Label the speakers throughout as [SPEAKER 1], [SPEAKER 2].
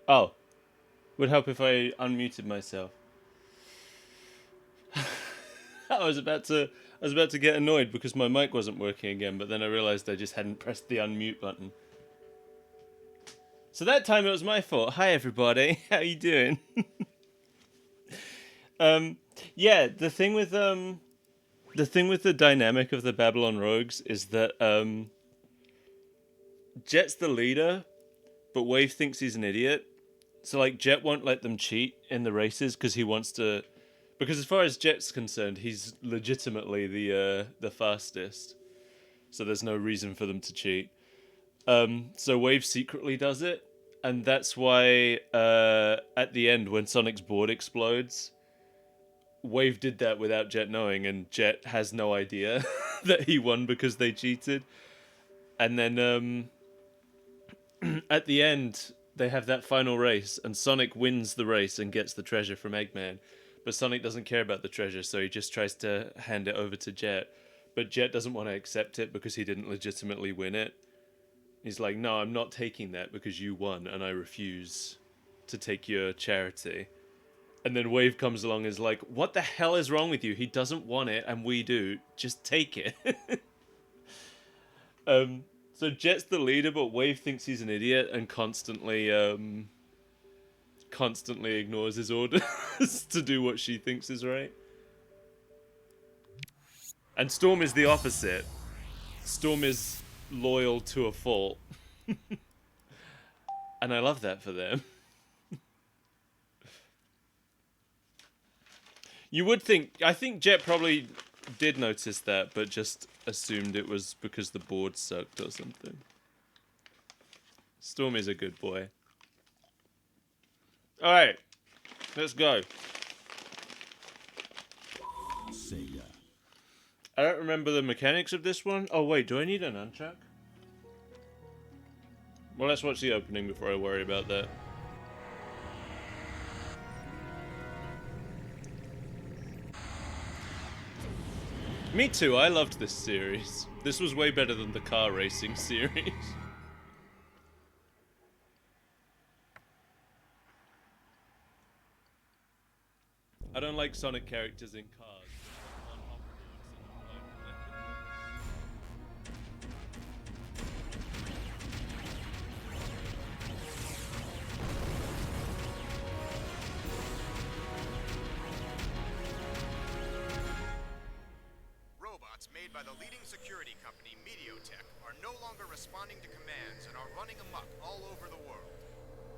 [SPEAKER 1] Oh, would help if I unmuted myself. I was about to get annoyed because my mic wasn't working again, but then I realized I just hadn't pressed the unmute button. So that time it was my fault. Hi everybody, how you doing? Yeah, the thing with the dynamic of the Babylon Rogues is that Jet's the leader, but Wave thinks he's an idiot. So like Jet won't let them cheat in the races because he wants to. Because as far as Jet's concerned, he's legitimately the fastest. So there's no reason for them to cheat. So Wave secretly does it, and that's why at the end when Sonic's board explodes, Wave did that without Jet knowing, and Jet has no idea that he won because they cheated. And then at the end, they have that final race, and Sonic wins the race and gets the treasure from Eggman. But Sonic doesn't care about the treasure, so he just tries to hand it over to Jet. But Jet doesn't want to accept it because he didn't legitimately win it. He's like, no, I'm not taking that because you won, and I refuse to take your charity. And then Wave comes along and is like, what the hell is wrong with you? He doesn't want it, and we do. Just take it. So Jet's the leader, but Wave thinks he's an idiot and constantly ignores his orders to do what she thinks is right. And Storm is the opposite. Storm is loyal to a fault. And I love that for them. You would think... I think Jet probably did notice that, but just assumed it was because the board sucked or something. Storm is a good boy. Alright, let's go. Sega. I don't remember the mechanics of this one. Oh wait, do I need an nunchuck? Well, let's watch the opening before I worry about that. Me too, I loved this series. This was way better than the car racing series. I don't like Sonic characters in cars.
[SPEAKER 2] Robots made by the leading security company Mediotech are no longer responding to commands and are running amok all over the world.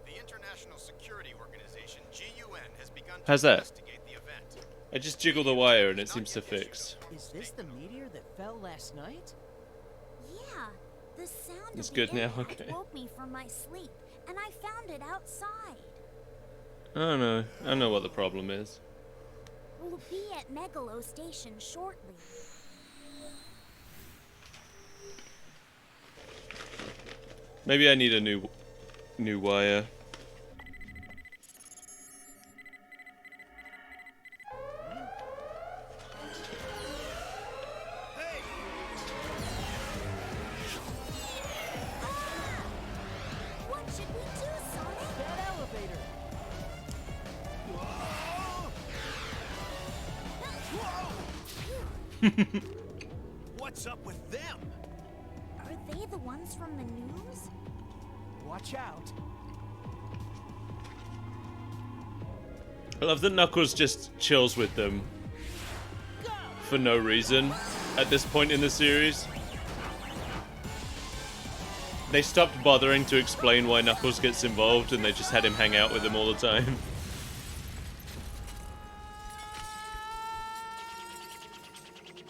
[SPEAKER 2] The International Security Organization, GUN, has begun to investigate the event.
[SPEAKER 1] I just jiggle the wire and it seems to fix.
[SPEAKER 3] Is this the meteor that fell last night?
[SPEAKER 4] Yeah, the sound
[SPEAKER 1] It's
[SPEAKER 4] of
[SPEAKER 1] good
[SPEAKER 4] the
[SPEAKER 1] now,
[SPEAKER 4] impact
[SPEAKER 1] okay.
[SPEAKER 4] woke me from my sleep, and I found it outside.
[SPEAKER 1] I know what the problem is.
[SPEAKER 4] We'll be at Megalo Station shortly.
[SPEAKER 1] Maybe I need a new wire.
[SPEAKER 4] What should we do, Sonic?
[SPEAKER 3] That elevator!
[SPEAKER 2] What's up with them?
[SPEAKER 4] Are they the ones from the news?
[SPEAKER 3] Watch out.
[SPEAKER 1] I love that Knuckles just chills with them for no reason at this point in the series. They stopped bothering to explain why Knuckles gets involved and they just had him hang out with them all the time.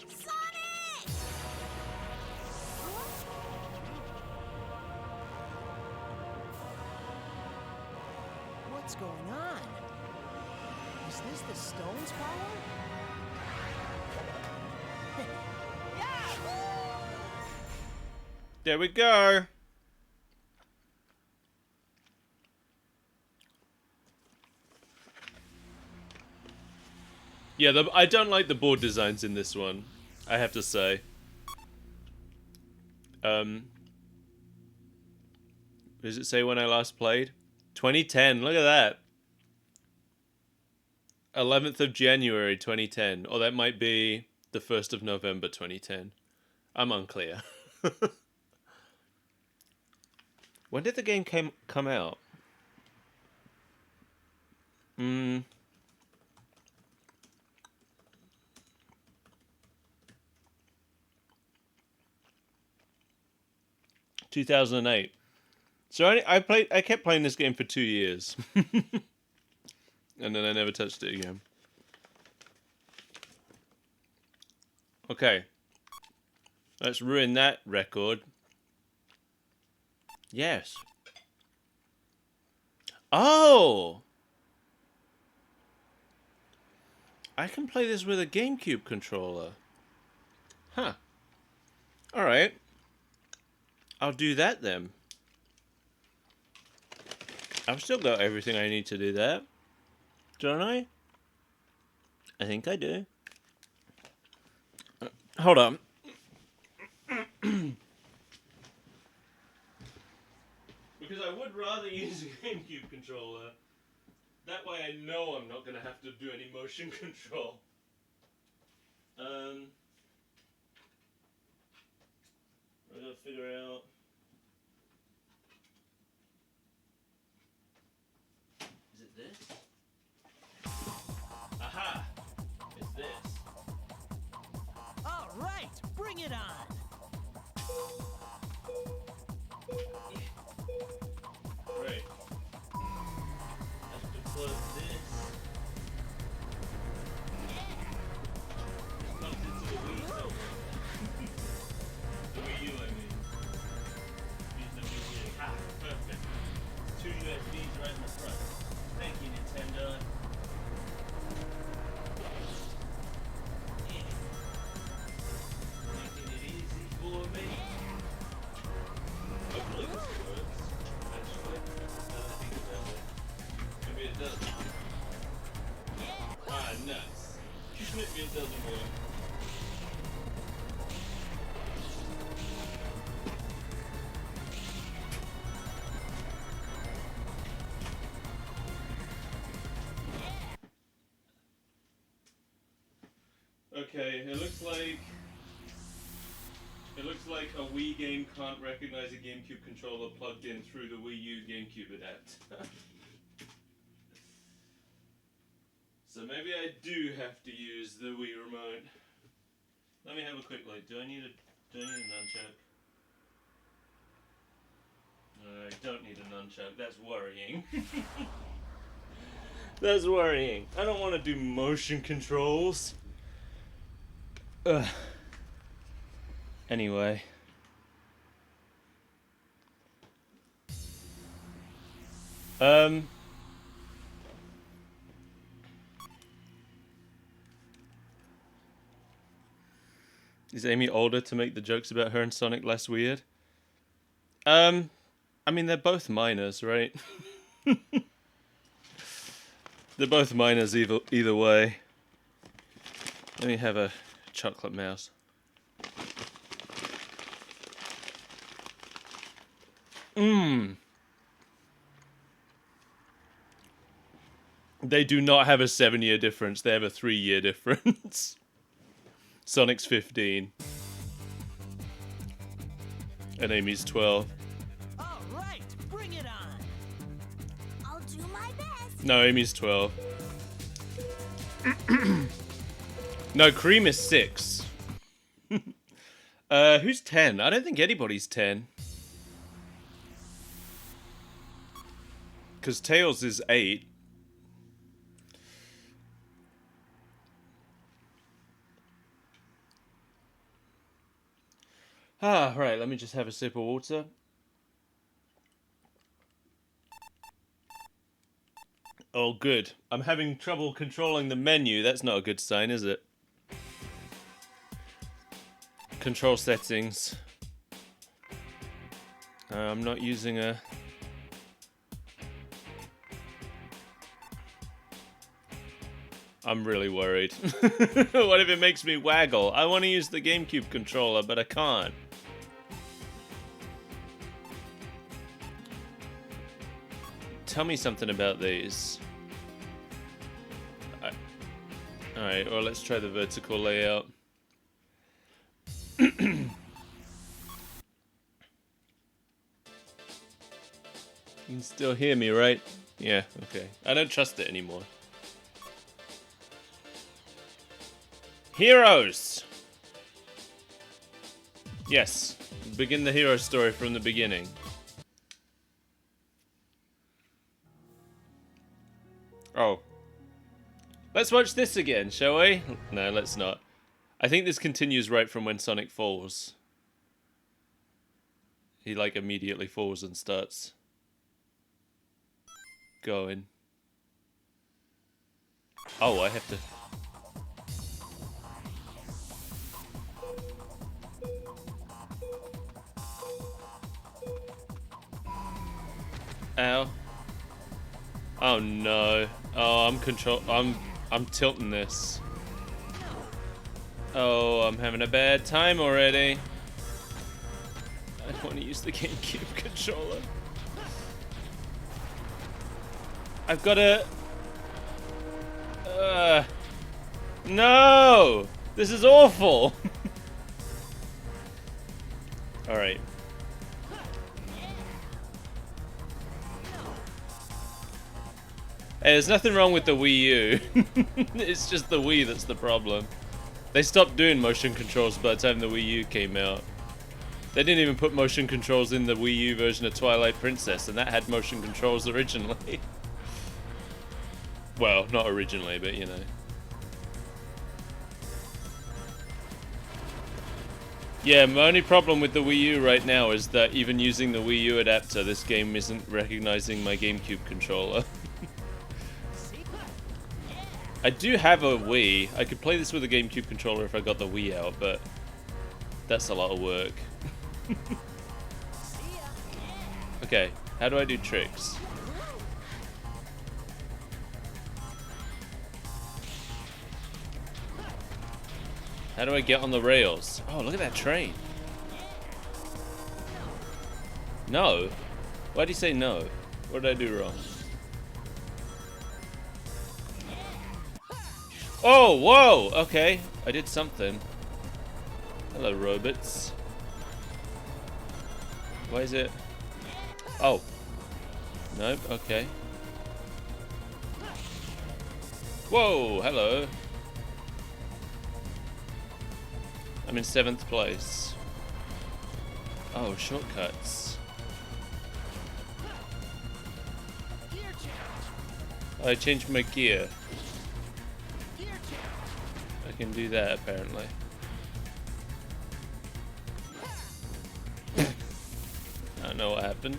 [SPEAKER 4] Sonic!
[SPEAKER 3] What's going on? Is this the stone's power?
[SPEAKER 1] There we go. Yeah, I don't like the board designs in this one, I have to say. Does it say when I last played? 2010. Look at that. 11th of January 2010. Or that might be the 1st of November 2010. I'm unclear. When did the game come out? 2008. So I kept playing this game for 2 years. And then I never touched it again. Okay. Let's ruin that record. Yes. Oh! I can play this with a GameCube controller. Huh. Alright. I'll do that then. I've still got everything I need to do that. Don't I? I think I do. Hold on. Because I would rather use a GameCube controller. That way I know I'm not going to have to do any motion control. I gotta figure out... Is it this? Aha! It's this.
[SPEAKER 3] All right, bring it on.
[SPEAKER 1] Right. Have to plug this. It plugs into the Wii somewhere. The Wii U, I mean. Use the Wii U. Ah, perfect. 2 USBs right in the front. Thank you, Nintendo. Making it easy for me. Hopefully this works, actually. Now that I think about it. Maybe it doesn't. Ah, nuts. Maybe it doesn't work. Okay, it looks like a Wii game can't recognize a GameCube controller plugged in through the Wii U GameCube adapter. So maybe I do have to use the Wii remote. Let me have a quick look. Do I need a nunchuck? I don't need a nunchuck. That's worrying. That's worrying. I don't want to do motion controls. Ugh. Anyway. Is Amy older to make the jokes about her and Sonic less weird? I mean, they're both minors, right? They're both minors either way. Let me have a chocolate mouse. They do not have a 7-year difference. They have a 3-year difference. Sonic's 15. And Amy's 12.
[SPEAKER 3] All right, bring it on.
[SPEAKER 4] I'll do my best.
[SPEAKER 1] No, Amy's 12. No, Cream is 6. Who's 10? I don't think anybody's 10. Because Tails is 8. Ah, right, let me just have a sip of water. Oh, good. I'm having trouble controlling the menu. That's not a good sign, is it? Control settings. I'm not using a... I'm really worried. What if it makes me waggle? I want to use the GameCube controller, but I can't. tell me something about these. Alright, well, let's try the vertical layout. You can still hear me, right? Yeah, okay. I don't trust it anymore. Heroes! Yes, begin the hero story from the beginning. Oh. Let's watch this again, shall we? No, let's not. I think this continues right from when Sonic falls. He, like, immediately falls and starts going. Oh, I have to... Ow. Oh no. Oh, I'm tilting this. Oh, I'm having a bad time already. I don't want to use the GameCube controller. I've got to... no! This is awful! Alright. Hey, there's nothing wrong with the Wii U. It's just the Wii that's the problem. They stopped doing motion controls by the time the Wii U came out. They didn't even put motion controls in the Wii U version of Twilight Princess, and that had motion controls originally. Well, not originally, but you know. Yeah, my only problem with the Wii U right now is that even using the Wii U adapter, this game isn't recognizing my GameCube controller. I do have a Wii. I could play this with a GameCube controller if I got the Wii out, but that's a lot of work. Okay, how do I do tricks? How do I get on the rails? Oh, look at that train. No. Why do you say no? What did I do wrong? Oh, whoa! Okay, I did something. Hello, robots. Why is it? Oh. Nope, okay. Whoa, hello. I'm in 7th place. Oh, shortcuts. I changed my gear. I can do that, apparently. I don't know what happened.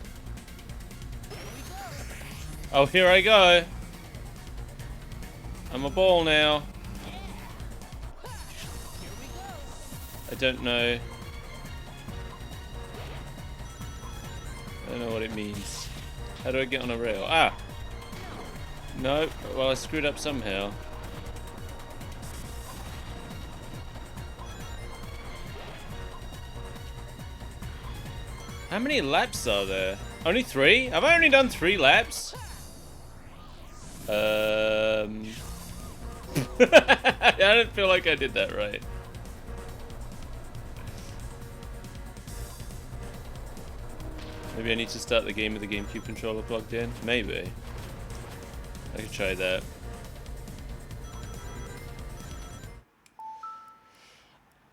[SPEAKER 1] Oh, here I go. I'm a ball now. I don't know. I don't know what it means. How do I get on a rail? Ah! No. Well, I screwed up somehow. How many laps are there? Only 3? Have I only done 3 laps? I don't feel like I did that right. Maybe I need to start the game with the GameCube controller plugged in? Maybe. I could try that.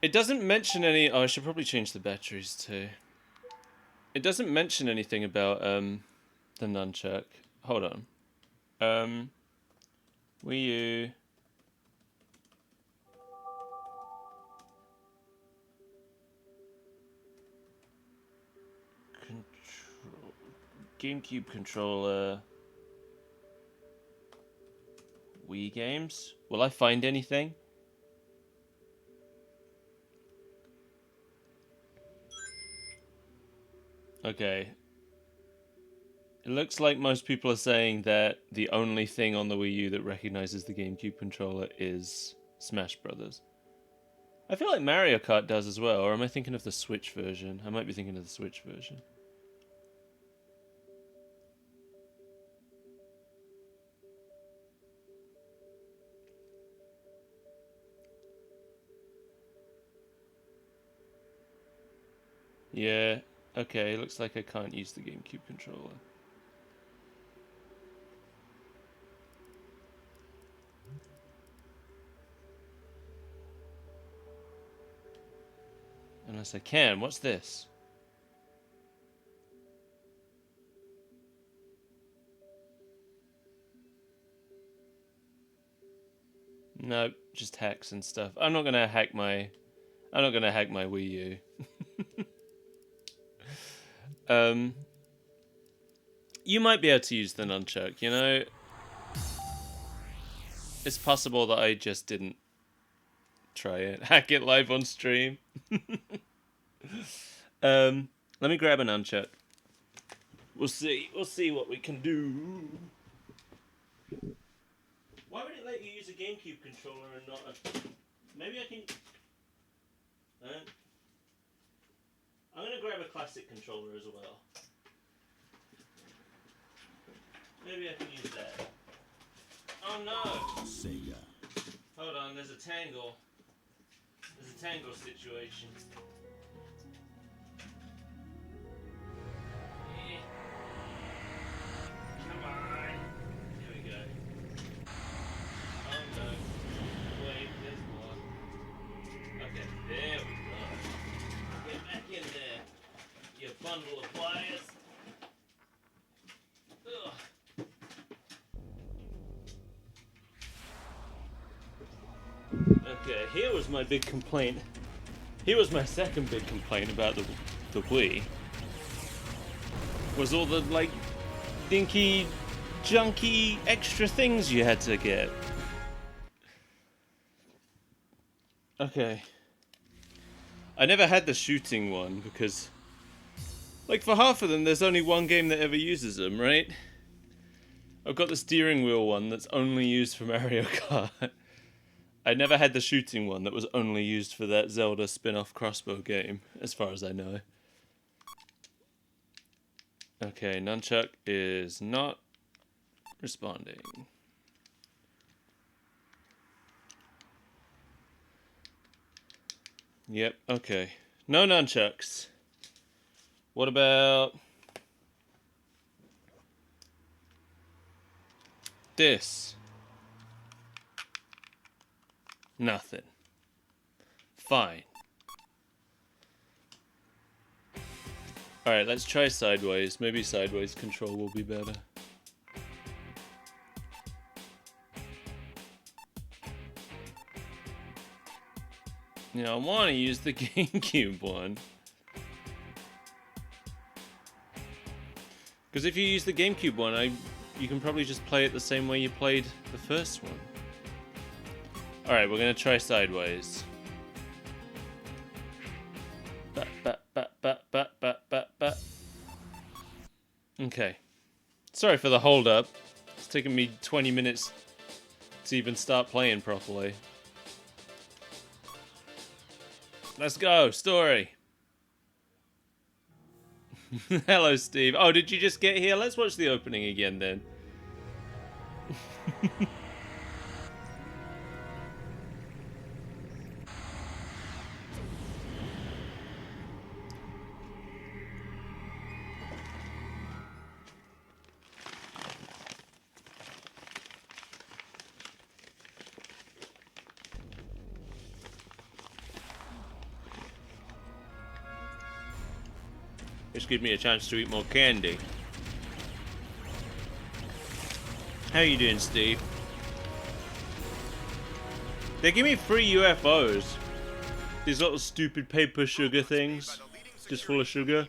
[SPEAKER 1] It doesn't mention any... Oh, I should probably change the batteries too. It doesn't mention anything about the nunchuck. Hold on. Wii U... GameCube controller. Wii games? Will I find anything? Okay. It looks like most people are saying that the only thing on the Wii U that recognizes the GameCube controller is Smash Brothers. I feel like Mario Kart does as well, or am I thinking of the Switch version? I might be thinking of the Switch version. Yeah, okay, looks like I can't use the GameCube controller. Unless I can. What's this? Nope, just hacks and stuff. I'm not gonna hack my Wii U. You might be able to use the nunchuck, you know? It's possible that I just didn't try it. Hack it live on stream. Let me grab a nunchuck. We'll see what we can do. Why would it let you use a GameCube controller and not a... Maybe I can... I'm gonna grab a classic controller as well. Maybe I can use that. Oh no!
[SPEAKER 3] Sega.
[SPEAKER 1] Hold on, there's a tangle. There's a tangle situation. Come on. Here we go. Oh no. Wait, there's more. Okay, there we go. Get back in there, you bundle of wires. Ugh. Okay, here was my big complaint. Here was my second big complaint about the Wii. Was all the, like, dinky, junky extra things you had to get. Okay. I never had the shooting one because, like, for half of them, there's only one game that ever uses them, right? I've got the steering wheel one that's only used for Mario Kart. I never had the shooting one that was only used for that Zelda spin-off crossbow game, as far as I know. Okay, nunchuck is not responding. Yep, okay. No nunchucks. What about this? Nothing. Fine. Alright, let's try sideways. Maybe sideways control will be better. Yeah, I want to use the GameCube one. Because if you use the GameCube one, you can probably just play it the same way you played the first one. Alright, we're gonna try sideways. Okay. Sorry for the hold up. It's taken me 20 minutes to even start playing properly. Let's go, story. Hello, Steve. Oh, did you just get here? Let's watch the opening again then. This gives me a chance to eat more candy. How you doing, Steve? They give me free UFOs. These little stupid paper sugar things, just full of sugar.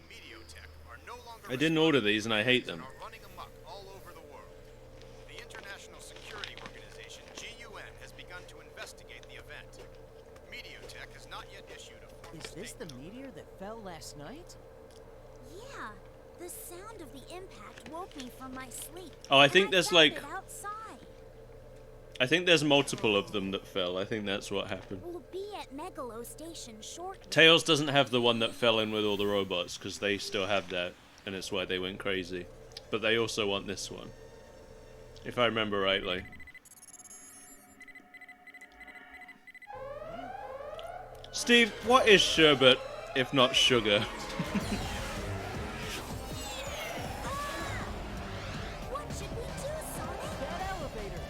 [SPEAKER 1] I didn't order these and I hate them.
[SPEAKER 2] The International Security Organization, GUN, has begun to investigate the event. Mediotech has not yet issued a formal
[SPEAKER 3] Is this the
[SPEAKER 2] statement.
[SPEAKER 3] meteor that fell last night?
[SPEAKER 4] Yeah, the sound of the impact woke me from my sleep.
[SPEAKER 1] Oh, I
[SPEAKER 4] and
[SPEAKER 1] think there's
[SPEAKER 4] found
[SPEAKER 1] like...
[SPEAKER 4] it outside.
[SPEAKER 1] I think there's multiple of them that fell. I think that's what happened.
[SPEAKER 4] We'll be at Megalo Station shortly.
[SPEAKER 1] Tails doesn't have the one that fell in with all the robots, because they still have that, and it's why they went crazy. But they also want this one, if I remember rightly. Steve, what is sherbet if not sugar.
[SPEAKER 4] What should we do, Sonic?
[SPEAKER 3] That elevator.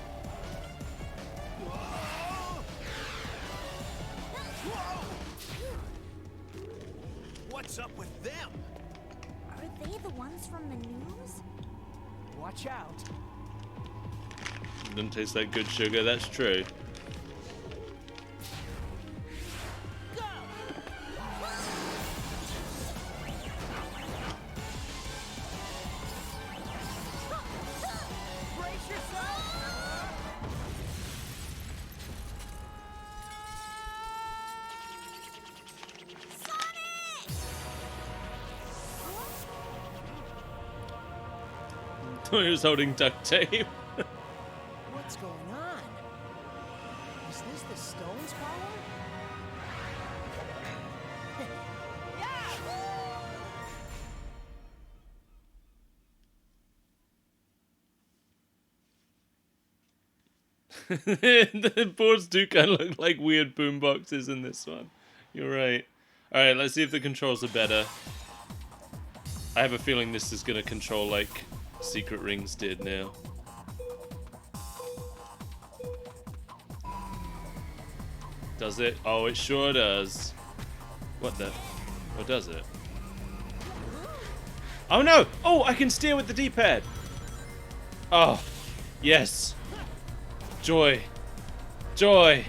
[SPEAKER 5] What's up with them?
[SPEAKER 4] Are they the ones from the news?
[SPEAKER 3] Watch out.
[SPEAKER 1] Doesn't taste like good sugar, that's true.
[SPEAKER 3] Brace yourself.
[SPEAKER 1] He was holding duct tape.
[SPEAKER 3] What's going on? Is this the stone's power?
[SPEAKER 1] The boards do kind of look like weird boom boxes in this one. You're right. Alright, let's see if the controls are better. I have a feeling this is going to control like Secret Rings did now. Does it? Oh, it sure does. What the? Or does it? Oh no! Oh, I can steer with the D-pad! Oh, yes! Joy! Joy!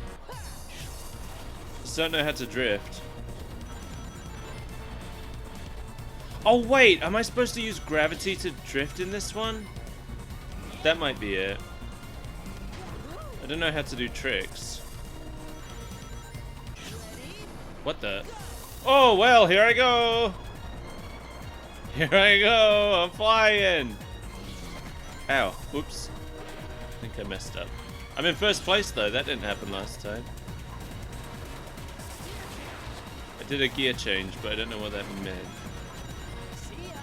[SPEAKER 1] Just don't know how to drift. Oh wait, am I supposed to use gravity to drift in this one? That might be it. I don't know how to do tricks. What the? Oh well, here I go! Here I go! I'm flying! Ow, whoops. I think I messed up. I'm in first place though, that didn't happen last time. I did a gear change, but I don't know what that meant.
[SPEAKER 3] See ya.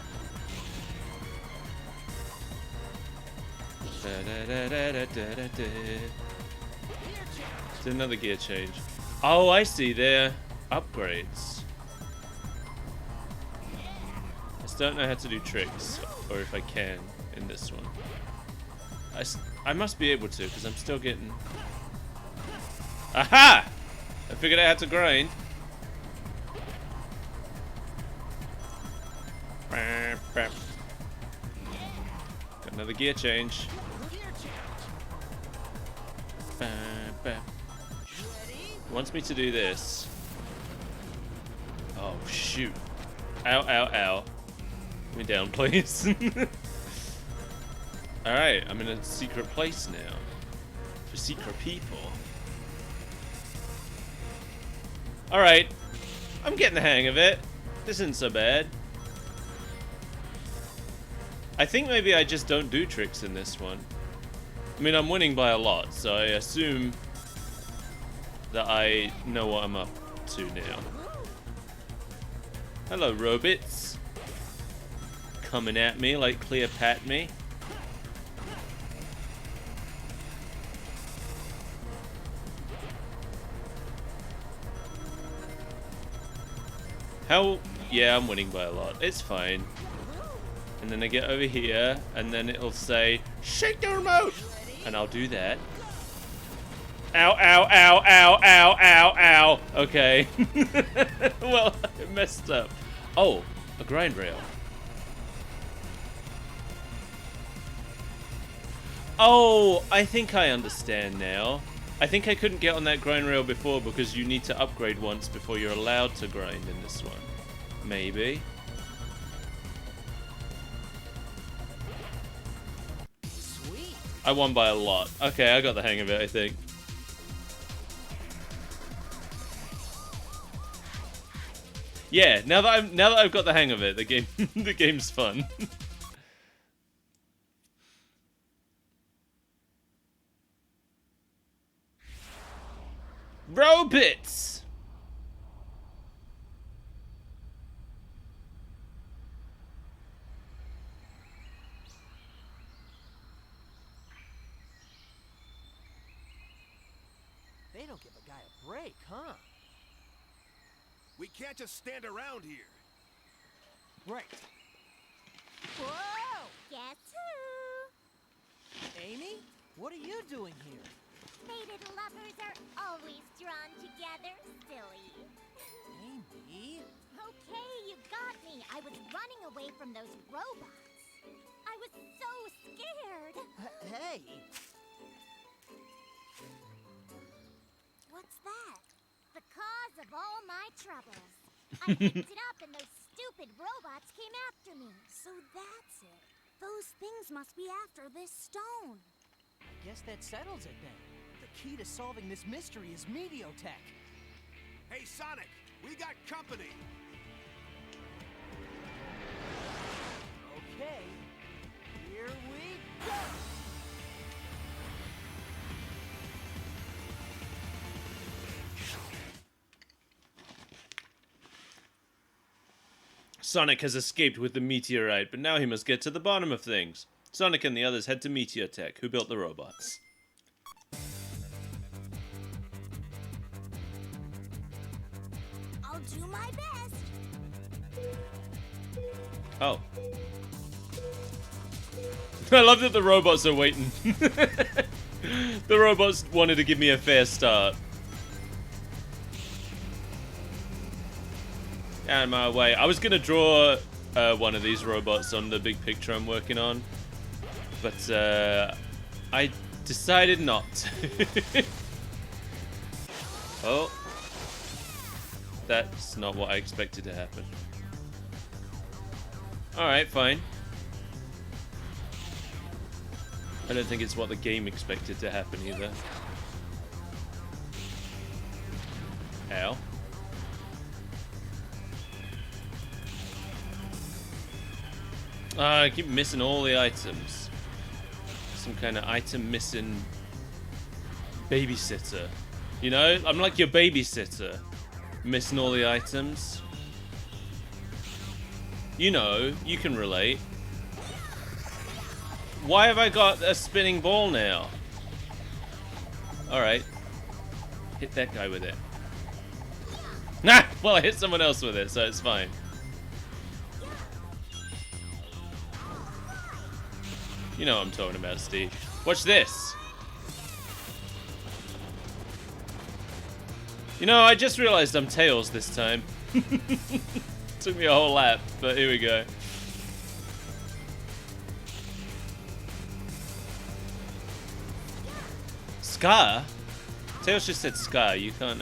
[SPEAKER 1] It's another gear change. Oh, I see, they're upgrades. I just don't know how to do tricks, or if I can in this one. I must be able to, because I'm still getting... Aha! I figured out how to grind. Got another gear change. Wants me to do this. Oh, shoot. Ow, ow, ow. Let me down, please. Alright, I'm in a secret place now. For secret people. Alright. I'm getting the hang of it. This isn't so bad. I think maybe I just don't do tricks in this one. I mean, I'm winning by a lot, so I assume that I know what I'm up to now. Hello, robots. Coming at me like Cleopat me. How? Yeah, I'm winning by a lot. It's fine. And then I get over here, and then it'll say, shake the remote! And I'll do that. Ow, ow, ow, ow, ow, ow, ow. Okay. Well, I messed up. Oh, a grind rail. Oh, I think I understand now. I think I couldn't get on that grind rail before because you need to upgrade once before you're allowed to grind in this one. Maybe.
[SPEAKER 3] Sweet.
[SPEAKER 1] I won by a lot. Okay, I got the hang of it, I think. Yeah, now that I've got the hang of it, the game's fun. Robots!
[SPEAKER 3] They don't give a guy a break, huh?
[SPEAKER 5] We can't just stand around here.
[SPEAKER 3] Right. Whoa!
[SPEAKER 4] Guess who?
[SPEAKER 3] Amy, what are you doing here?
[SPEAKER 4] Mated lovers are always drawn together, silly.
[SPEAKER 3] Amy?
[SPEAKER 4] Okay, you got me. I was running away from those robots. I was so scared.
[SPEAKER 3] Hey!
[SPEAKER 4] What's that? The cause of all my troubles. I picked it up and those stupid robots came after me. So that's it. Those things must be after this stone.
[SPEAKER 3] I guess that settles it then. The key to solving this mystery is Mediotech.
[SPEAKER 5] Hey, Sonic, we got company.
[SPEAKER 3] Okay, here we go!
[SPEAKER 1] Sonic has escaped with the meteorite, but now he must get to the bottom of things. Sonic and the others head to Mediotech, who built the robots.
[SPEAKER 4] I'll do my best.
[SPEAKER 1] Oh. I love that the robots are waiting. The robots wanted to give me a fair start. Out of my way. I was gonna draw one of these robots on the big picture I'm working on, but I decided not to. Oh. That's not what I expected to happen. Alright, fine. I don't think it's what the game expected to happen either. Ow. I keep missing all the items. Some kind of item missing babysitter. You know, I'm like your babysitter. Missing all the items. You know, you can relate. Why have I got a spinning ball now? Alright. Hit that guy with it. Nah! Well, I hit someone else with it, so it's fine. You know what I'm talking about, Steve. Watch this! You know, I just realized I'm Tails this time. Took me a whole lap, but here we go. Scar? Tails just said Scar. You can't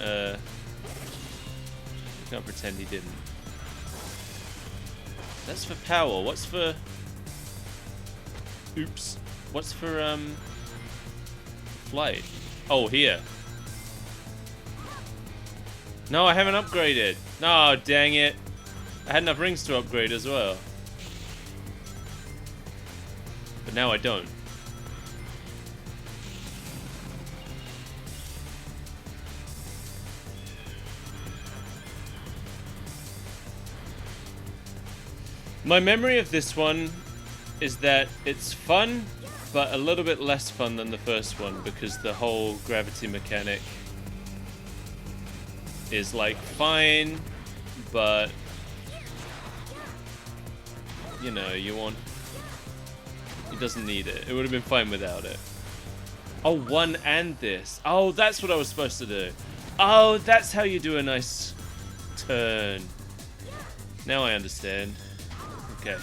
[SPEAKER 1] pretend he didn't. That's for power. What's for... Oops. What's for, flight? Oh, here. No, I haven't upgraded. No, dang it. I had enough rings to upgrade as well. But now I don't. My memory of this one is that it's fun, but a little bit less fun than the first one because the whole gravity mechanic is like fine, but you know, you want... He doesn't need it. It would have been fine without it. Oh, one and this. Oh, that's what I was supposed to do. Oh, that's how you do a nice turn. Now I understand. Okay.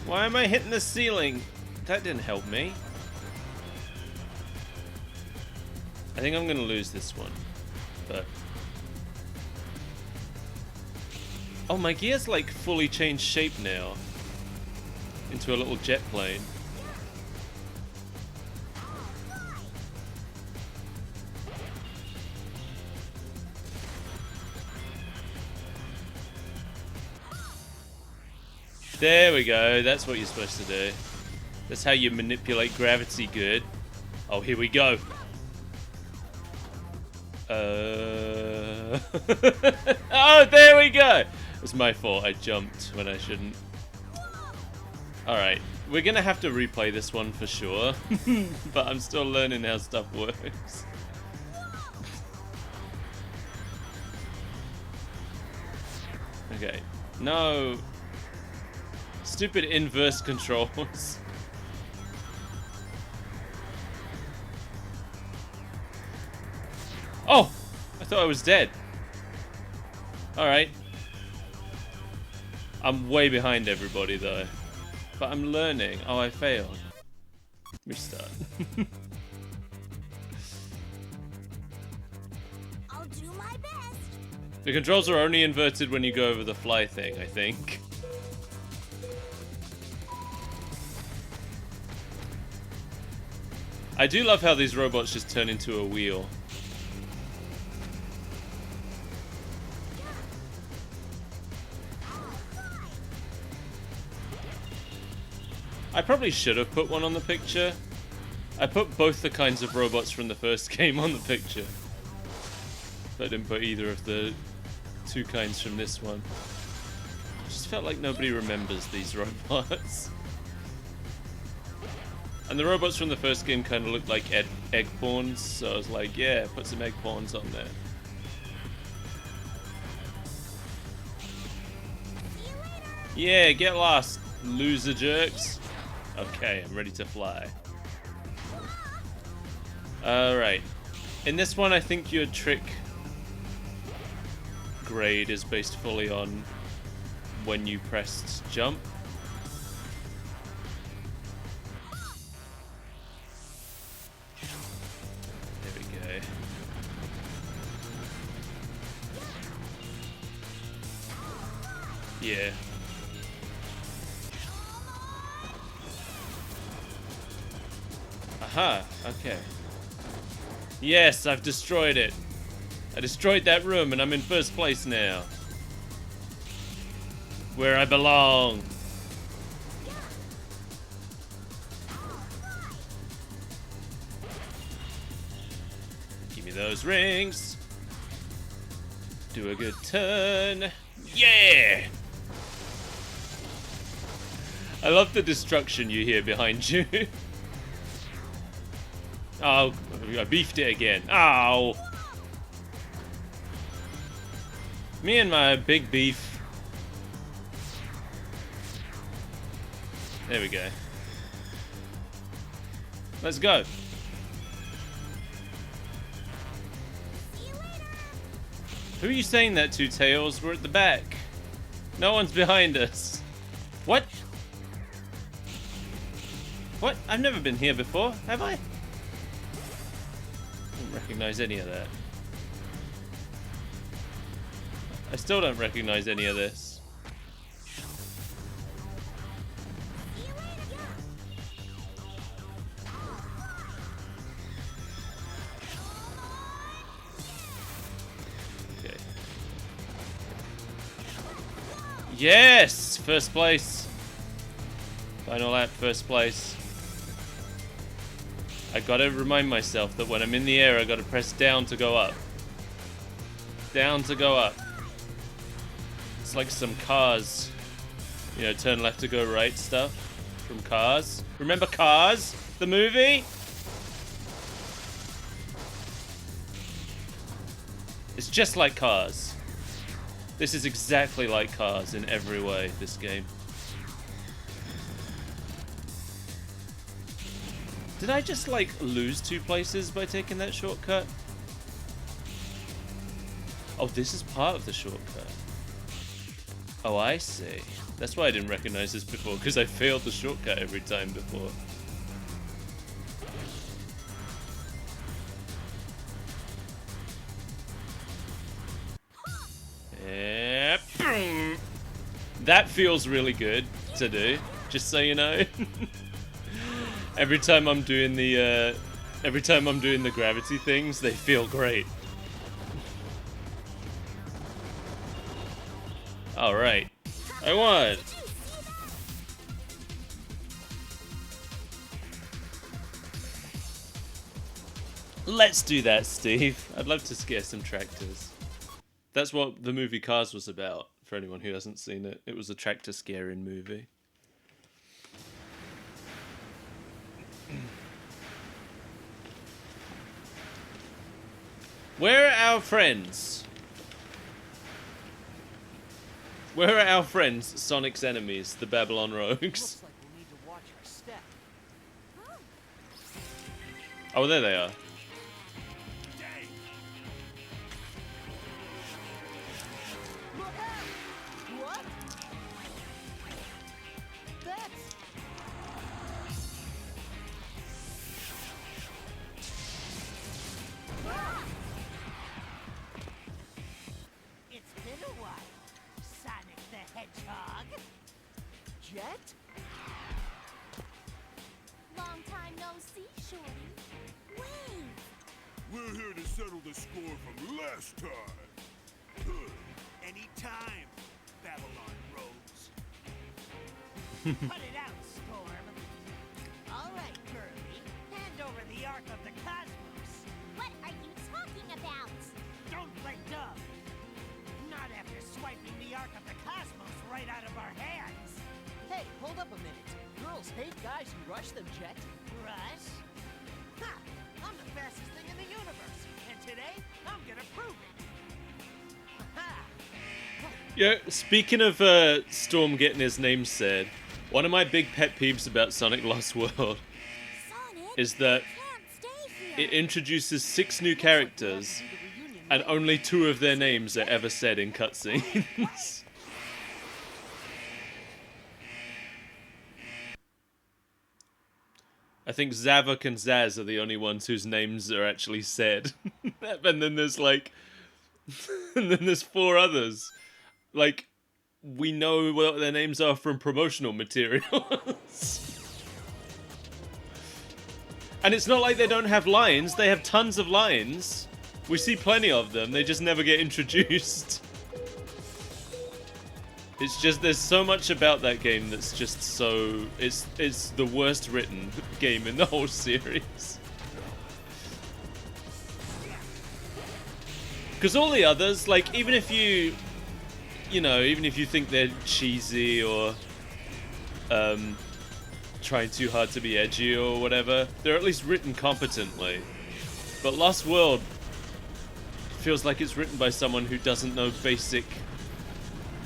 [SPEAKER 1] Why am I hitting the ceiling? That didn't help me. I think I'm gonna lose this one, but... Oh, my gear's like fully changed shape now into a little jet plane. There we go, that's what you're supposed to do. That's how you manipulate gravity good. Oh, here we go. Oh, there we go. It's my fault, I jumped when I shouldn't. Alright, We're gonna have to replay this one for sure, but I'm still learning how stuff works. Okay, no. Stupid inverse controls. Oh! I thought I was dead. Alright. I'm way behind everybody though. But I'm learning. Oh, I failed. Restart.
[SPEAKER 4] I'll do my best.
[SPEAKER 1] The controls are only inverted when you go over the fly thing, I think. I do love how these robots just turn into a wheel. I probably should have put one on the picture. I put both the kinds of robots from the first game on the picture. But I didn't put either of the two kinds from this one. I just felt like nobody remembers these robots. And the robots from the first game kind of looked like egg pawns, so I was like, yeah, put some egg pawns on there. Yeah, get lost, loser jerks. Okay, I'm ready to fly. Alright. In this one, I think your trick grade is based fully on when you pressed jump. There we go. Yeah. Aha, okay. Yes, I've destroyed it. I destroyed that room and I'm in first place now. Where I belong. Give me those rings. Do a good turn. Yeah! I love the destruction you hear behind you. Oh, I beefed it again. Ow! Me and my big beef. There we go. Let's go. Who are you saying that to, Tails? We're at the back. No one's behind us. What? What? I've never been here before, have I? Don't recognize any of that. I still don't recognize any of this. Okay. Yes! First place. Final lap, first place. I gotta remind myself that when I'm in the air, I gotta press down to go up. Down to go up. It's like some Cars, you know, turn left to go right stuff from Cars. Remember Cars, the movie? It's just like Cars. This is exactly like Cars in every way, this game. Did I just, like, lose 2 places by taking that shortcut? Oh, this is part of the shortcut. Oh, I see. That's why I didn't recognize this before, because I failed the shortcut every time before. Yep. That feels really good to do, just so you know. Every time I'm doing the gravity things, they feel great. All right, I won. Let's do that, Steve. I'd love to scare some tractors. That's what the movie Cars was about, for anyone who hasn't seen it. It was a tractor scaring movie. Where are our friends? Where are our friends, Sonic's enemies, the Babylon Rogues?
[SPEAKER 3] Looks like we'll need to watch our step.
[SPEAKER 1] Oh, there they are.
[SPEAKER 3] Look out! What? That's...
[SPEAKER 6] It's been a while, Sonic the Hedgehog.
[SPEAKER 3] Jet?
[SPEAKER 4] Long time no see, Shorty. Wait.
[SPEAKER 5] We're here to settle the score from last time. Anytime, Babylon rogues.
[SPEAKER 6] Cut it out, Storm. All right, Kirby. Hand over the Ark of the Cosmos.
[SPEAKER 4] What are you talking about?
[SPEAKER 6] Don't play dumb. Not after swiping the Ark of the Cosmos right out of our hands.
[SPEAKER 3] Hey, hold up a minute. Girls hate guys who rush them, Jet.
[SPEAKER 6] Rush? Ha! I'm the fastest thing in the universe. And today, I'm gonna prove it. Ha!
[SPEAKER 1] Yeah, speaking of Storm getting his name said, one of my big pet peeves about Sonic Lost World
[SPEAKER 4] Sonic,
[SPEAKER 1] is that
[SPEAKER 4] can't stay here.
[SPEAKER 1] it introduces 6 new characters, and only 2 of their names are ever said in cutscenes. I think Zavok and Zaz are the only ones whose names are actually said. And then there's like... and then there's 4 others. Like, we know what their names are from promotional materials. And it's not like they don't have lines. They have tons of lines. We see plenty of them. They just never get introduced. It's just, there's so much about that game that's just so... It's the worst written game in the whole series. Because all the others, like, even if you... You know, even if you think they're cheesy or... trying too hard to be edgy or whatever, they're at least written competently. But Lost World feels like it's written by someone who doesn't know basic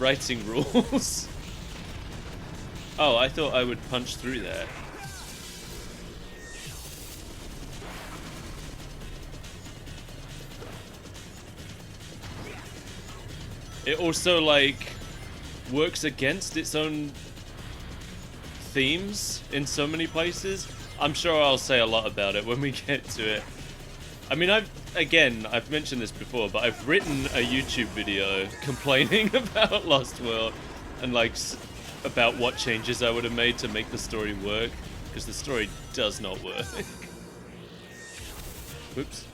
[SPEAKER 1] writing rules. Oh, I thought I would punch through there. It also, like, works against its own themes in so many places. I'm sure I'll say a lot about it when we get to it. I mean, I've mentioned this before, but I've written a YouTube video complaining about Lost World and, like, about what changes I would have made to make the story work, because the story does not work. Whoops.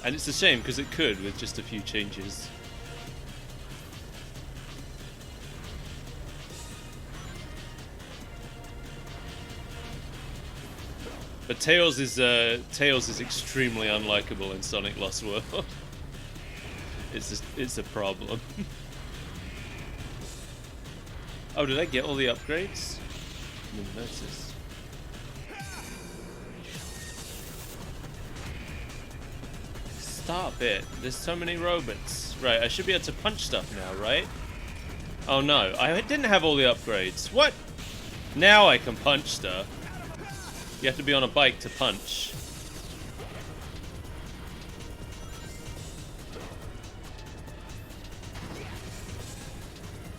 [SPEAKER 1] And it's a shame, because it could with just a few changes. But Tails is extremely unlikable in Sonic Lost World. It's a problem. Oh, did I get all the upgrades? I didn't notice. Stop it! There's so many robots. Right, I should be able to punch stuff now, right? Oh no, I didn't have all the upgrades. What? Now I can punch stuff. You have to be on a bike to punch.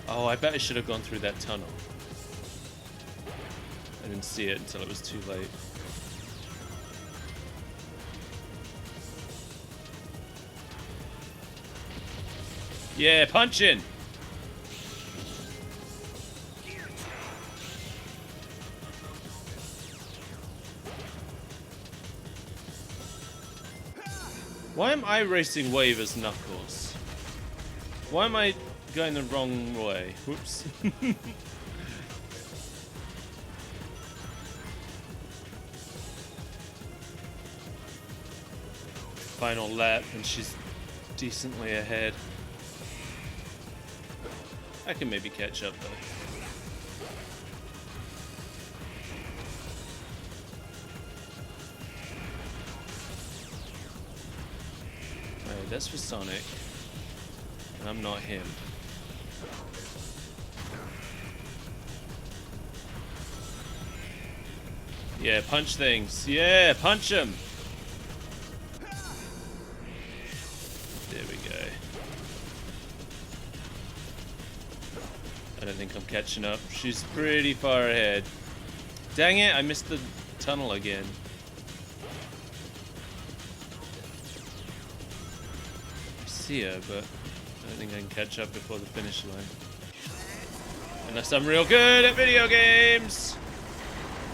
[SPEAKER 1] Oh, I bet I should have gone through that tunnel. I didn't see it until it was too late. Yeah, punching! Why am I racing Wave as Knuckles? Why am I going the wrong way? Whoops. Final lap and she's decently ahead. I can maybe catch up though. Okay, that's for Sonic. And I'm not him. Yeah, punch things. Yeah, punch them. There we go. I don't think I'm catching up. She's pretty far ahead. Dang it, I missed the tunnel again. I see her, but I don't think I can catch up before the finish line. Unless I'm real good at video games.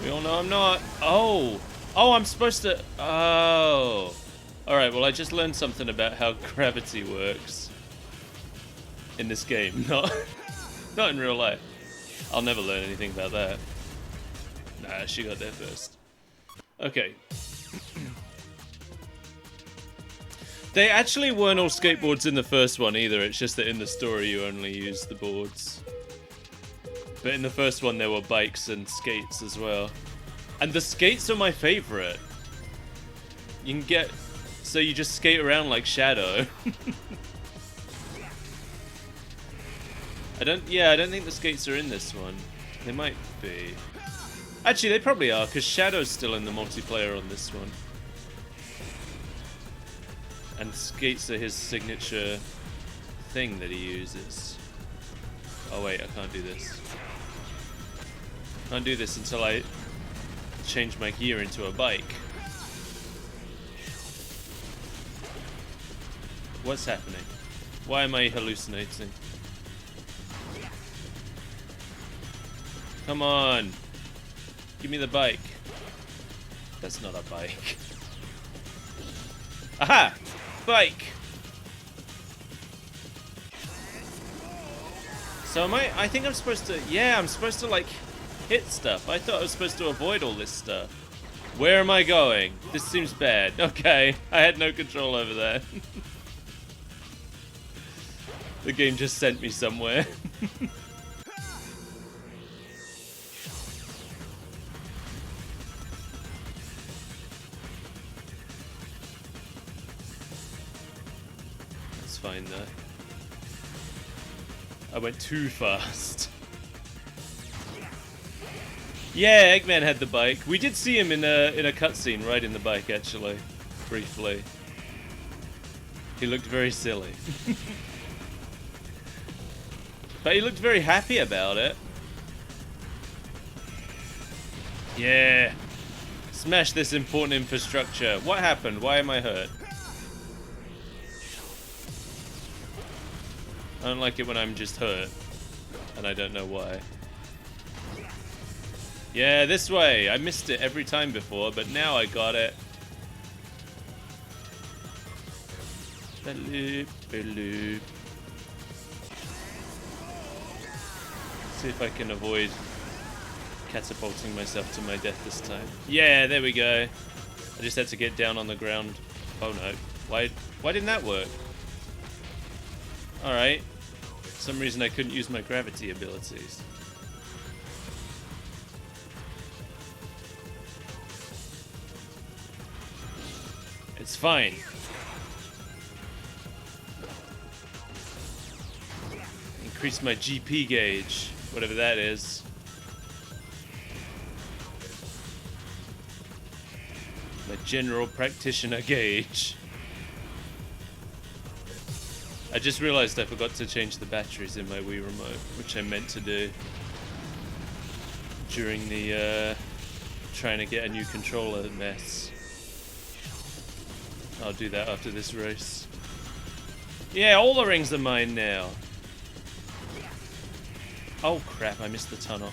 [SPEAKER 1] We all know I'm not. Oh, I'm supposed to. Oh. Alright, well, I just learned something about how gravity works in this game. Not in real life. I'll never learn anything about that. Nah, she got there first. Okay. They actually weren't all skateboards in the first one either. It's just that in the story you only use the boards. But in the first one there were bikes and skates as well. And the skates are my favorite. You can get... So you just skate around like Shadow. I don't think the skates are in this one. They might be. Actually, they probably are, because Shadow's still in the multiplayer on this one. And skates are his signature thing that he uses. Oh wait, I can't do this. Can't do this until I change my gear into a bike. What's happening? Why am I hallucinating? Come on! Give me the bike. That's not a bike. Aha! Bike! So I think I'm supposed to... Yeah, I'm supposed to, like, hit stuff. I thought I was supposed to avoid all this stuff. Where am I going? This seems bad. Okay, I had no control over that. The game just sent me somewhere. That's fine though. I went too fast. Yeah, Eggman had the bike. We did see him in a cutscene riding the bike actually, briefly. He looked very silly. But he looked very happy about it. Yeah. Smash this important infrastructure. What happened? Why am I hurt? I don't like it when I'm just hurt. And I don't know why. Yeah, this way. I missed it every time before, but now I got it. Balloop, balloop. See if I can avoid catapulting myself to my death this time. Yeah, there we go. I just had to get down on the ground. Oh no. Why didn't that work? Alright. For some reason I couldn't use my gravity abilities. It's fine. Increase my GP gauge. Whatever that is. My general practitioner gauge. I just realized I forgot to change the batteries in my Wii Remote, which I meant to do during the trying to get a new controller mess. I'll do that after this race. Yeah, all the rings are mine now. Oh crap, I missed the tunnel.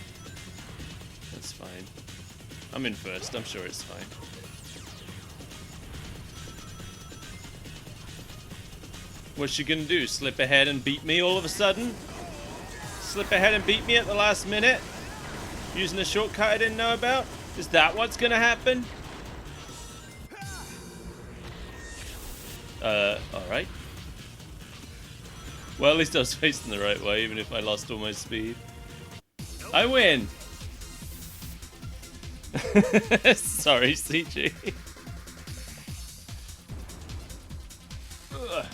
[SPEAKER 1] That's fine. I'm in first, I'm sure it's fine. What's she gonna do? Slip ahead and beat me all of a sudden? Slip ahead and beat me at the last minute? Using a shortcut I didn't know about? Is that what's gonna happen? Alright. Well, at least I was facing the right way, even if I lost all my speed. I win! Sorry, CG. Ugh.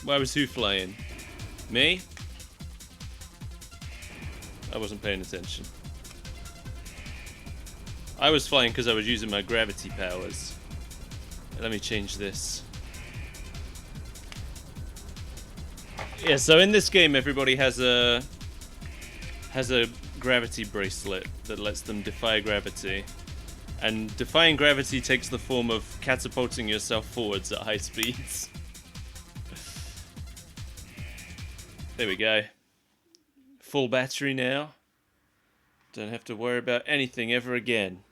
[SPEAKER 1] Why was who flying? Me? I wasn't paying attention. I was flying because I was using my gravity powers. Let me change this. Yeah, so in this game everybody has a gravity bracelet that lets them defy gravity. And defying gravity takes the form of catapulting yourself forwards at high speeds. There we go. Full battery now. Don't have to worry about anything ever again.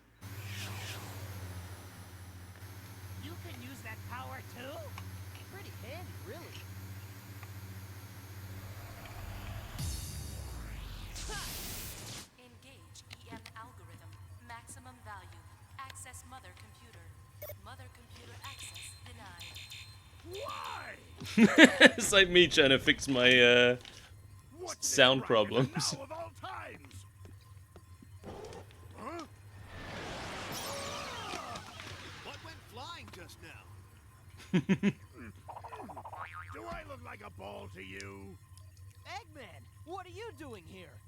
[SPEAKER 6] You can use that power too? Pretty handy, really.
[SPEAKER 7] Engage EM algorithm. Maximum value. Access mother computer. Mother computer access denied.
[SPEAKER 5] Why?
[SPEAKER 1] It's like me trying to fix my
[SPEAKER 5] What's this
[SPEAKER 1] sound
[SPEAKER 5] right
[SPEAKER 1] problems.
[SPEAKER 5] now of all times? Huh?
[SPEAKER 8] What went flying just now?
[SPEAKER 5] Do I look like a ball to you?
[SPEAKER 6] Eggman, what are you doing here?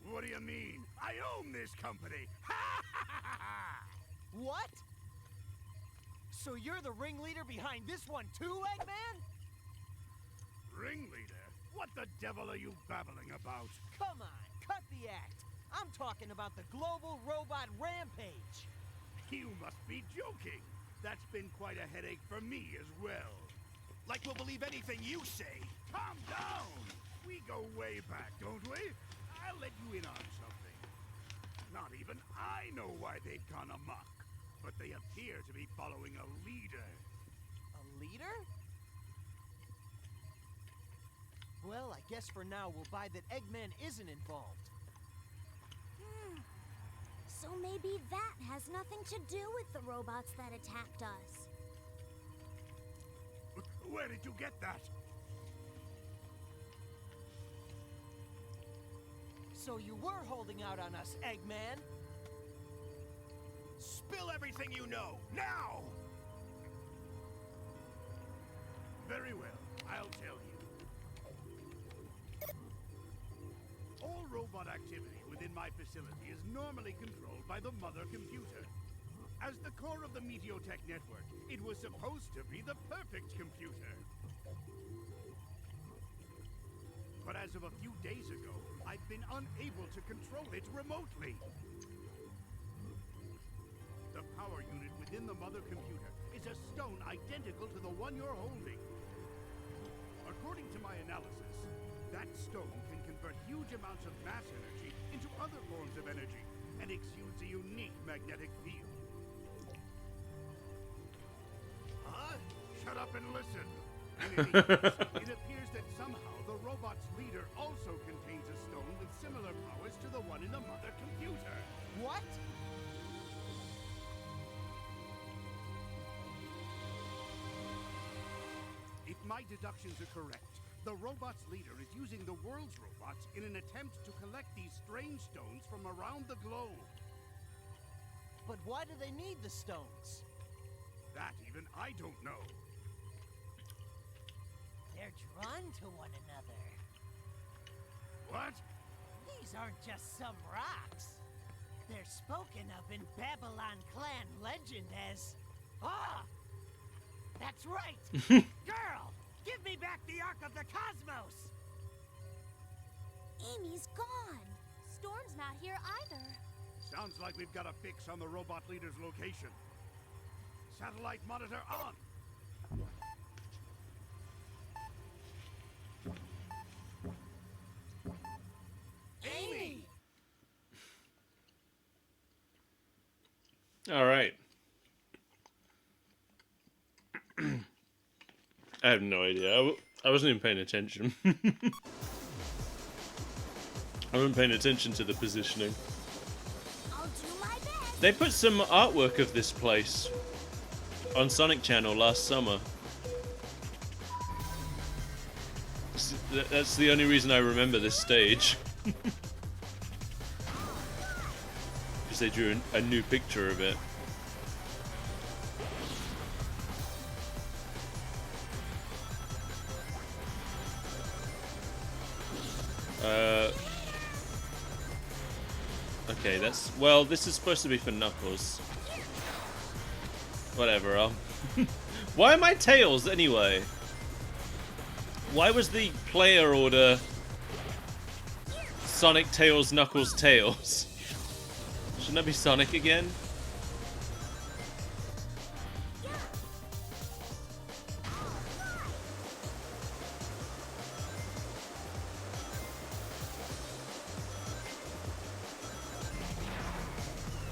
[SPEAKER 5] What do you mean? I own this company.
[SPEAKER 6] What? So you're the ringleader behind this one too, Eggman?
[SPEAKER 5] Ringleader? What the devil are you babbling about?
[SPEAKER 6] Come on, cut the act. I'm talking about the global robot rampage.
[SPEAKER 5] You must be joking. That's been quite a headache for me as well.
[SPEAKER 8] Like we'll believe anything you say.
[SPEAKER 5] Calm down. We go way back, don't we? I'll let you in on something. Not even I know why they've gone amok, but they appear to be following a leader.
[SPEAKER 6] A leader? Well, I guess for now we'll buy that Eggman isn't involved.
[SPEAKER 4] So maybe that has nothing to do with the robots that attacked us.
[SPEAKER 5] Where did you get that?
[SPEAKER 6] So you were holding out on us, Eggman?
[SPEAKER 8] Spill everything you know, now!
[SPEAKER 5] Very well, I'll tell you. All robot activity within my facility is normally controlled by the mother computer. As the core of the Meteotech network, it was supposed to be the perfect computer. But as of a few days ago, I've been unable to control it remotely. The power unit within the mother computer is a stone identical to the one you're holding. According to my analysis, that stone can convert huge amounts of mass energy into other forms of energy and exudes a unique magnetic field.
[SPEAKER 8] Huh?
[SPEAKER 5] Shut up and listen. In any case, it appears that somehow the robot's leader also contains a stone with similar powers to the one in the mother computer.
[SPEAKER 6] What?
[SPEAKER 5] If my deductions are correct, the robot's leader is using the world's robots in an attempt to collect these strange stones from around the globe.
[SPEAKER 6] But why do they need the stones?
[SPEAKER 5] That even I don't know.
[SPEAKER 6] They're drawn to one another.
[SPEAKER 5] What?
[SPEAKER 6] These aren't just some rocks. They're spoken of in Babylon clan legend as... Ah! That's right! Girl! Give me back the Ark of the Cosmos!
[SPEAKER 4] Amy's gone.
[SPEAKER 7] Storm's not here either.
[SPEAKER 5] Sounds like we've got a fix on the robot leader's location. Satellite monitor on.
[SPEAKER 6] Amy!
[SPEAKER 1] All right. I have no idea. I wasn't even paying attention. I wasn't paying attention to the positioning.
[SPEAKER 4] I'll do my best.
[SPEAKER 1] They put some artwork of this place on Sonic Channel last summer. That's the only reason I remember this stage. Because they drew a new picture of it. Okay, that's... Well, this is supposed to be for Knuckles. Whatever, Why am I Tails, anyway? Why was the player order Sonic, Tails, Knuckles, Tails? Shouldn't that be Sonic again?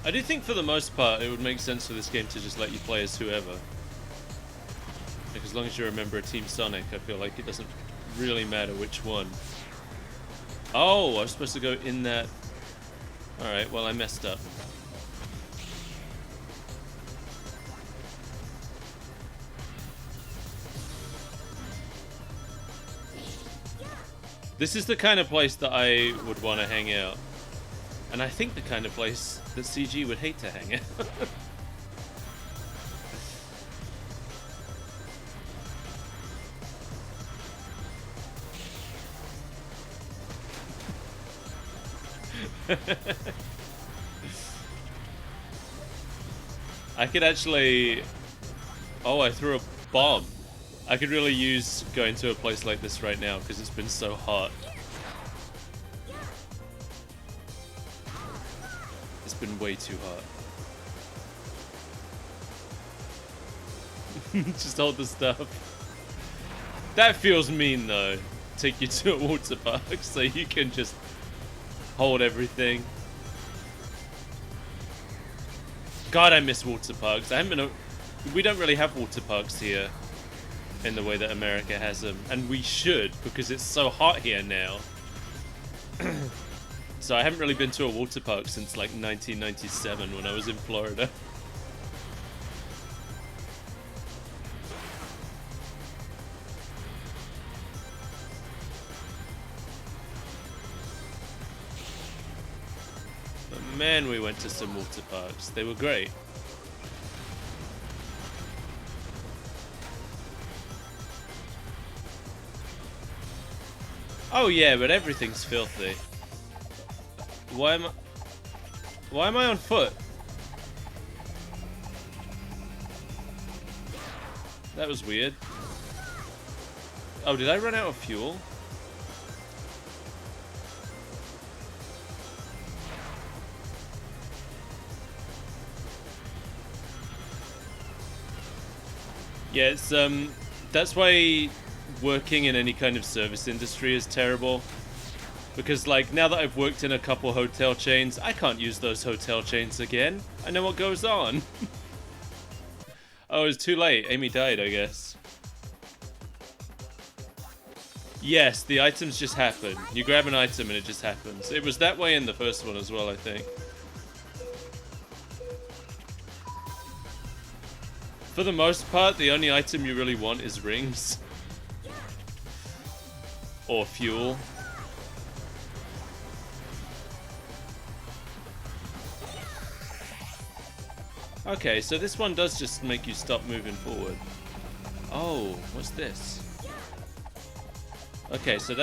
[SPEAKER 1] I do think for the most part it would make sense for this game to just let you play as whoever. Like, as long as you remember a Team Sonic, I feel like it doesn't really matter which one. Oh, I was supposed to go in that... Alright, well I messed up. This is the kind of place that I would want to hang out. And I think the kind of place that CG would hate to hang out. I could actually... Oh, I threw a bomb. I could really use going to a place like this right now because it's been so hot. It's been way too hot. Just hold the stuff. That feels mean though. Take you to a water park so you can just hold everything. God, I miss water parks. I haven't been. We don't really have water parks here in the way that America has them, and we should because it's so hot here now. So I haven't really been to a water park since like 1997 when I was in Florida. But man, we went to some water parks. They were great. Oh yeah, but everything's filthy. Why am I on foot? That was weird. Oh, did I run out of fuel? Yeah, it's that's why working in any kind of service industry is terrible. Because, like, now that I've worked in a couple hotel chains, I can't use those hotel chains again. I know what goes on. Oh, it's too late. Amy died, I guess. Yes, the items just happen. You grab an item and it just happens. It was that way in the first one as well, I think. For the most part, the only item you really want is rings. Or fuel. Okay, so this one does just make you stop moving forward. Oh, what's this? Okay, so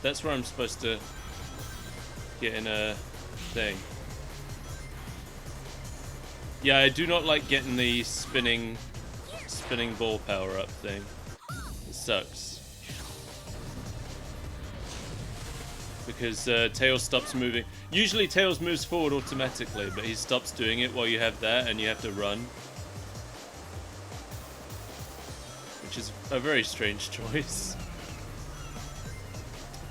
[SPEAKER 1] that's where I'm supposed to get in a thing. Yeah, I do not like getting the spinning ball power-up thing. It sucks. Because Tails stops moving. Usually Tails moves forward automatically, but he stops doing it while you have that and you have to run. Which is a very strange choice.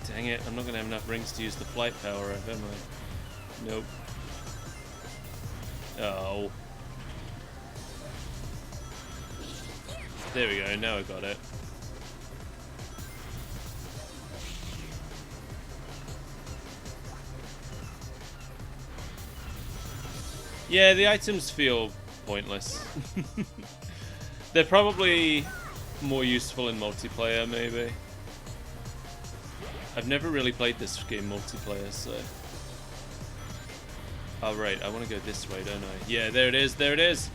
[SPEAKER 1] Dang it, I'm not going to have enough rings to use the flight power up, am I? Nope. Oh. There we go, now I got it. Yeah, the items feel pointless. They're probably more useful in multiplayer, maybe. I've never really played this game multiplayer, so... Oh, right, I want to go this way, don't I? Yeah, there it is, there it is!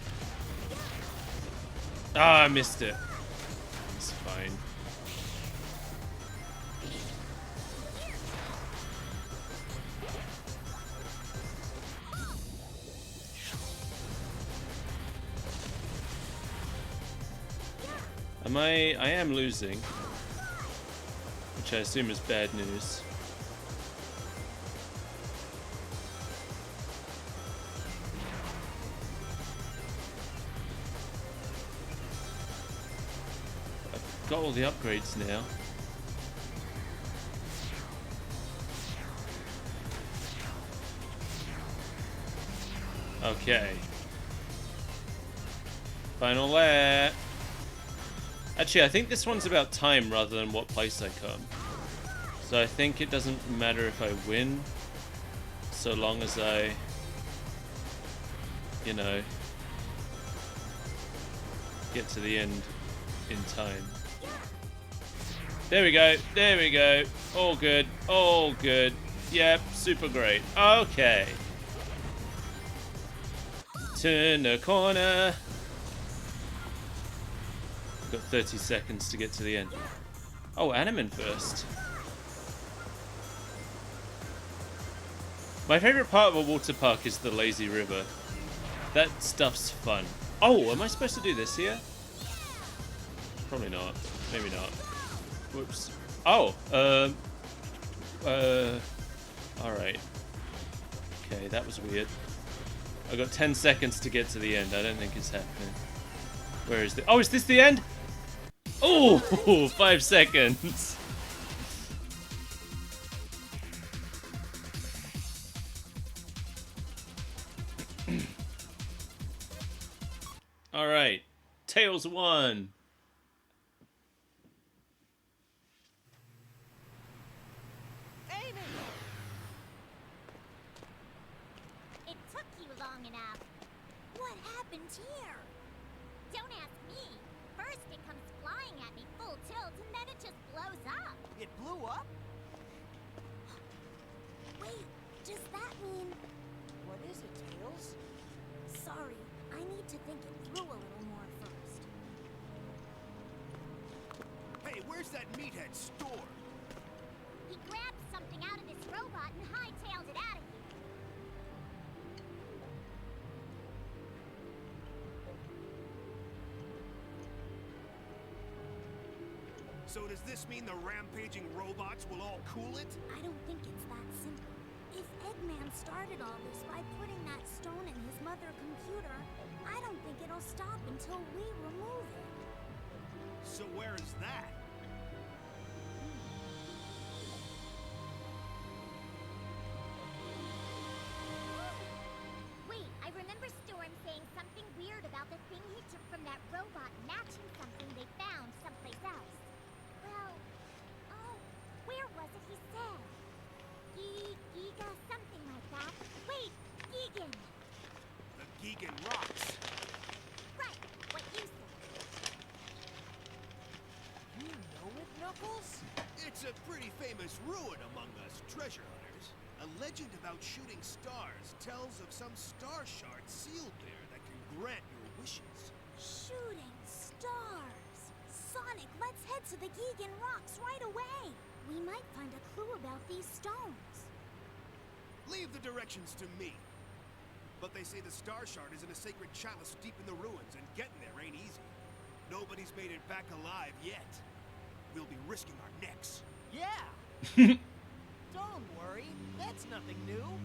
[SPEAKER 1] Ah, I missed it. It's fine. I am losing. Which I assume is bad news. I've got all the upgrades now. Okay. Final lap. Actually, I think this one's about time rather than what place I come. So I think it doesn't matter if I win, so long as I, you know, get to the end in time. There we go, there we go. All good, all good. Yep, super great. Okay. Turn the corner. Got 30 seconds to get to the end. Oh, and I'm in first. My favorite part of a water park is the lazy river. That stuff's fun. Oh, am I supposed to do this here? Probably not. Maybe not. Whoops. Oh, alright. Okay, that was weird. I got 10 seconds to get to the end. I don't think it's happening. Where is the... Oh, is this the end? Oh, 5 seconds. All right. Tails won.
[SPEAKER 6] Amy!
[SPEAKER 4] It took you long enough. What happened here? Don't ask me. First it comes flying at me full tilt and then it just blows up.
[SPEAKER 6] It blew up?
[SPEAKER 4] Wait, does that mean...
[SPEAKER 6] What is it, Tails?
[SPEAKER 4] Sorry, I need to think it through a little more first.
[SPEAKER 8] Hey, where's that meathead store?
[SPEAKER 4] He grabbed something out of this robot and hightailed it out of here.
[SPEAKER 8] So does this mean the rampaging robots will all cool it?
[SPEAKER 4] I don't think it's that simple. If Eggman started all this by putting that stone in his mother computer, I don't think it'll stop until we remove it.
[SPEAKER 8] So where is that?
[SPEAKER 4] Wait, I remember Storm saying something weird about the thing he took from that robot matching something they found someplace else. Well, oh, where was it he said? Giga, something like that. Wait, Gigan!
[SPEAKER 8] The Gigan rocks.
[SPEAKER 4] Right, what you said.
[SPEAKER 6] You know it, Knuckles?
[SPEAKER 8] It's a pretty famous ruin among us treasure hunters. A legend about shooting stars tells of some star shards sealed there that can grant your wishes.
[SPEAKER 4] Shooting stars! Sonic, let's head to the Gigan Rocks right away! We might find a clue about these stones.
[SPEAKER 8] Leave the directions to me. But they say the star shard is in a sacred chalice deep in the ruins, and getting there ain't easy. Nobody's made it back alive yet. We'll be risking our necks.
[SPEAKER 6] Yeah! Don't worry, that's nothing new.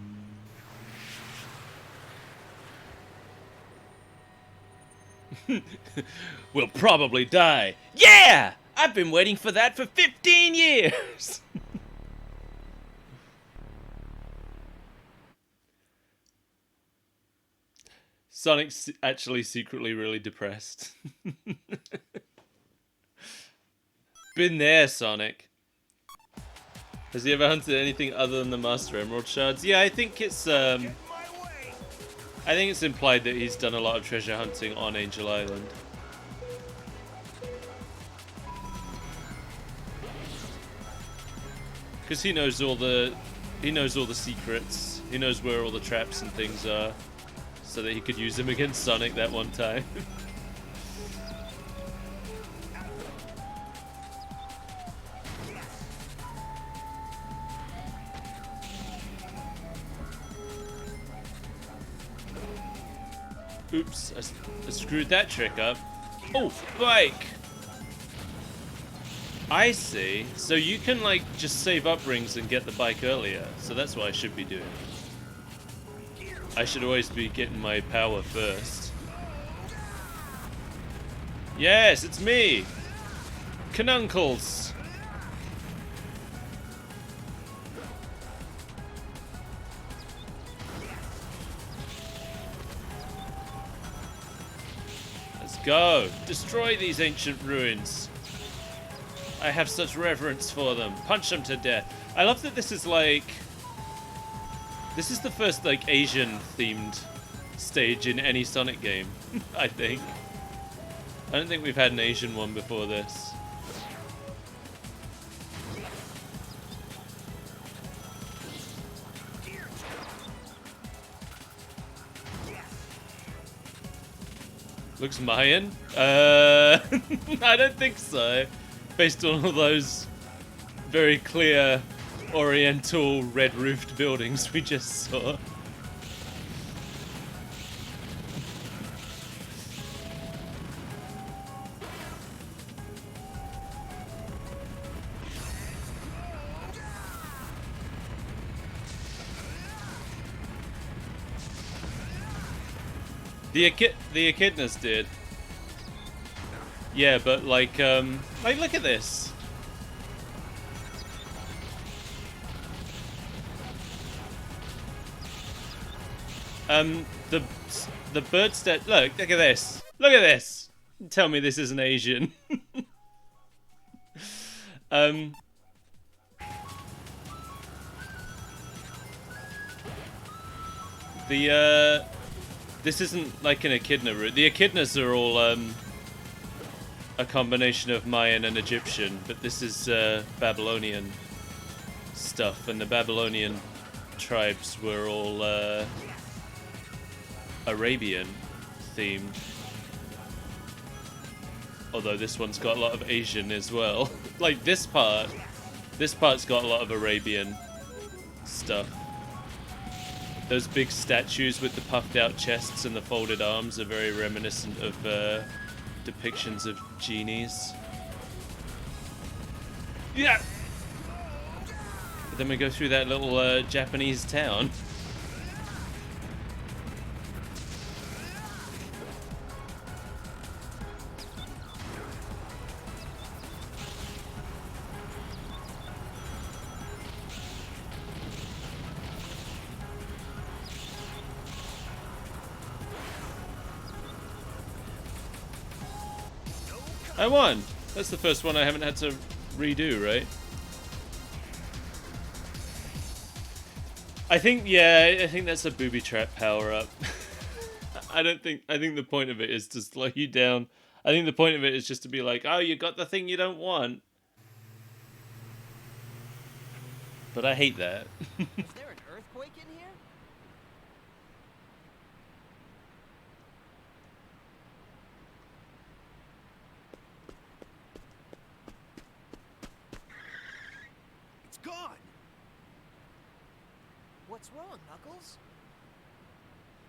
[SPEAKER 1] We'll probably die. Yeah! I've been waiting for that for 15 years! Sonic's actually secretly really depressed. Been there, Sonic. Has he ever hunted anything other than the Master Emerald shards? Yeah, I think it's
[SPEAKER 8] Get in my way!
[SPEAKER 1] I think it's implied that he's done a lot of treasure hunting on Angel Island. Because he knows all the secrets. He knows where all the traps and things are, so that he could use them against Sonic that one time. Oops, I screwed that trick up. Oh, bike! I see. So you can like just save up rings and get the bike earlier. So that's what I should be doing. I should always be getting my power first. Yes, it's me! Canuncles! Let's go! Destroy these ancient ruins! I have such reverence for them. Punch them to death. I love that this is like... This is the first like Asian themed stage in any Sonic game, I think. I don't think we've had an Asian one before this. Looks Mayan? I don't think so. Based on all those very clear oriental red-roofed buildings we just saw. The Echidnas did. Yeah, but like look at this. The bird stat. Look at this. Look at this. Tell me this isn't Asian. This isn't like an Echidna route. The Echidnas are all a combination of Mayan and Egyptian, but this is Babylonian stuff, and the Babylonian tribes were all Arabian themed. Although this one's got a lot of Asian as well. Like this part's got a lot of Arabian stuff. Those big statues with the puffed out chests and the folded arms are very reminiscent of depictions of genies. Yeah! But then we go through that little Japanese town. I won! That's the first one I haven't had to redo, right? I think that's a booby trap power-up. I think the point of it is to slow you down. I think the point of it is just to be like, oh, you got the thing you don't want. But I hate that.
[SPEAKER 3] Is there an earthquake in here?
[SPEAKER 5] It's gone!
[SPEAKER 3] What's wrong, Knuckles?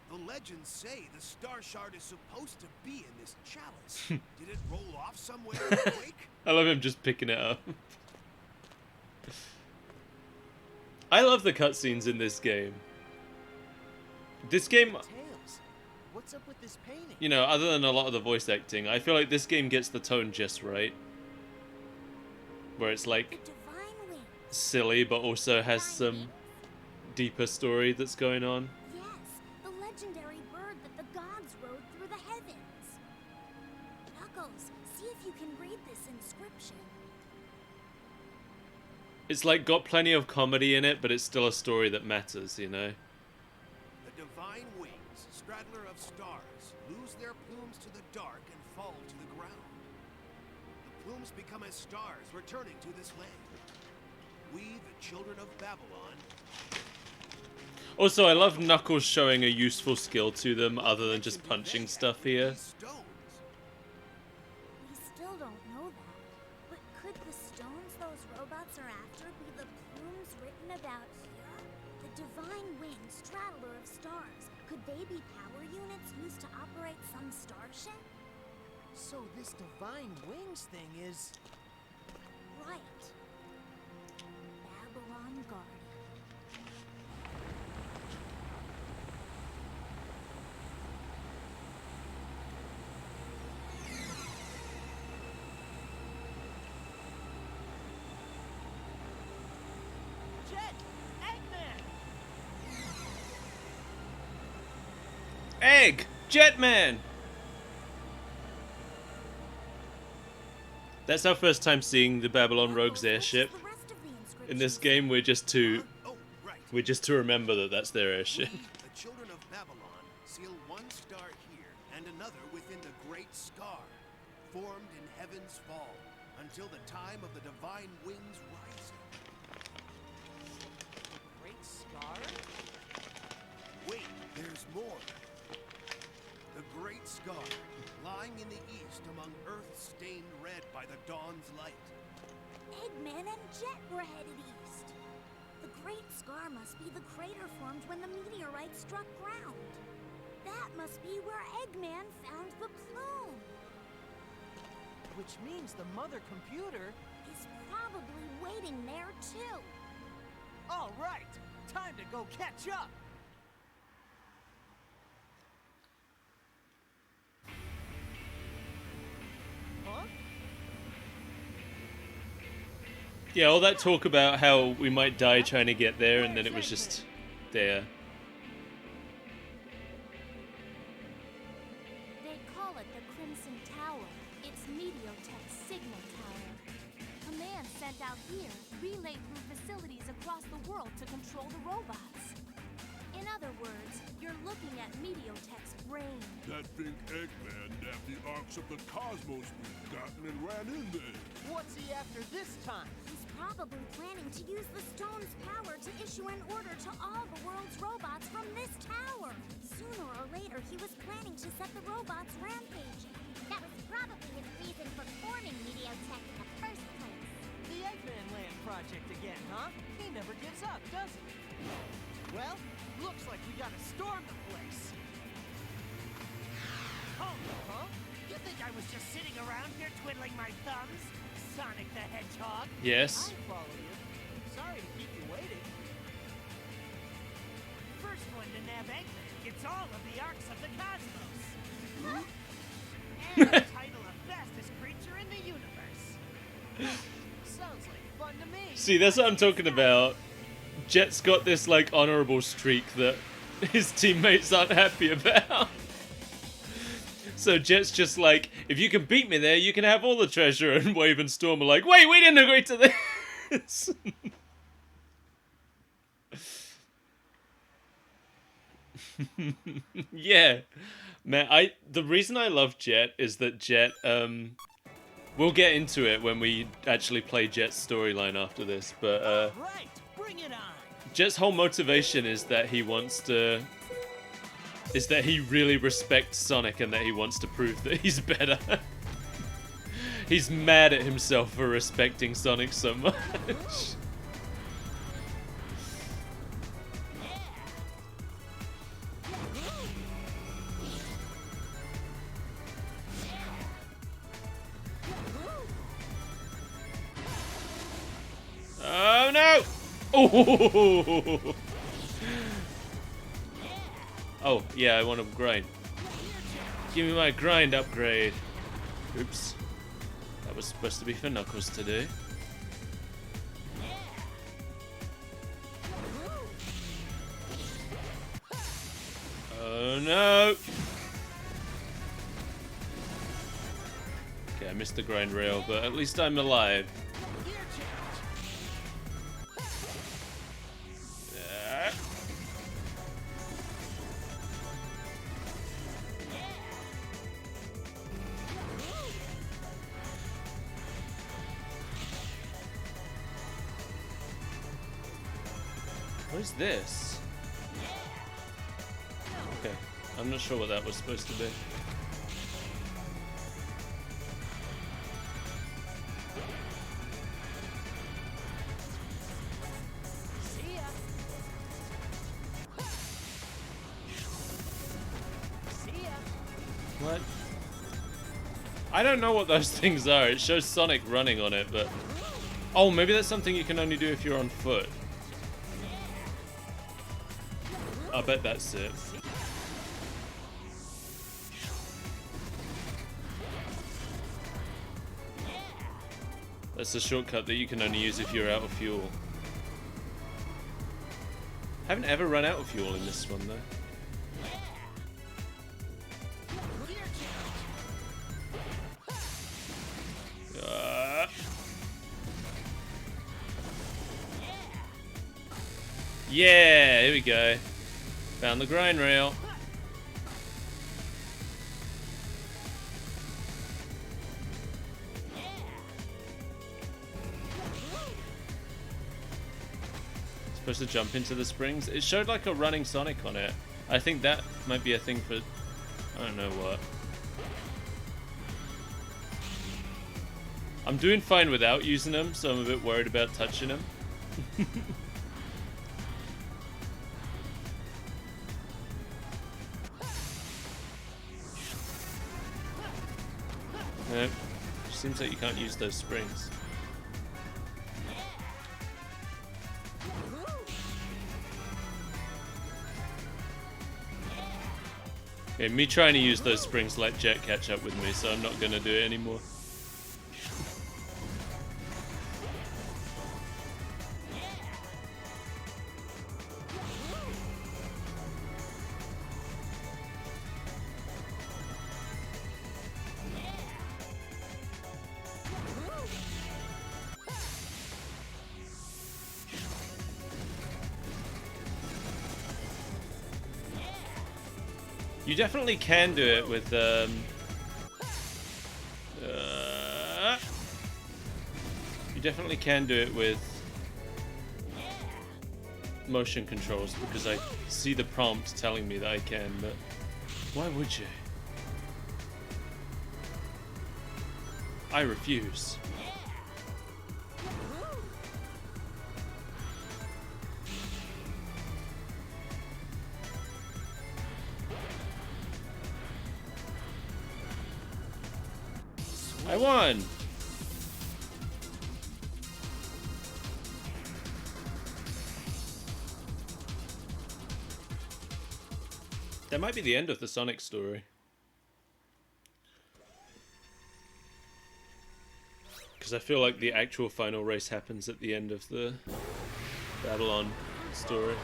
[SPEAKER 5] The legends say the star shard is supposed to be in this chalice. Did it roll off somewhere in the quake?
[SPEAKER 1] I love him just picking it up. I love the cutscenes in this game. This game,
[SPEAKER 3] Tails, what's up with this painting?
[SPEAKER 1] you know, other than a lot of the voice acting, I feel like this game gets the tone just right. Where it's like
[SPEAKER 4] Divine wings.
[SPEAKER 1] silly, but also has some deeper story that's going on.
[SPEAKER 4] Yes, the legendary bird that the gods rode through the heavens. Knuckles, see if you can read this inscription.
[SPEAKER 1] It's like got plenty of comedy in it, but it's still a story that matters, you know?
[SPEAKER 5] The divine wings, straddler of stars, lose their plumes to the dark and fall to the ground. The plumes become as stars returning to this land. We, the children of Babylon.
[SPEAKER 1] Also, I love Knuckles showing a useful skill to them other than just punching stuff here.
[SPEAKER 5] These stones.
[SPEAKER 4] We still don't know that. But could the stones those robots are after be the plumes written about here? The divine wings, straddler of stars. Could they be power units used to operate some starship?
[SPEAKER 3] So this divine wings thing is...
[SPEAKER 4] right. Babylon Garden.
[SPEAKER 6] Jet! Eggman!
[SPEAKER 1] Egg! Jetman! That's our first time seeing the Babylon Rogues airship.
[SPEAKER 4] The rest of the inscription.
[SPEAKER 1] In this game, we're just to
[SPEAKER 8] Oh, right.
[SPEAKER 1] to remember that that's their airship.
[SPEAKER 8] We, the children of Babylon, seal one star here and another within the Great Scar, formed in heaven's fall, until the time of the divine wings rising.
[SPEAKER 6] Great Scar?
[SPEAKER 8] Wait, there's more. The Great Scar, lying in the east among earth stained red by the dawn's light.
[SPEAKER 4] Eggman and Jet were headed east. The Great Scar must be the crater formed when the meteorite struck ground. That must be where Eggman found the plume.
[SPEAKER 3] Which means the mother computer.
[SPEAKER 4] Is probably waiting there too.
[SPEAKER 6] All right, time to go catch up.
[SPEAKER 3] Huh?
[SPEAKER 1] Yeah, all that talk about how we might die trying to get there, and then it was just there.
[SPEAKER 4] They call it the Crimson Tower. It's Meteotech's signal tower. Commands sent out here relay through facilities across the world to control the robots. In other words, you're looking at Meteotech's brain.
[SPEAKER 5] That big Eggman nabbed the arcs of the cosmos we've gotten and ran in there.
[SPEAKER 3] What's he after this time?
[SPEAKER 4] He's probably planning to use the stone's power to issue an order to all the world's robots from this tower. Sooner or later, he was planning to set the robots rampaging. That was probably his reason for forming Meteotech in the first place.
[SPEAKER 3] The Eggman Land project again, huh? He never gives up, does he? Well, looks like we gotta storm the place.
[SPEAKER 6] Oh, huh? You think I was just sitting around here twiddling my thumbs? Sonic the Hedgehog?
[SPEAKER 1] Yes.
[SPEAKER 3] I follow you. Sorry to keep you waiting.
[SPEAKER 6] First one to nab Eggman gets all of the arcs of the cosmos. And the title of fastest creature in the universe.
[SPEAKER 3] Sounds like fun to me.
[SPEAKER 1] See, that's what I'm talking about. Jet's got this, like, honorable streak that his teammates aren't happy about. So Jet's just like, if you can beat me there, you can have all the treasure. And Wave and Storm are like, wait, we didn't agree to this. Yeah. Man, the reason I love Jet is that Jet, we'll get into it when we actually play Jet's storyline after this, but,
[SPEAKER 6] Right, bring it on.
[SPEAKER 1] Jet's whole motivation is that he wants to... is that he really respects Sonic and that he wants to prove that he's better. He's mad at himself for respecting Sonic so much. Oh no! Oh! Oh, yeah, I want to grind. Give me my grind upgrade. Oops. That was supposed to be for Knuckles to do. Oh no! Okay, I missed the grind rail, but at least I'm alive. What is this? Okay, I'm not sure what that was supposed to be.
[SPEAKER 6] See ya. See ya.
[SPEAKER 1] What? I don't know what those things are. It shows Sonic running on it, but Oh, maybe that's something you can only do if you're on foot. I bet that's it. That's a shortcut that you can only use if you're out of fuel. Haven't ever run out of fuel in this one though. Yeah, here we go. Found the grind rail. Supposed to jump into the springs. It showed like a running Sonic on it. I think that might be a thing for... I don't know what. I'm doing fine without using them, so I'm a bit worried about touching them. Nope. Seems like you can't use those springs. Okay, me trying to use those springs let Jet catch up with me, so I'm not gonna do it anymore. You definitely can do it with you definitely can do it with motion controls, because I see the prompt telling me that I can, but why would you? I refuse. I won! That might be the end of the Sonic story. Because I feel like the actual final race happens at the end of the Babylon story.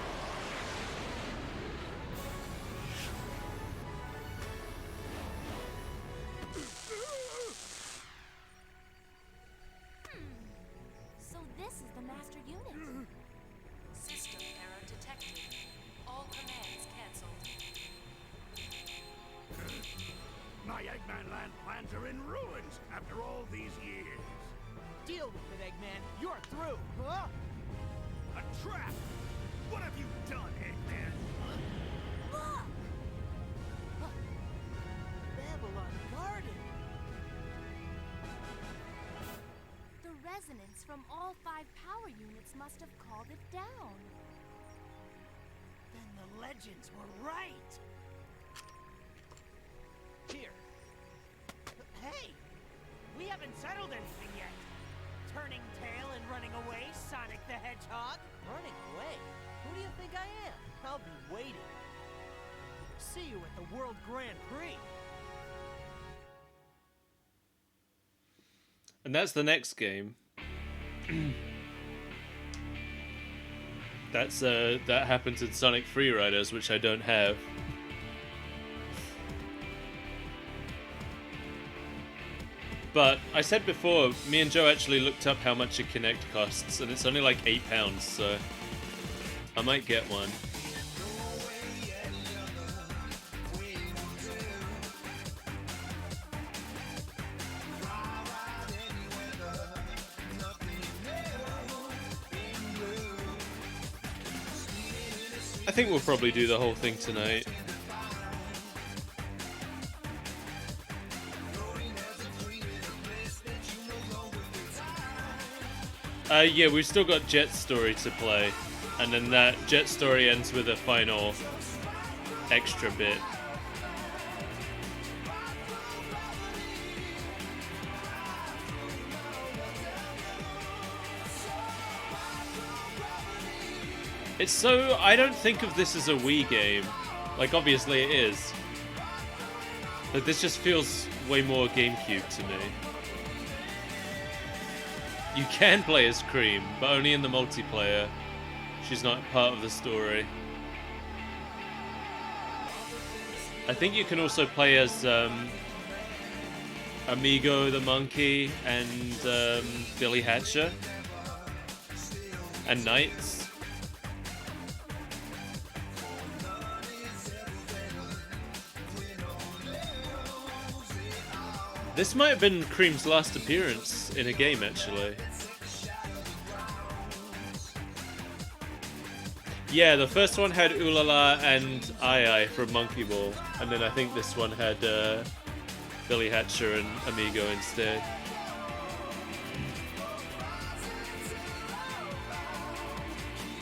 [SPEAKER 7] From all 5 power units must have called it down.
[SPEAKER 6] Then the legends were right. Here. Hey! We haven't settled anything yet. Turning tail and running away, Sonic the Hedgehog.
[SPEAKER 3] Running away? Who do you think I am? I'll be waiting. See you at the World Grand Prix.
[SPEAKER 1] And that's the next game. That happens in Sonic Freeriders, which I don't have. But I said before, me and Joe actually looked up how much a Kinect costs, and it's only like £8, so I might get one. I think we'll probably do the whole thing tonight. Yeah, we've still got Jet's story to play, and then that Jet story ends with a final extra bit. It's so... I don't think of this as a Wii game. Like, obviously it is. But this just feels way more GameCube to me. You can play as Cream, but only in the multiplayer. She's not part of the story. I think you can also play as Amigo the monkey and Billy Hatcher. And Knights. This might have been Cream's last appearance in a game, actually. Yeah, the first one had Ooh La La and Ai from Monkey Ball, and then I think this one had Billy Hatcher and Amigo instead.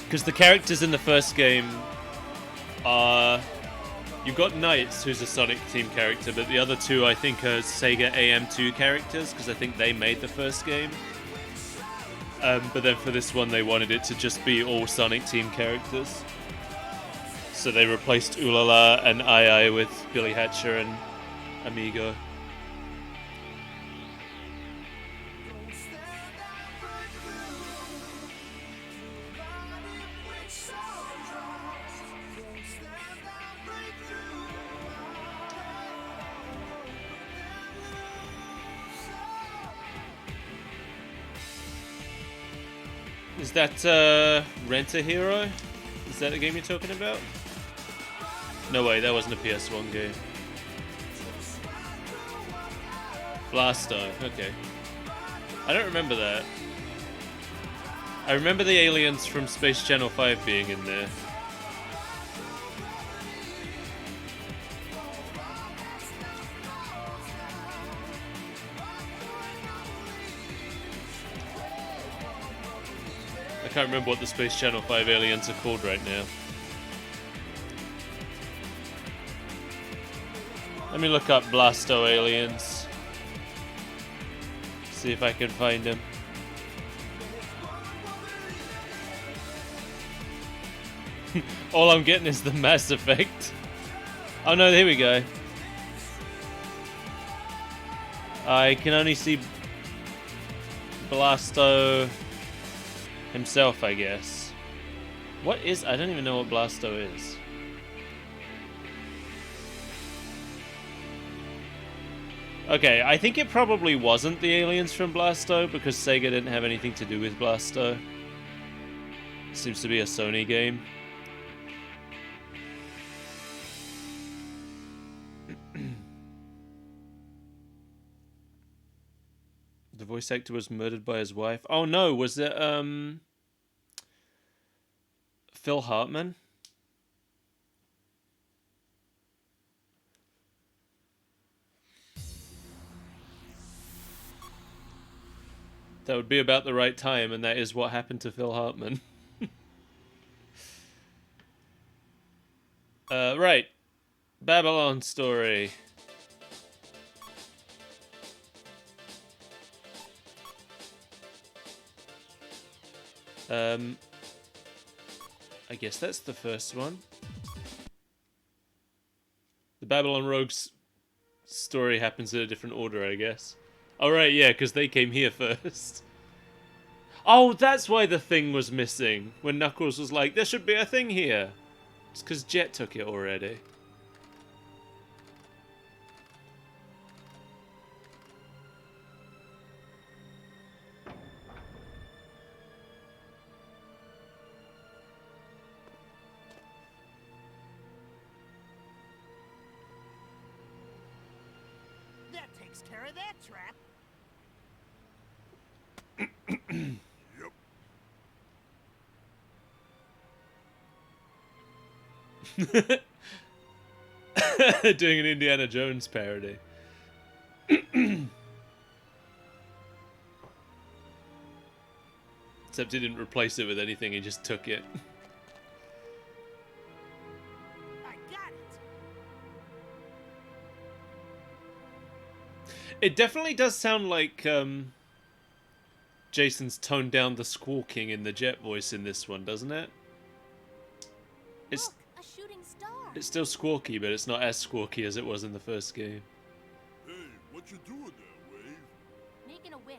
[SPEAKER 1] Because the characters in the first game are... You've got Knights, who's a Sonic Team character, but the other two I think are Sega AM2 characters, because I think they made the first game. But then for this one they wanted it to just be all Sonic Team characters. So they replaced Ooh La La and Ai with Billy Hatcher and Amigo. Is that Rent-A-Hero? Is that the game you're talking about? No way, that wasn't a PS1 game. Blasto, okay. I don't remember that. I remember the aliens from Space Channel 5 being in there. I can't remember what the Space Channel 5 aliens are called right now. Let me look up Blasto aliens. See if I can find them. All I'm getting is the Mass Effect. Oh no, here we go. I can only see Blasto himself, I guess. What is... I don't even know what Blasto is. Okay, I think it probably wasn't the aliens from Blasto, because Sega didn't have anything to do with Blasto. Seems to be a Sony game. The voice actor was murdered by his wife. Oh no, was it Phil Hartman? That would be about the right time, and that is what happened to Phil Hartman. Right. Babylon story. I guess that's the first one. The Babylon Rogues story happens in a different order, I guess. Oh, right, yeah, because they came here first. Oh, that's why the thing was missing. When Knuckles was like, there should be a thing here. It's because Jet took it already.
[SPEAKER 6] That takes care of that trap.
[SPEAKER 1] Doing an Indiana Jones parody. Except he didn't replace it with anything, he just took it.
[SPEAKER 6] I got it.
[SPEAKER 1] It definitely does sound like Jason's toned down the squawking in the Jet voice in this one, doesn't it? It's
[SPEAKER 4] Look, a shooting star.
[SPEAKER 1] it's still squawky, but it's not as squawky as it was in the first game.
[SPEAKER 9] Hey, what you doing there, Wave?
[SPEAKER 4] Making a wish.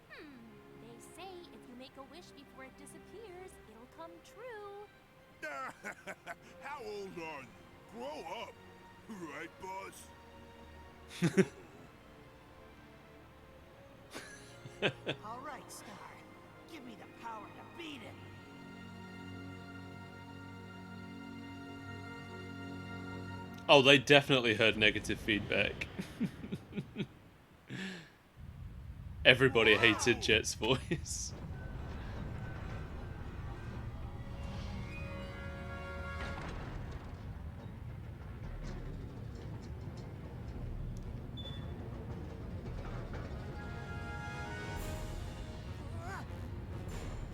[SPEAKER 4] They say if you make a wish before it disappears, it'll come true.
[SPEAKER 9] How old are you? Grow up. Right, boss?
[SPEAKER 6] All right, Star. Give me the power to beat him.
[SPEAKER 1] Oh, they definitely heard negative feedback. Everybody hated Jet's voice.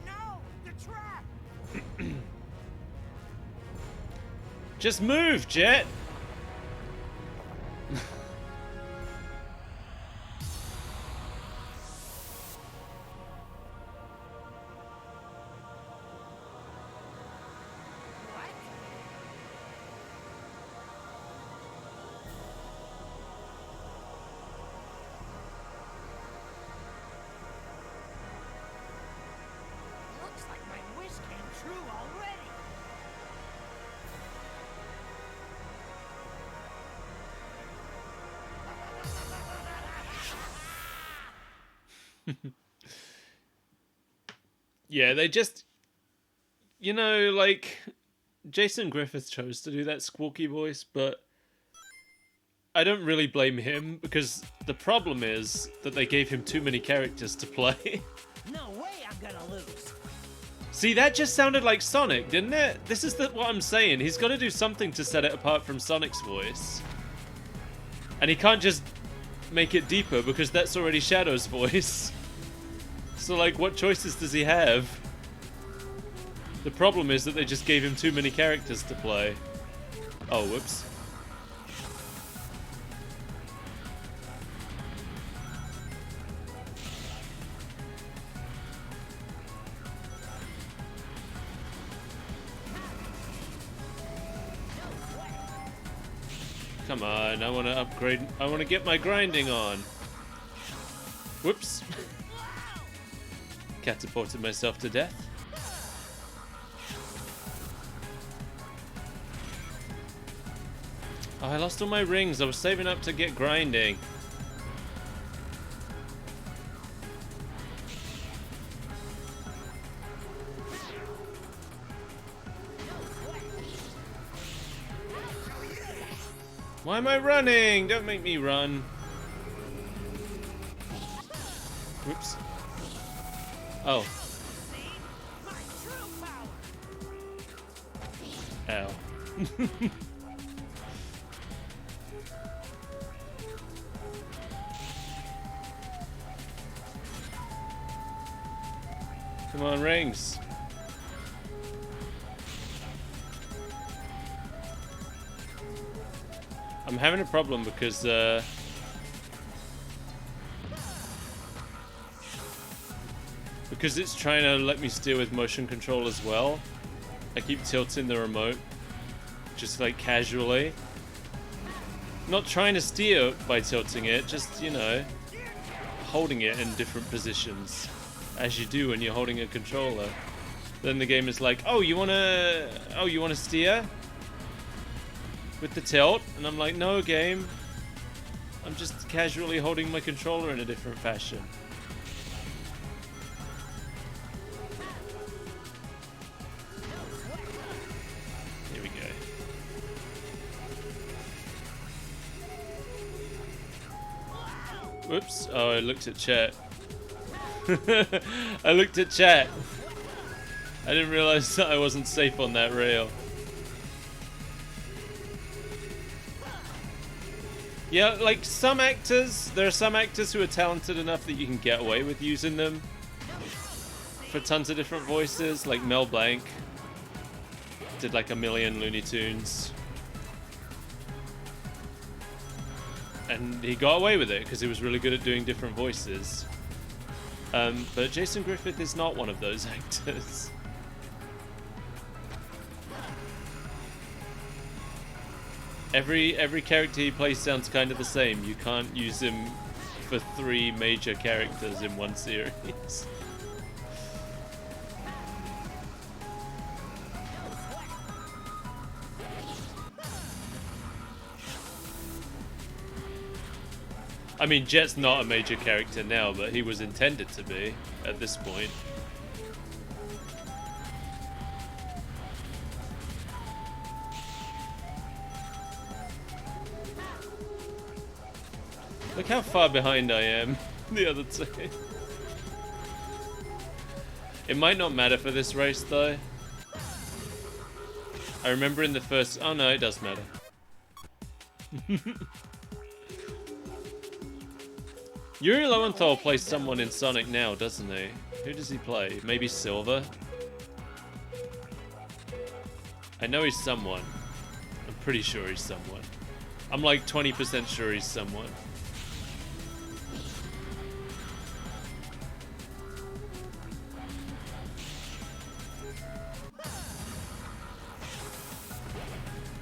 [SPEAKER 6] No, the trap.
[SPEAKER 1] Just move, Jet!
[SPEAKER 6] What? Looks like my wish came true already.
[SPEAKER 1] Yeah, they just... You know, like... Jason Griffith chose to do that squawky voice, but... I don't really blame him, because the problem is that they gave him too many characters to play.
[SPEAKER 6] No way I'm gonna lose.
[SPEAKER 1] See, that just sounded like Sonic, didn't it? This is what I'm saying. He's got to do something to set it apart from Sonic's voice. And he can't just make it deeper, because that's already Shadow's voice. So, like, what choices does he have? The problem is that they just gave him too many characters to play. Oh, whoops. Come on, I want to upgrade. I want to get my grinding on. Whoops. Catapulted myself to death. Oh, I lost all my rings. I was saving up to get grinding. Why am I running? Don't make me run. Whoops. Oh.
[SPEAKER 6] My true power.
[SPEAKER 1] Ow. Come on, rings. I'm having a problem because it's trying to let me steer with motion control as well. I keep tilting the remote just like casually. Not trying to steer by tilting it, just, you know, holding it in different positions as you do when you're holding a controller. Then the game is like, "Oh, you want to steer with the tilt?" And I'm like, "No, game. I'm just casually holding my controller in a different fashion." Here we go. Whoops. Oh, I looked at chat. I looked at chat. I didn't realize that I wasn't safe on that rail. Yeah, like some actors, there are some actors who are talented enough that you can get away with using them for tons of different voices, like Mel Blanc did like a million Looney Tunes. And he got away with it because he was really good at doing different voices. But Jason Griffith is not one of those actors. Every character he plays sounds kind of the same. You can't use him for 3 major characters in one series. I mean, Jet's not a major character now, but he was intended to be at this point. Look how far behind I am the other two. It might not matter for this race though. I remember in the first... Oh no, it does matter. Yuri Lowenthal plays someone in Sonic now, doesn't he? Who does he play? Maybe Silver? I know he's someone. I'm pretty sure he's someone. I'm like 20% sure he's someone.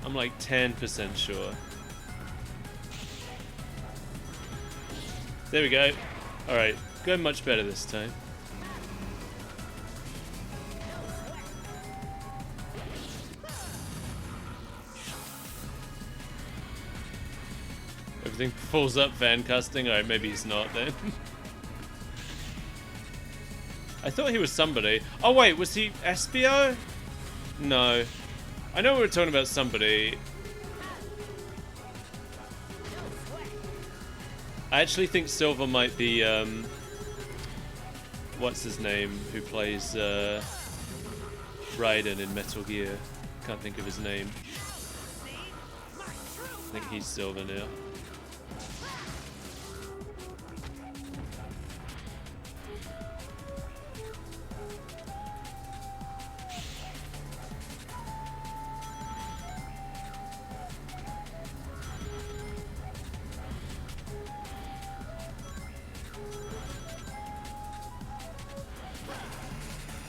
[SPEAKER 1] I'm like 10% sure. There we go. Alright, going much better this time. Everything falls up fan casting. Alright, maybe he's not then. I thought he was somebody. Oh wait, was he Espio? No. I know we were talking about somebody. I actually think Silver might be, what's his name, who plays, Raiden in Metal Gear. Can't think of his name. I think he's Silver now.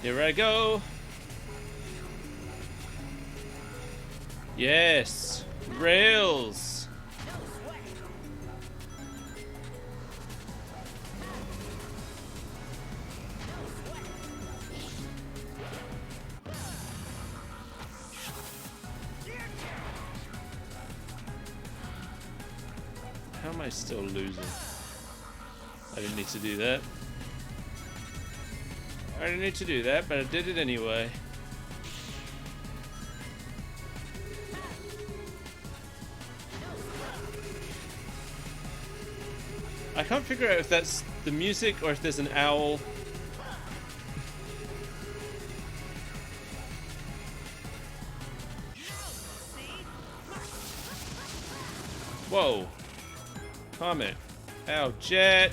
[SPEAKER 1] Here I go. Yes, rails. How am I still losing? I didn't need to do that. I didn't need to do that, but I did it anyway. I can't figure out if that's the music or if there's an owl. Whoa. Calm it. Ow, Jet.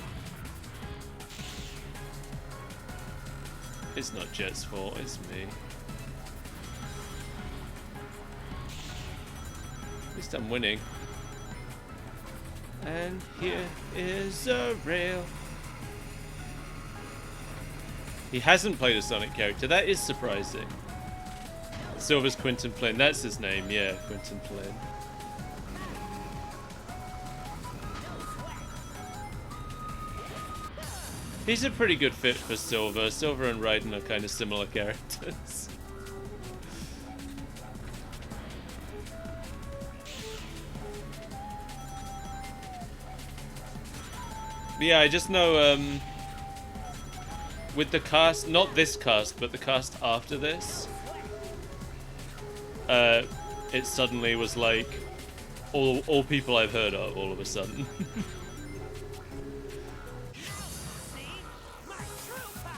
[SPEAKER 1] It's not Jet's fault, it's me. At least I'm winning. And here is a rail. He hasn't played a Sonic character, that is surprising. Silver's Quentin Flynn, that's his name, yeah, Quentin Flynn. He's a pretty good fit for Silver. Silver and Raiden are kind of similar characters. But yeah, I just know with the cast, not this cast, but the cast after this, it suddenly was like all people I've heard of all of a sudden.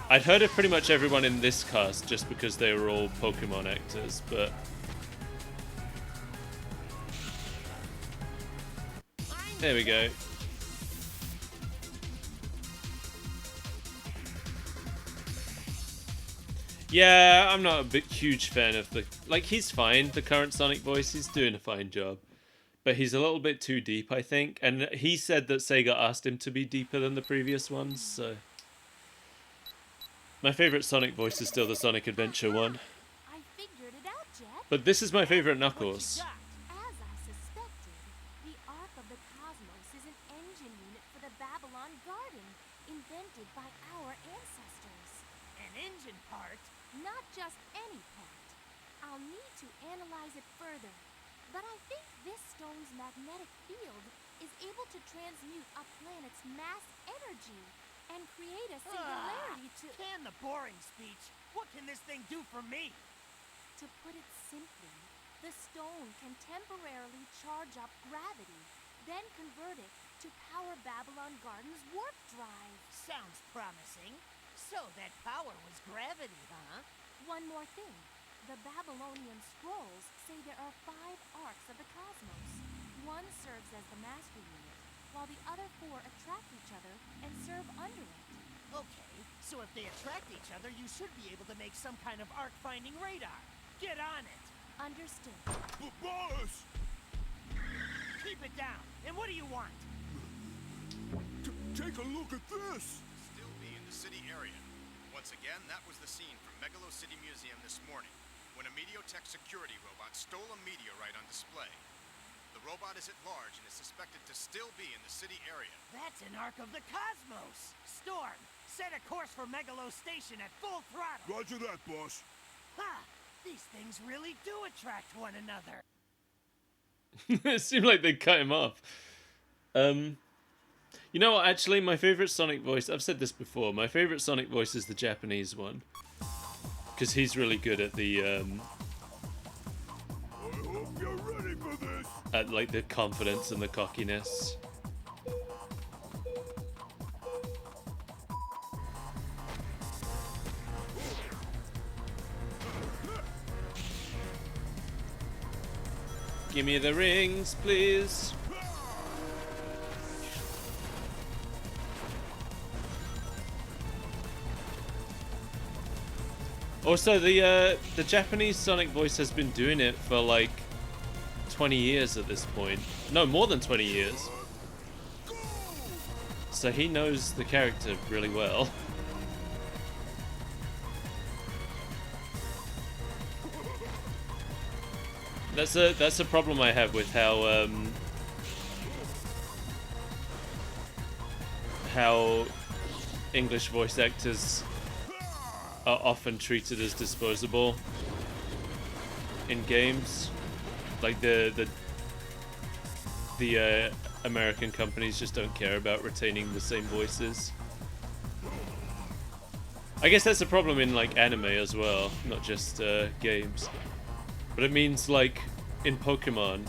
[SPEAKER 1] I'd heard of pretty much everyone in this cast just because they were all Pokemon actors, but... There we go. Yeah, I'm not a big huge fan of the... Like, he's fine, the current Sonic voice, he's doing a fine job. But he's a little bit too deep, I think. And he said that Sega asked him to be deeper than the previous ones, so... My favourite Sonic voice is still the Sonic Adventure one.
[SPEAKER 4] I figured it out, Jet.
[SPEAKER 1] But this is my favourite Knuckles.
[SPEAKER 4] As I suspected.
[SPEAKER 7] invented by our ancestors.
[SPEAKER 6] An engine part?
[SPEAKER 7] Not just any part. I'll need to analyze it further. But I think this stone's magnetic field is able to transmute a planet's mass energy and create a singularity to...
[SPEAKER 6] Can the boring speech. What can this thing do for me?
[SPEAKER 7] To put it simply, the stone can temporarily charge up gravity, then convert it to power Babylon Garden's warp drive.
[SPEAKER 6] Sounds promising. So that power was gravity, huh?
[SPEAKER 7] One more thing. The Babylonian scrolls say there are 5 arcs of the cosmos. One serves as the master unit, while the other 4 attract each other and serve under it.
[SPEAKER 6] Okay, so if they attract each other, you should be able to make some kind of arc-finding radar. Get on it!
[SPEAKER 7] Understood.
[SPEAKER 9] Boss!
[SPEAKER 6] Keep it down! And what do you want?
[SPEAKER 9] Take a look at this!
[SPEAKER 2] Still be in the city area. Once again, that was the scene from Megalo City Museum this morning, when a Mediotech security robot stole a meteorite on display. The robot is at large and is suspected to still be in the city area.
[SPEAKER 6] That's an arc of the cosmos! Storm, set a course for Megalo Station at full throttle!
[SPEAKER 9] Roger that, boss.
[SPEAKER 6] Ha! These things really do attract one another.
[SPEAKER 1] It seemed like they cut him off. You know what, actually, my favorite Sonic voice, I've said this before, my favorite Sonic voice is the Japanese one. Because he's really good at the,
[SPEAKER 9] I hope you're ready for this.
[SPEAKER 1] at like the confidence and the cockiness. Give me the rings, please. Also, the Japanese Sonic voice has been doing it for like 20 years at this point. No, more than 20 years. So he knows the character really well. That's a problem I have with how English voice actors are often treated as disposable in games. Like the American companies just don't care about retaining the same voices. I guess that's a problem in like anime as well, not just games. But it means like in Pokemon,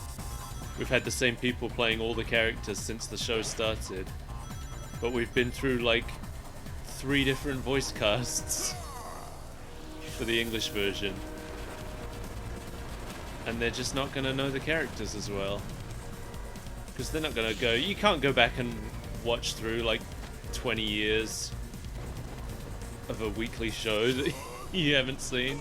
[SPEAKER 1] we've had the same people playing all the characters since the show started. But we've been through like 3 different voice casts for the English version. And they're just not going to know the characters as well. Because they're not going to go... You can't go back and watch through like 20 years of a weekly show that you haven't seen.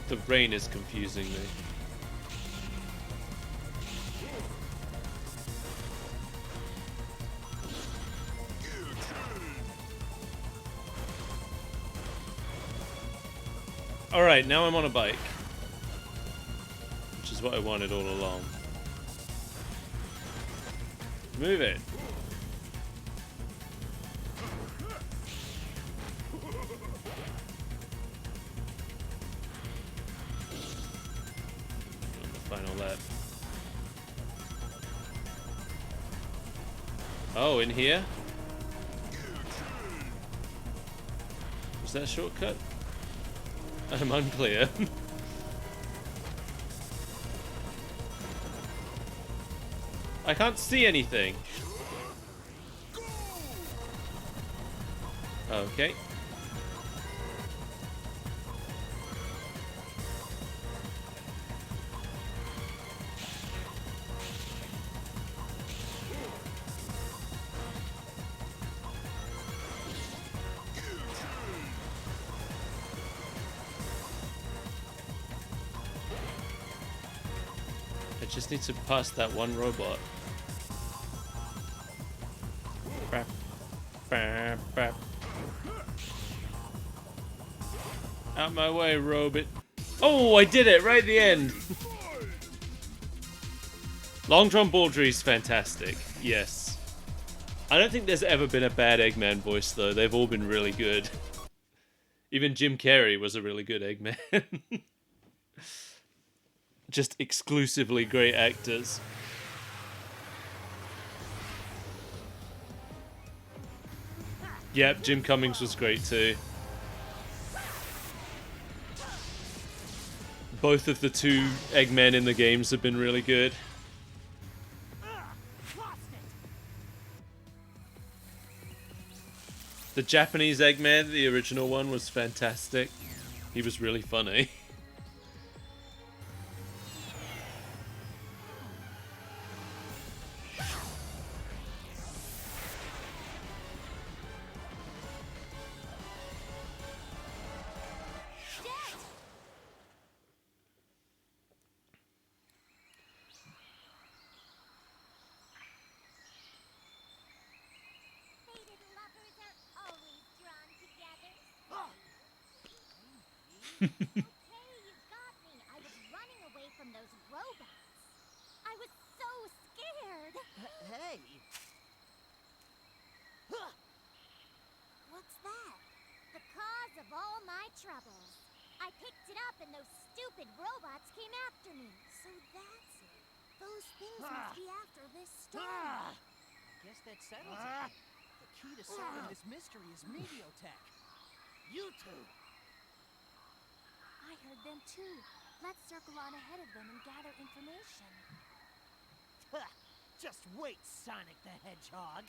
[SPEAKER 1] The rain is confusing me. Alright, now I'm on a bike. Which is what I wanted all along. Move it. Final lap. Oh, in here? Was that a shortcut? I'm unclear. I can't see anything. Okay. I just need to pass that one robot. Bap, bap, bap. Out my way, robot. Oh, I did it right at the end. Long John Baldry's fantastic. Yes. I don't think there's ever been a bad Eggman voice though. They've all been really good. Even Jim Carrey was a really good Eggman. Just exclusively great actors. Yep, Jim Cummings was great too. Both of the two Eggmen in the games have been really good. The Japanese Eggman, the original one, was fantastic. He was really funny.
[SPEAKER 4] Fated lovers are always drawn together. Okay, you got me. I was running away from those robots. I was so scared.
[SPEAKER 3] Hey,
[SPEAKER 4] What's that? The cause of all my troubles. I picked it up and those stupid robots came after me. So that's it. Those things must be after this storm.
[SPEAKER 3] guess that settles it. The key to solving this mystery is Mediotech. You two.
[SPEAKER 7] I heard them too. Let's circle on ahead of them and gather information.
[SPEAKER 6] Just wait, Sonic the Hedgehog.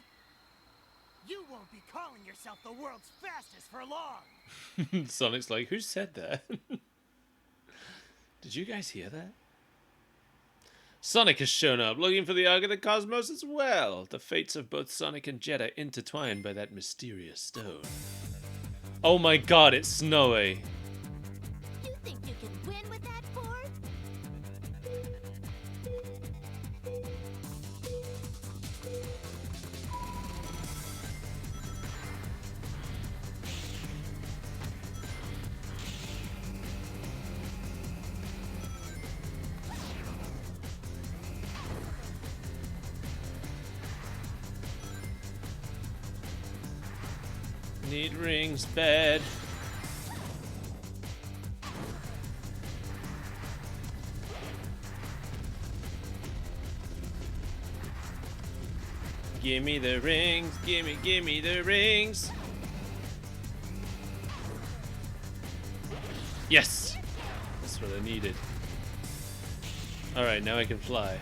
[SPEAKER 6] You won't be calling yourself the world's fastest for long.
[SPEAKER 1] Sonic's like, who said that? Did you guys hear that? Sonic has shown up, looking for the Ark of the Cosmos as well. The fates of both Sonic and Jet are intertwined by that mysterious stone. Oh my god, it's snowy.
[SPEAKER 4] You think you can win with that board?
[SPEAKER 1] Need rings bad. Gimme the rings, gimme the rings. Yes! That's what I needed. Alright, now I can fly.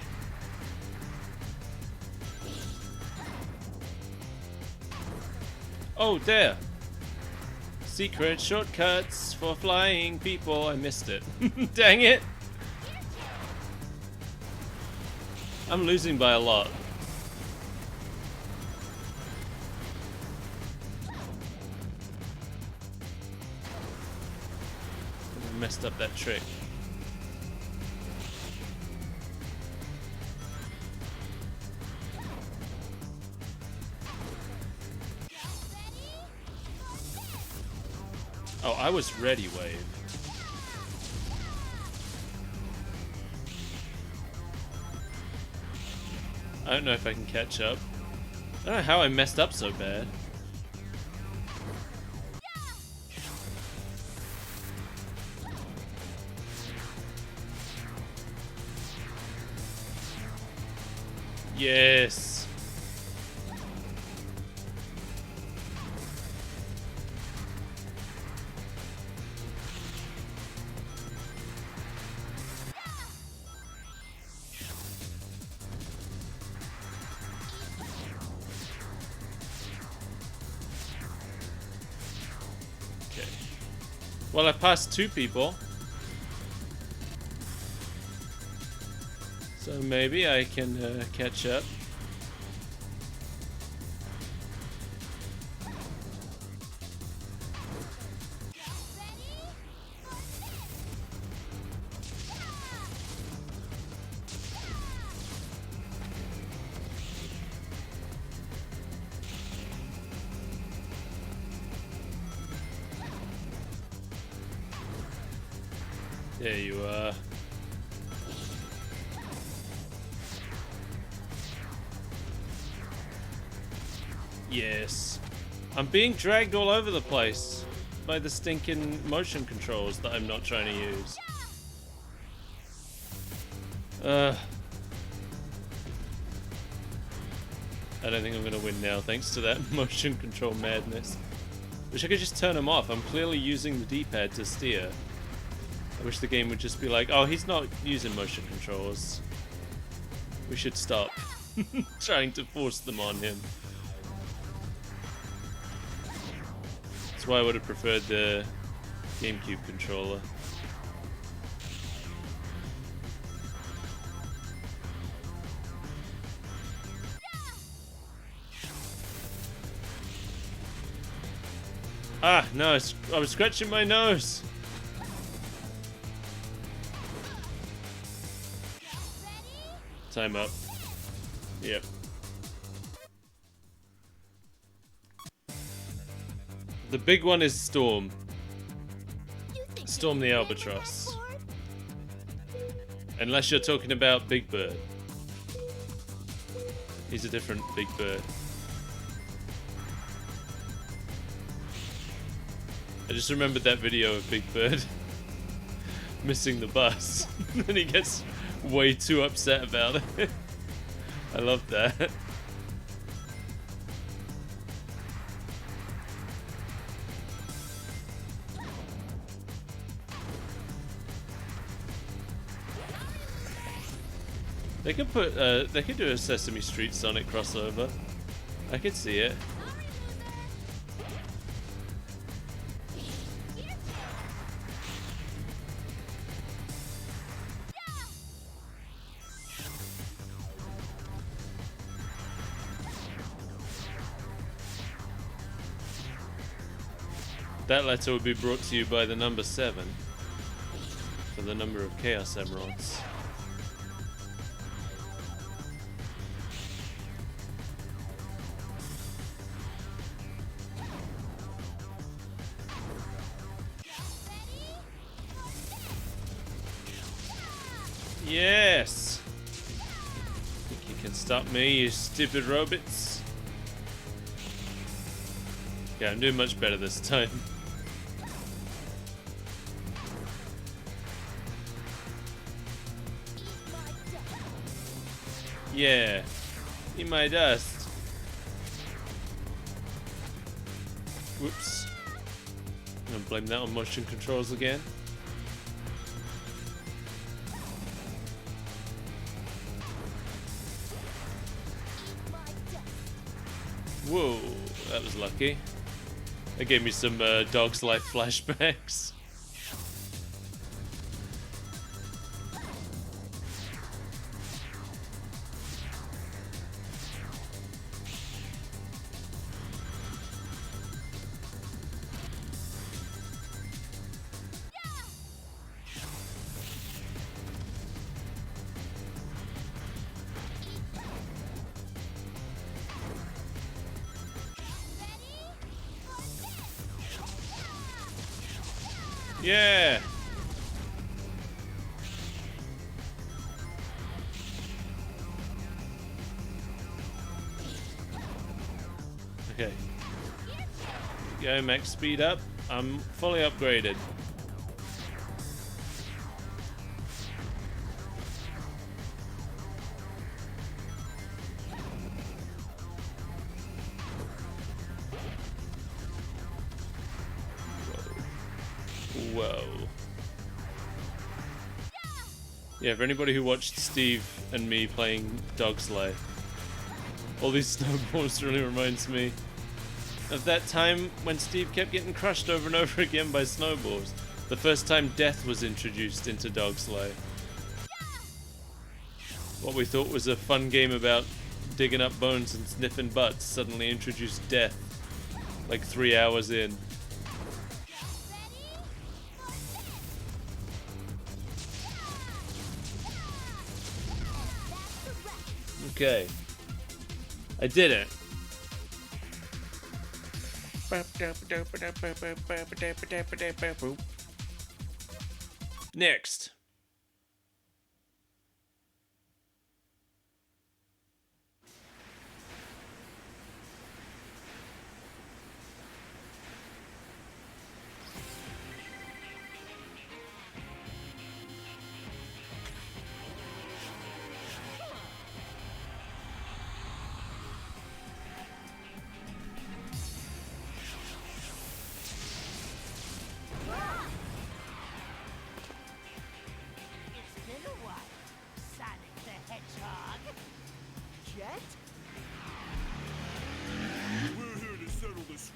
[SPEAKER 1] Oh, there! Secret shortcuts for flying people. I missed it. Dang it! I'm losing by a lot. I messed up that trick. Oh, I was ready, Wave. I don't know if I can catch up. I don't know how I messed up so bad. Yes. Okay. Well, I passed 2 people. So maybe I can catch up. There you are. Yes. I'm being dragged all over the place by the stinking motion controls that I'm not trying to use. I don't think I'm going to win now thanks to that motion control madness. Wish I could just turn them off. I'm clearly using the D-pad to steer. I wish the game would just be like, oh, he's not using motion controls. We should stop trying to force them on him. That's why I would have preferred the GameCube controller. Ah, no, I was scratching my nose. Time up. Yep. The big one is Storm. Storm the Albatross. Unless you're talking about Big Bird. He's a different Big Bird. I just remembered that video of Big Bird missing the bus. And he gets way too upset about it. I love that. They could put, they could do a Sesame Street Sonic crossover. I could see it. That letter would be brought to you by the number 7 for the number of Chaos Emeralds. Yes! Think you can stop me, you stupid robots? Yeah, I'm doing much better this time. Yeah, eat my dust. Whoops. I'm gonna blame that on motion controls again. Whoa, that was lucky. That gave me some Dog's Life flashbacks. Yeah. Okay. Go, max speed up. I'm fully upgraded. Whoa. Yeah, for anybody who watched Steve and me playing Dog Slay, all these snowballs really reminds me of that time when Steve kept getting crushed over and over again by snowballs. The first time death was introduced into Dog Slay. What we thought was a fun game about digging up bones and sniffing butts suddenly introduced death like 3 hours in. Okay. I did it. Next.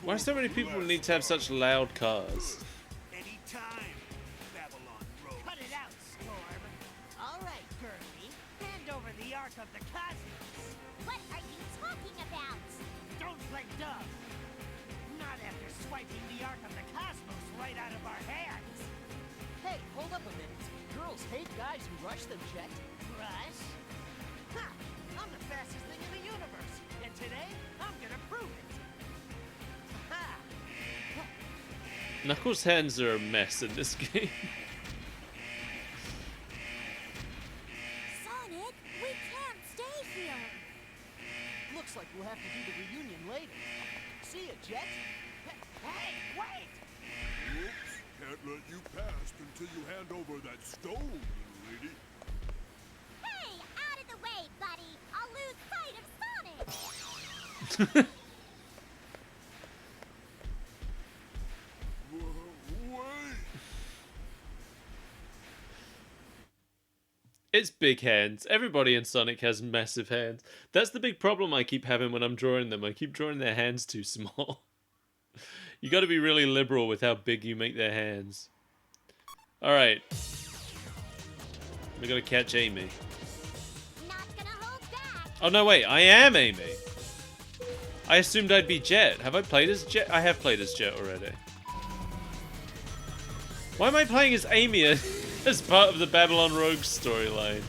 [SPEAKER 1] Why so many people need to have such loud cars?
[SPEAKER 5] Anytime, Babylon Road.
[SPEAKER 6] Cut it out, Storm. All right, Kirby. Hand over the Ark of the Cosmos.
[SPEAKER 4] What are you talking about?
[SPEAKER 6] Don't play dumb. Not after swiping the Ark of the Cosmos right out of our hands.
[SPEAKER 3] Hey, hold up a minute. Girls hate guys who rush them, Jet.
[SPEAKER 6] Rush? Ha! I'm the fastest thing in the universe, and today I'm gonna prove it. Ha!
[SPEAKER 1] Knuckles' hands are a mess in this game.
[SPEAKER 4] Sonic, we can't stay here.
[SPEAKER 3] Looks like we'll have to do the reunion later. See ya, Jet.
[SPEAKER 6] Hey, wait!
[SPEAKER 9] Oops, can't let you pass until you hand over that stone, little lady.
[SPEAKER 4] Hey, out of the way, buddy. I'll lose sight of Sonic.
[SPEAKER 9] Wait!
[SPEAKER 1] It's big hands. Everybody in Sonic has massive hands. That's the big problem I keep having when I'm drawing them. I keep drawing their hands too small. You gotta be really liberal with how big you make their hands. Alright. We gotta catch Amy.
[SPEAKER 4] Not gonna hold back.
[SPEAKER 1] Oh no, wait, I am Amy. I assumed I'd be Jet. Have I played as Jet? I have played as Jet already. Why am I playing as Amy as part of the Babylon Rogue storyline?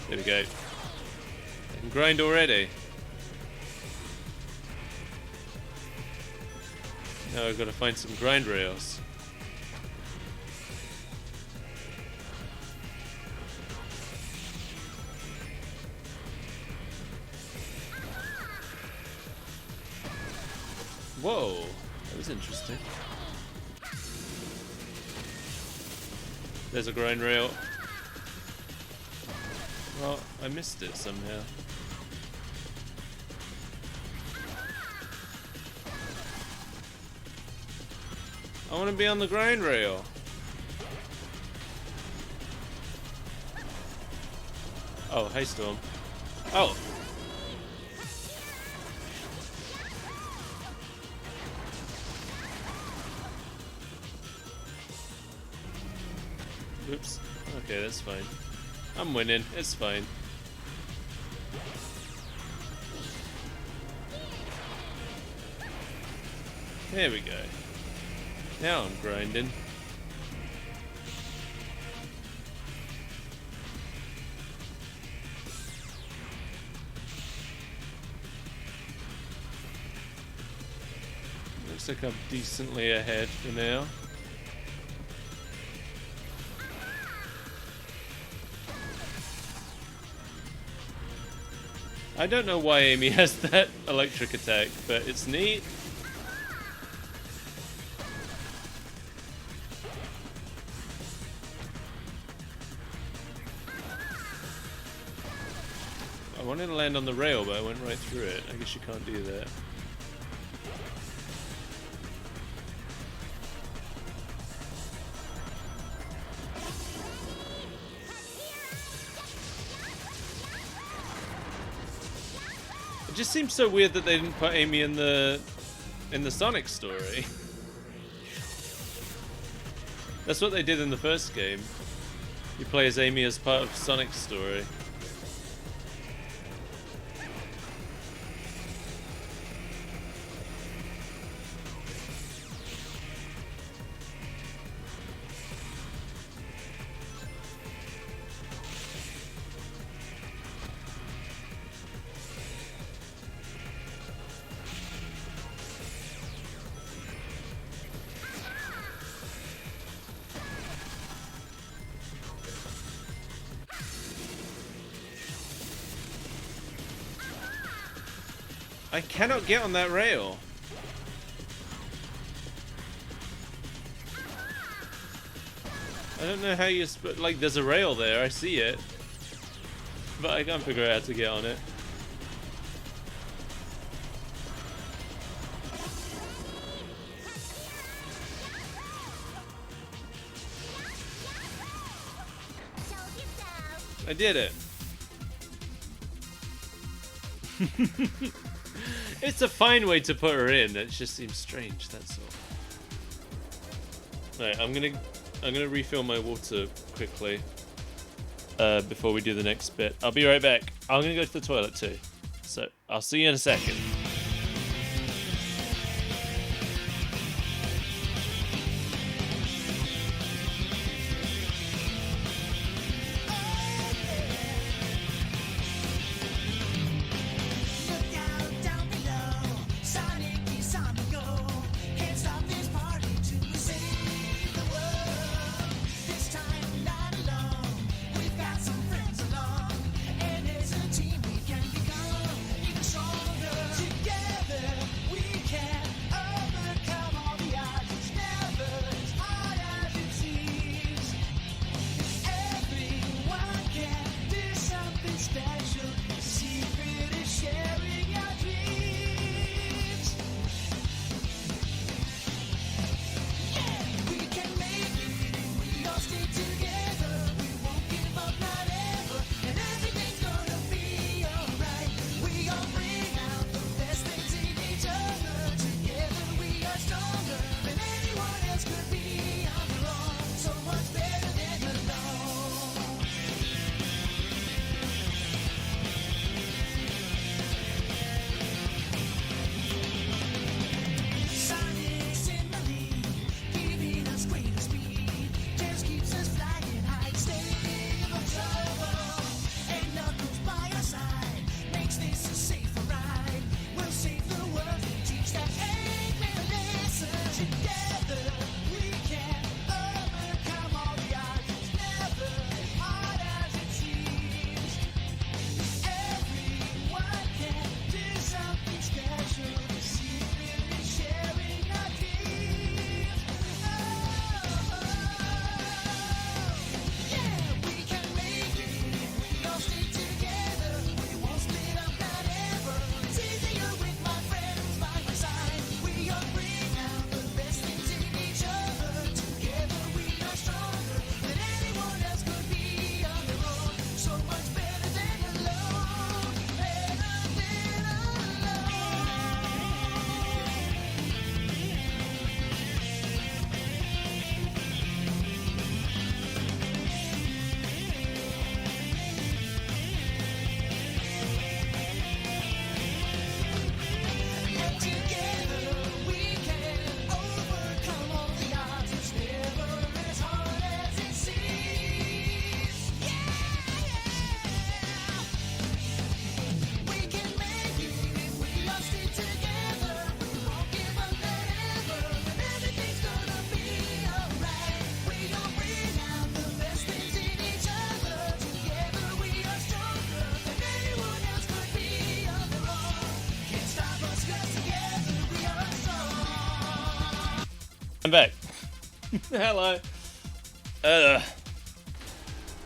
[SPEAKER 1] There we go. I can grind already. Now I've got to find some grind rails. Whoa, that was interesting. There's a grind rail. Well, I missed it somehow. I want to be on the grind rail. Oh, hey Storm. Oh! Oops. Okay, that's fine. I'm winning. It's fine. There we go. Now I'm grinding. Looks like I'm decently ahead for now. I don't know why Amy has that electric attack, but it's neat. I wanted to land on the rail, but I went right through it. I guess you can't do that. It just seems so weird that they didn't put Amy in the Sonic story. That's what they did in the first game. You play as Amy as part of Sonic's story. I cannot get on that rail. I don't know how you like there's a rail there, I see it. But I can't figure out how to get on it. I did it. It's a fine way to put her in. It just seems strange. That's all. Right, I'm gonna refill my water quickly before we do the next bit. I'll be right back. I'm gonna go to the toilet too. So I'll see you in a second.
[SPEAKER 6] Look out down below, Sonic is on the go. Can't stop this party to save the world. This time we're not alone. We've got some friends along, and as a team we can become even stronger. Together we can overcome all the odds. It's never as hard as it seems. Everyone can do something special. The secret is sharing your dreams. Yeah, we can make it. We all stick together. We won't give up, not ever. And everything's gonna be alright. We all bring out the best things in each other. Together we are stronger than anyone else could be on their own. So much better than alone. Sonic's in the lead, giving us greater speed. Just keeps us flying high, staying above trouble. And Knuckles by our side makes this a safer ride. We'll save the world and teach that Eggman a lesson. Together we can overcome all the odds. It's never as hard as it seems. Everyone can do something special. The secret is sharing our dreams. Oh, yeah, we can make it. We all stick together. We won't split up, not ever. It's easier with my friends by my side. We all bring out the best things in each other. Together we are stronger than anyone else could be on their own. So much better than alone. Better than alone. And together we can overcome all the odds. It's never as hard as it seems. Yeah, we can make it if we all stick together. We won't give up, not ever. And everything's gonna be alright. We gon' bring out the best things in each other. Together we are stronger than anyone else could be on their own. Can't stop us 'cause together we are strong.
[SPEAKER 1] I'm back. Hello.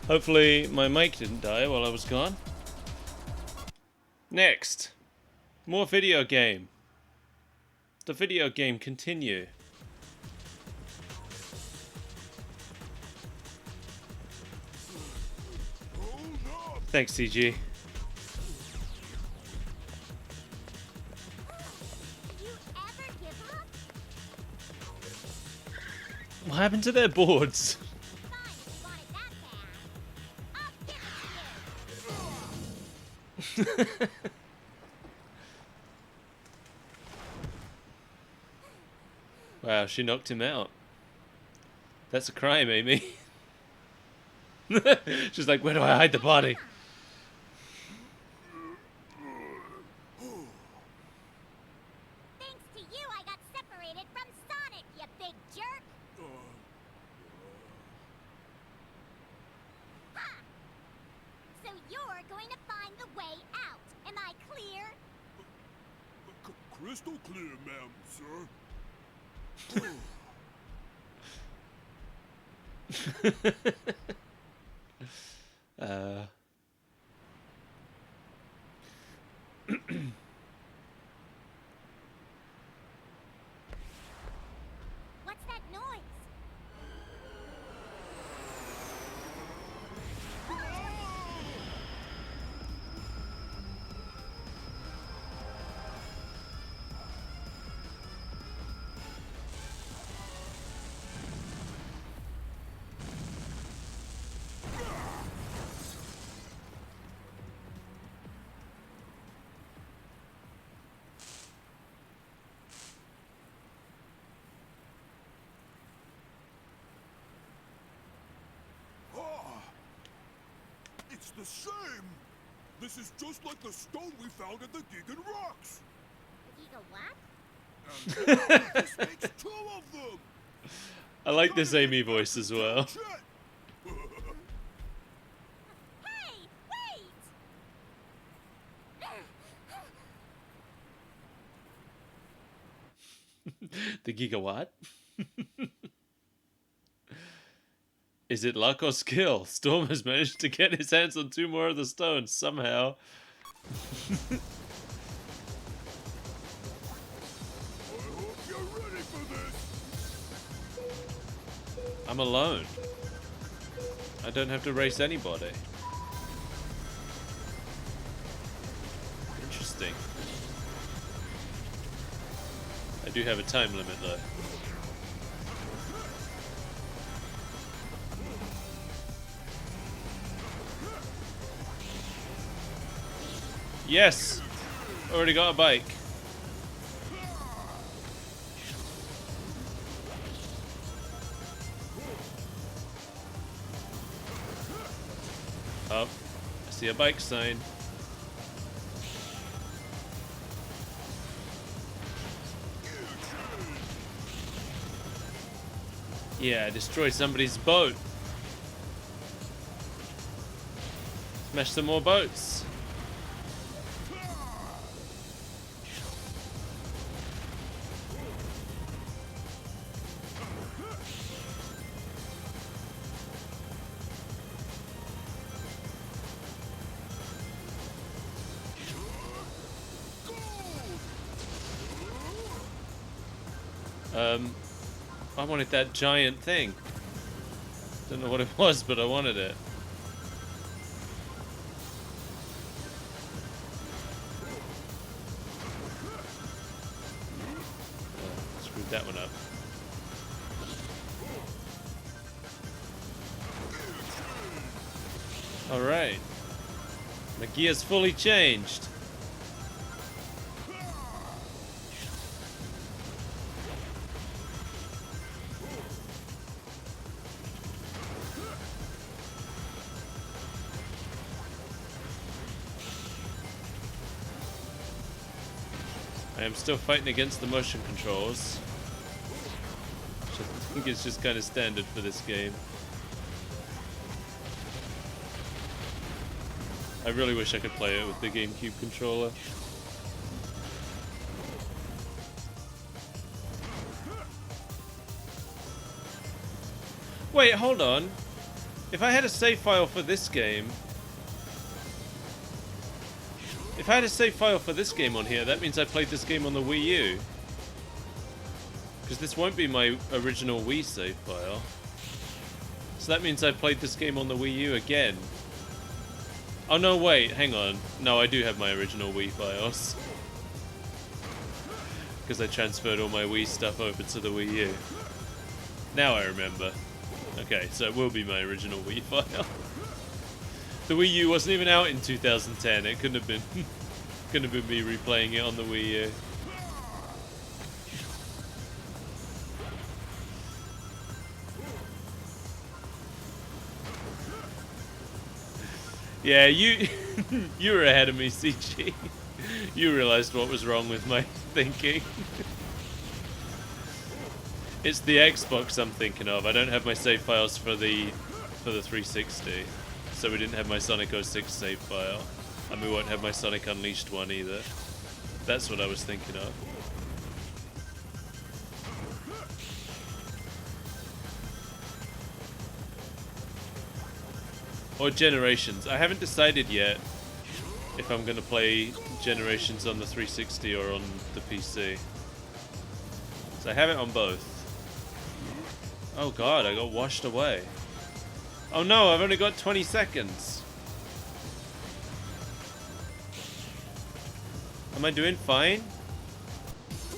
[SPEAKER 1] Hopefully my mic didn't die while I was gone. Next, more video game. The video game continue.
[SPEAKER 9] Hold up!
[SPEAKER 1] Thanks, CG.
[SPEAKER 4] You ever give up?
[SPEAKER 1] What happened to their boards?
[SPEAKER 4] Fine if you want it that bad. I'll give it to you.
[SPEAKER 1] Wow, she knocked him out. That's a crime, Amy. She's like, where do I hide the body?
[SPEAKER 4] Thanks to you, I got separated from Sonic, you big jerk. Ha! So you're going to find the way out. Am I clear?
[SPEAKER 9] Crystal clear, ma'am, sir.
[SPEAKER 4] What's that noise?
[SPEAKER 9] the same. This is just like the stone we found at the Gigan Rocks.
[SPEAKER 4] The Giga what?
[SPEAKER 9] And now this makes 2 of them.
[SPEAKER 1] I like this Amy voice as well.
[SPEAKER 9] Jet.
[SPEAKER 4] Hey, wait!
[SPEAKER 1] The gigawatt? Is it luck or skill? Storm has managed to get his hands on 2 more of the stones somehow.
[SPEAKER 9] I hope you're ready for this.
[SPEAKER 1] I'm alone. I don't have to race anybody. Interesting. I do have a time limit though. Yes! Already got a bike. Oh, I see a bike sign. Yeah, destroy somebody's boat. Smash some more boats. I wanted that giant thing. Don't know what it was, but I wanted it. Oh, screwed that one up. Alright. My gear's fully changed. I am still fighting against the motion controls, which I think is just kind of standard for this game. I really wish I could play it with the GameCube controller. Wait, hold on. If I had a save file for this game... If I had a save file for this game on here, that means I played this game on the Wii U. Because this won't be my original Wii save file. So that means I played this game on the Wii U again. Oh no, wait, hang on. No, I do have my original Wii files. Because I transferred all my Wii stuff over to the Wii U. Now I remember. Okay, so it will be my original Wii file. The Wii U wasn't even out in 2010. It couldn't have been. Couldn't have been me replaying it on the Wii U. Yeah, you you were ahead of me, CG. You realized what was wrong with my thinking. It's the Xbox I'm thinking of. I don't have my save files for the 360. So we didn't have my Sonic 06 save file. And we won't have my Sonic Unleashed one either. That's what I was thinking of. Or Generations. I haven't decided yet if I'm going to play Generations on the 360 or on the PC. So I have it on both. Oh god, I got washed away. Oh no, I've only got 20 seconds. Am I doing fine?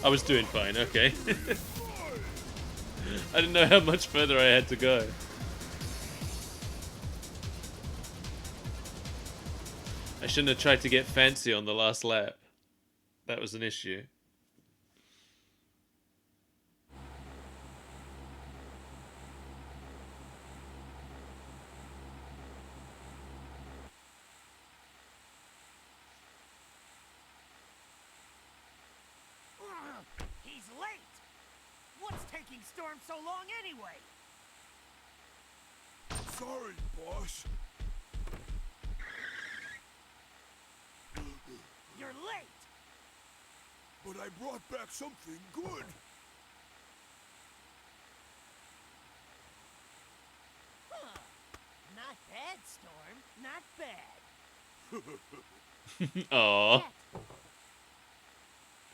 [SPEAKER 1] I was doing fine, okay. I didn't know how much further I had to go. I shouldn't have tried to get fancy on the last lap. That was an issue.
[SPEAKER 6] What's taking Storm so long anyway?
[SPEAKER 9] Sorry, boss.
[SPEAKER 6] You're late!
[SPEAKER 9] But I brought back something good.
[SPEAKER 6] Huh. Not bad, Storm. Not bad.
[SPEAKER 1] Aww.
[SPEAKER 7] Jet,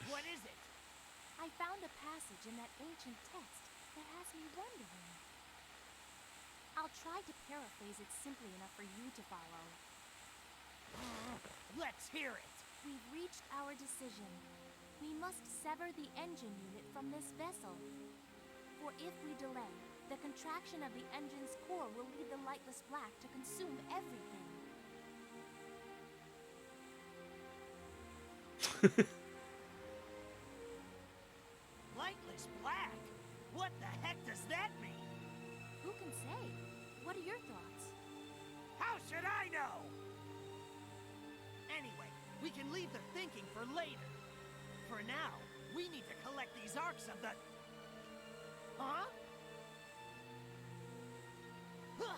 [SPEAKER 6] What is it?
[SPEAKER 7] I found a passage in that ancient text that has me wondering. I'll try to paraphrase it simply enough for you to follow.
[SPEAKER 6] Let's hear it.
[SPEAKER 7] We've reached our decision. We must sever the engine unit from this vessel. For if we delay, the contraction of the engine's core will lead the lightless black to consume everything.
[SPEAKER 6] Lightless black? What the heck does that mean?
[SPEAKER 7] Who can say? What are your thoughts?
[SPEAKER 6] How should I know? Anyway, we can leave the thinking for later. For now, we need to collect these arcs of the... Huh? Huh.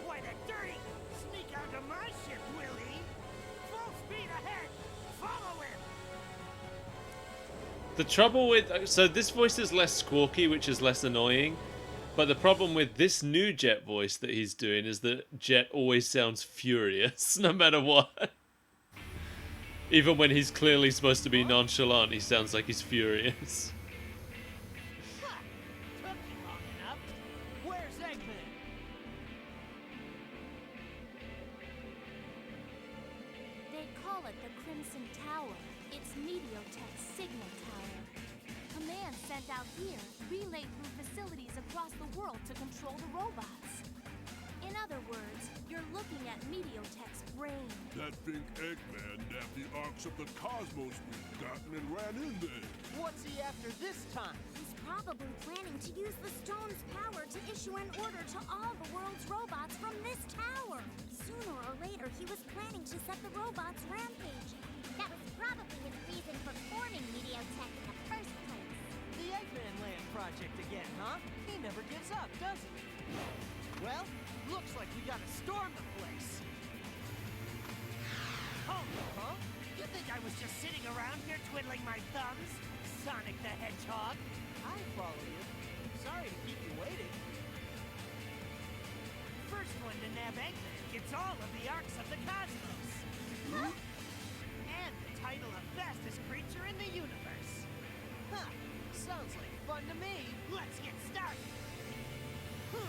[SPEAKER 6] Why that dirty! Sneak onto my ship, will he? Full speed ahead! Follow him!
[SPEAKER 1] The trouble with... So this voice is less squawky, which is less annoying. But the problem with this new Jet voice that he's doing is that Jet always sounds furious, no matter what. Even when he's clearly supposed to be nonchalant, he sounds like he's furious.
[SPEAKER 6] Ha! Took you long enough. Where's Eggman?
[SPEAKER 7] They call it the Crimson Tower. It's Meteotech's signal tower. Commands sent out here relay through facilities across the world to control the robots. In other words, you're looking at Meteotech's brain.
[SPEAKER 9] That big Eggman nabbed the arcs of the cosmos we've gotten and ran in there.
[SPEAKER 3] What's he after this time?
[SPEAKER 4] He's probably planning to use the stone's power to issue an order to all the world's robots from this tower. Sooner or later, he was planning to set the robots rampaging. That was probably his reason for forming Mediotech in the first place.
[SPEAKER 3] The Eggman Land project again, huh? He never gives up, does he? Well, looks like we gotta storm the place.
[SPEAKER 6] Hold it, huh? You think I was just sitting around here twiddling my thumbs? Sonic the Hedgehog?
[SPEAKER 3] I follow you. Sorry to keep you waiting.
[SPEAKER 6] First one to nab Eggman gets all of the arcs of the cosmos. And the title of fastest creature in the universe.
[SPEAKER 3] Huh. Sounds like fun to me.
[SPEAKER 6] Let's get started. Huh.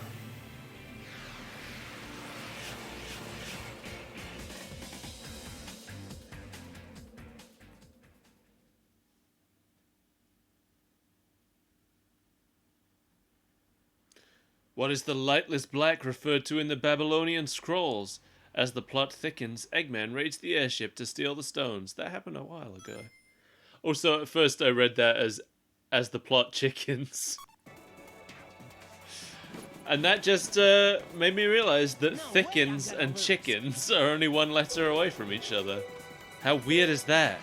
[SPEAKER 1] What is the lightless black referred to in the Babylonian scrolls? As the plot thickens, Eggman raids the airship to steal the stones. That happened a while ago. Also, at first I read that as the plot chickens. And that just made me realize that thickens and chickens are only one letter away from each other. How weird is that?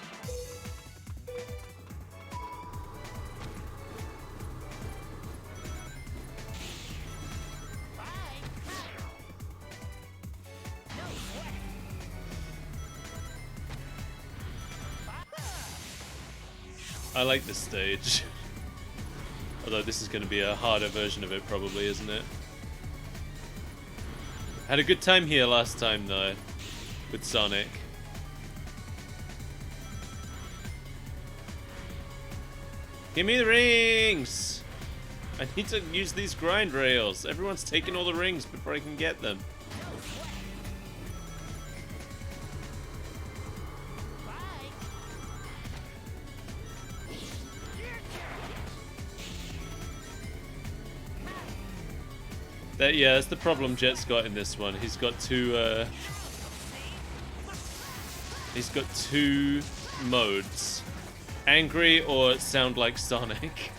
[SPEAKER 1] I like this stage. Although this is going to be a harder version of it probably, isn't it? Had a good time here last time though, with Sonic. Give me the rings! I need to use these grind rails. Everyone's taking all the rings before I can get them. Yeah, that's the problem Jet's got in this one. He's got two modes. Angry or sound like Sonic.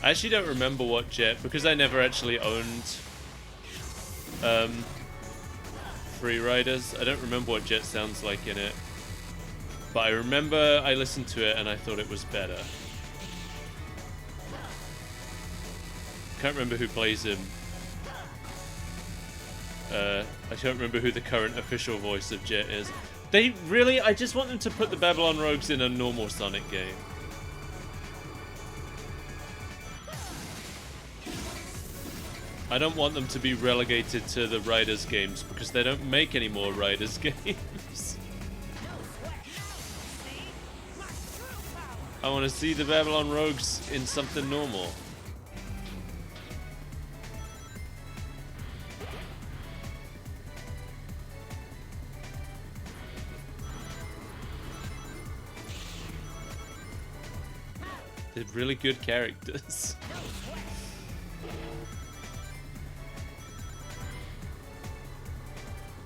[SPEAKER 1] I actually don't remember what Jet, because I never actually owned Free Riders. I don't remember what Jet sounds like in it. But I remember I listened to it and I thought it was better. Can't remember who plays him. I can't remember who the current official voice of Jet is. They really, I just want them to put the Babylon Rogues in a normal Sonic game. I don't want them to be relegated to the Riders games because they don't make any more Riders games. I want to see the Babylon Rogues in something normal. They're really good characters.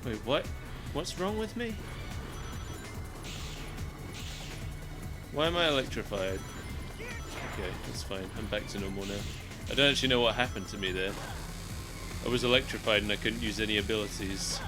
[SPEAKER 1] Wait, what? What's wrong with me? Why am I electrified? Okay, that's fine. I'm back to normal now. I don't actually know what happened to me there. I was electrified and I couldn't use any abilities.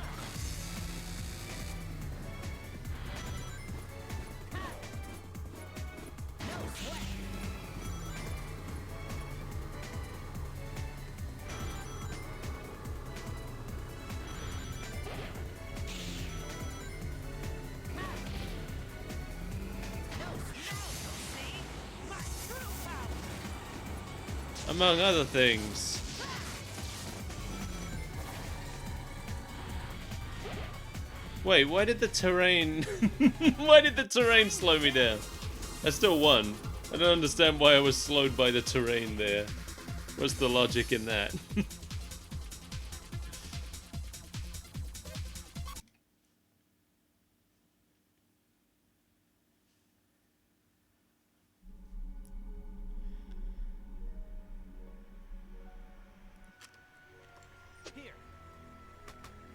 [SPEAKER 1] Among other things. Wait, why did the terrain... why did the terrain slow me down? I still won. I don't understand why I was slowed by the terrain there. What's the logic in that?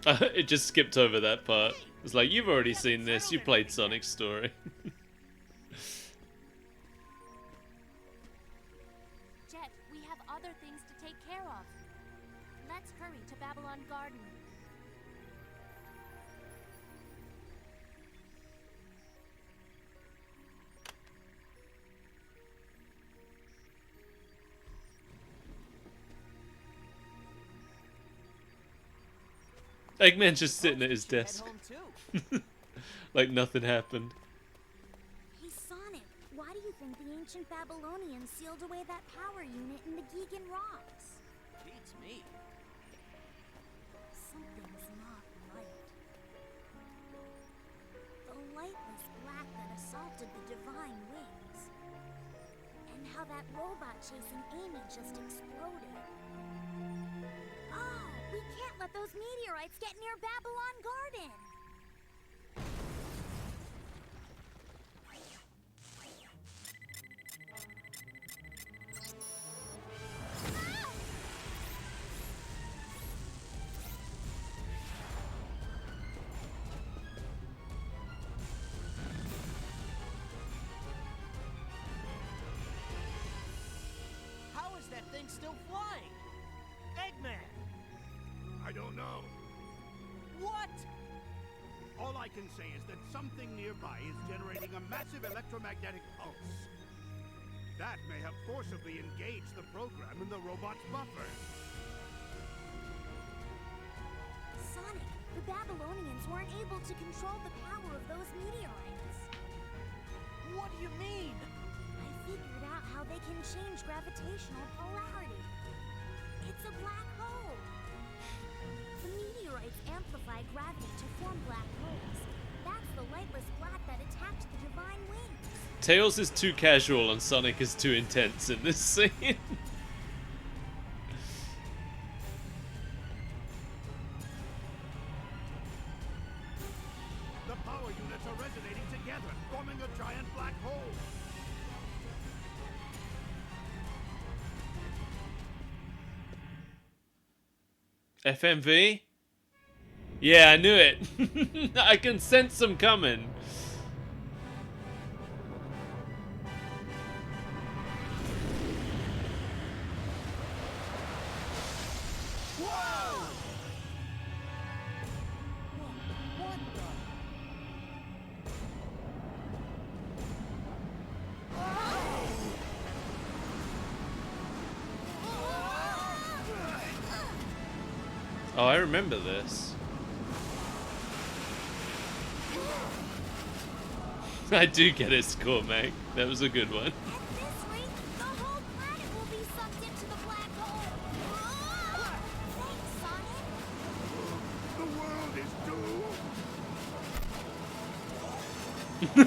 [SPEAKER 1] It just skipped over that part. It's like, you've already seen this. You played Sonic's story.
[SPEAKER 7] Jet, we have other things to take care of. Let's hurry to Babylon Garden.
[SPEAKER 1] Eggman's just sitting at his
[SPEAKER 3] Head
[SPEAKER 1] desk.
[SPEAKER 3] home too.
[SPEAKER 1] Like nothing happened.
[SPEAKER 4] Hey, Sonic, why do you think the ancient Babylonians sealed away that power unit in the Gigan Rocks?
[SPEAKER 3] Beats me.
[SPEAKER 4] Something's not right. The lightless black that assaulted the divine wings. And how that robot chasing Amy just exploded. Oh, we can't let those meteorites get near Babylon Garden!
[SPEAKER 3] How is that thing still flying? Eggman!
[SPEAKER 5] I don't know.
[SPEAKER 3] What?
[SPEAKER 5] All I can say is that something nearby is generating a massive electromagnetic pulse. That may have forcibly engaged the program in the robot's buffer.
[SPEAKER 4] Sonic, the Babylonians weren't able to control the power of those meteorites.
[SPEAKER 3] What do you mean?
[SPEAKER 4] I figured out how they can change gravitational polarity. It's a black hole. The meteorites amplify gravity to form black holes. That's the lightless black that attacked the divine wings.
[SPEAKER 1] Tails is too casual and Sonic is too intense in this scene.
[SPEAKER 5] The power units are resonating together, forming a giant black hole.
[SPEAKER 1] FMV? Yeah, I knew it. I can sense them coming.
[SPEAKER 3] What the?
[SPEAKER 1] Oh, I remember this. I do get it, SkullPirateMike. That was a good one.
[SPEAKER 4] At this rate, the whole planet will be sucked into the black hole. Thanks, Sonic.
[SPEAKER 9] The world is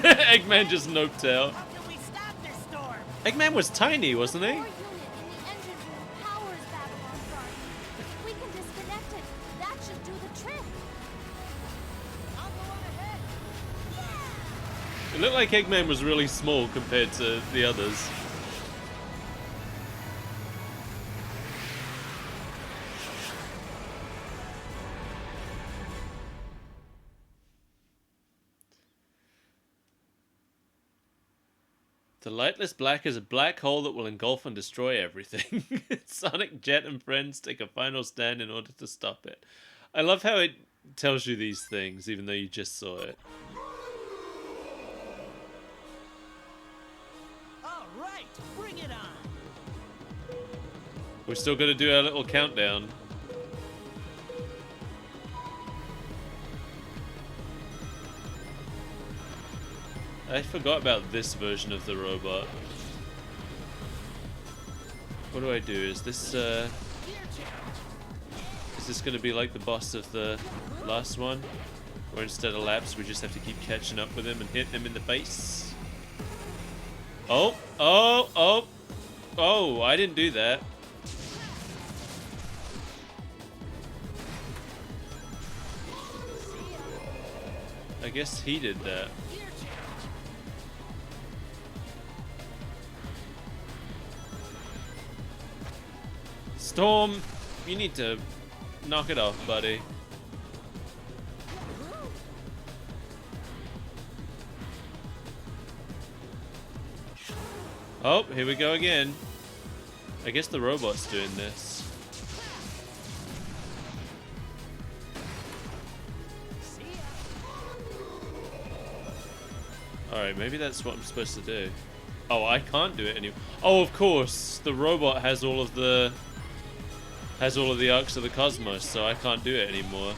[SPEAKER 9] doomed.
[SPEAKER 1] Eggman just noped out.
[SPEAKER 6] How can we stop this storm?
[SPEAKER 1] Eggman was tiny, wasn't he?
[SPEAKER 7] Core unit in the engine room powers Babylon Garden. If we can disconnect it, that should do the trick.
[SPEAKER 3] I'll go on ahead.
[SPEAKER 1] It looked like Eggman was really small compared to the others. The lightless black is a black hole that will engulf and destroy everything. Sonic, Jet, and friends take a final stand in order to stop it. I love how it tells you these things, even though you just saw it.
[SPEAKER 6] All right, bring it on.
[SPEAKER 1] We're still gonna do our little countdown. I forgot about this version of the robot. What do I do? Is this gonna be like the boss of the last one? Where instead of laps we just have to keep catching up with him and hit him in the face? Oh, oh, oh, oh, I didn't do that. I guess he did that. Storm, you need to knock it off, buddy. Oh, here we go again. I guess the robot's doing this. Alright, maybe that's what I'm supposed to do. Oh, I can't do it anymore. Oh, of course, the robot has all of the arcs of the cosmos, so I can't do it anymore.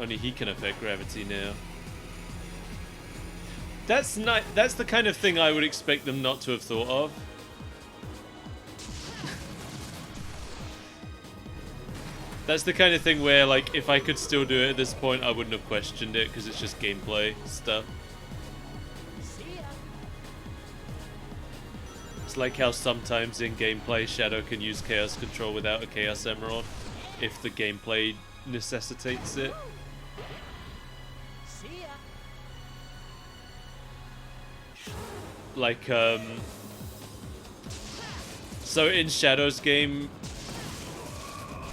[SPEAKER 1] Only he can affect gravity now. That's not. That's the kind of thing I would expect them not to have thought of. That's the kind of thing where, like, if I could still do it at this point, I wouldn't have questioned it because it's just gameplay stuff. It's like how sometimes in gameplay Shadow can use Chaos Control without a Chaos Emerald if the gameplay necessitates it. Like, so in Shadow's game,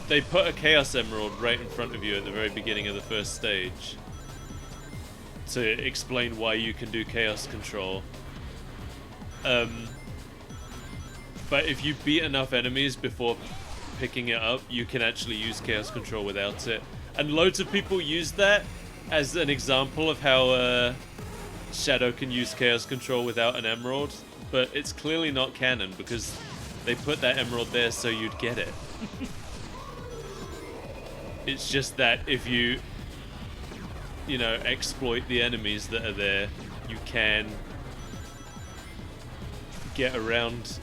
[SPEAKER 1] they put a Chaos Emerald right in front of you at the very beginning of the first stage to explain why you can do Chaos Control. But if you beat enough enemies before picking it up, you can actually use Chaos Control without it. And loads of people use that as an example of how Shadow can use Chaos Control without an emerald, but it's clearly not canon because they put that emerald there so you'd get it. It's just that if you know, exploit the enemies that are there, you can get around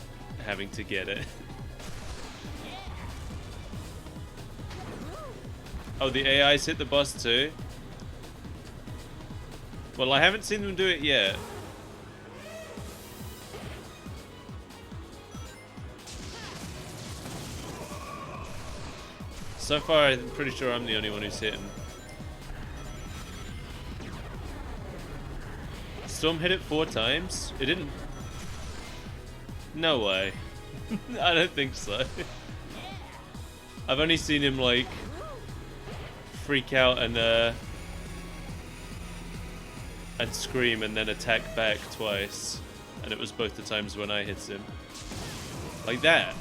[SPEAKER 1] having to get it. Oh, the AIs hit the boss too? Well, I haven't seen them do it yet. So far, I'm pretty sure I'm the only one who's hitting. Storm hit it 4 times? It didn't... No way. I don't think so. I've only seen him, like, freak out and scream and then attack back twice. And it was both the times when I hit him. Like that.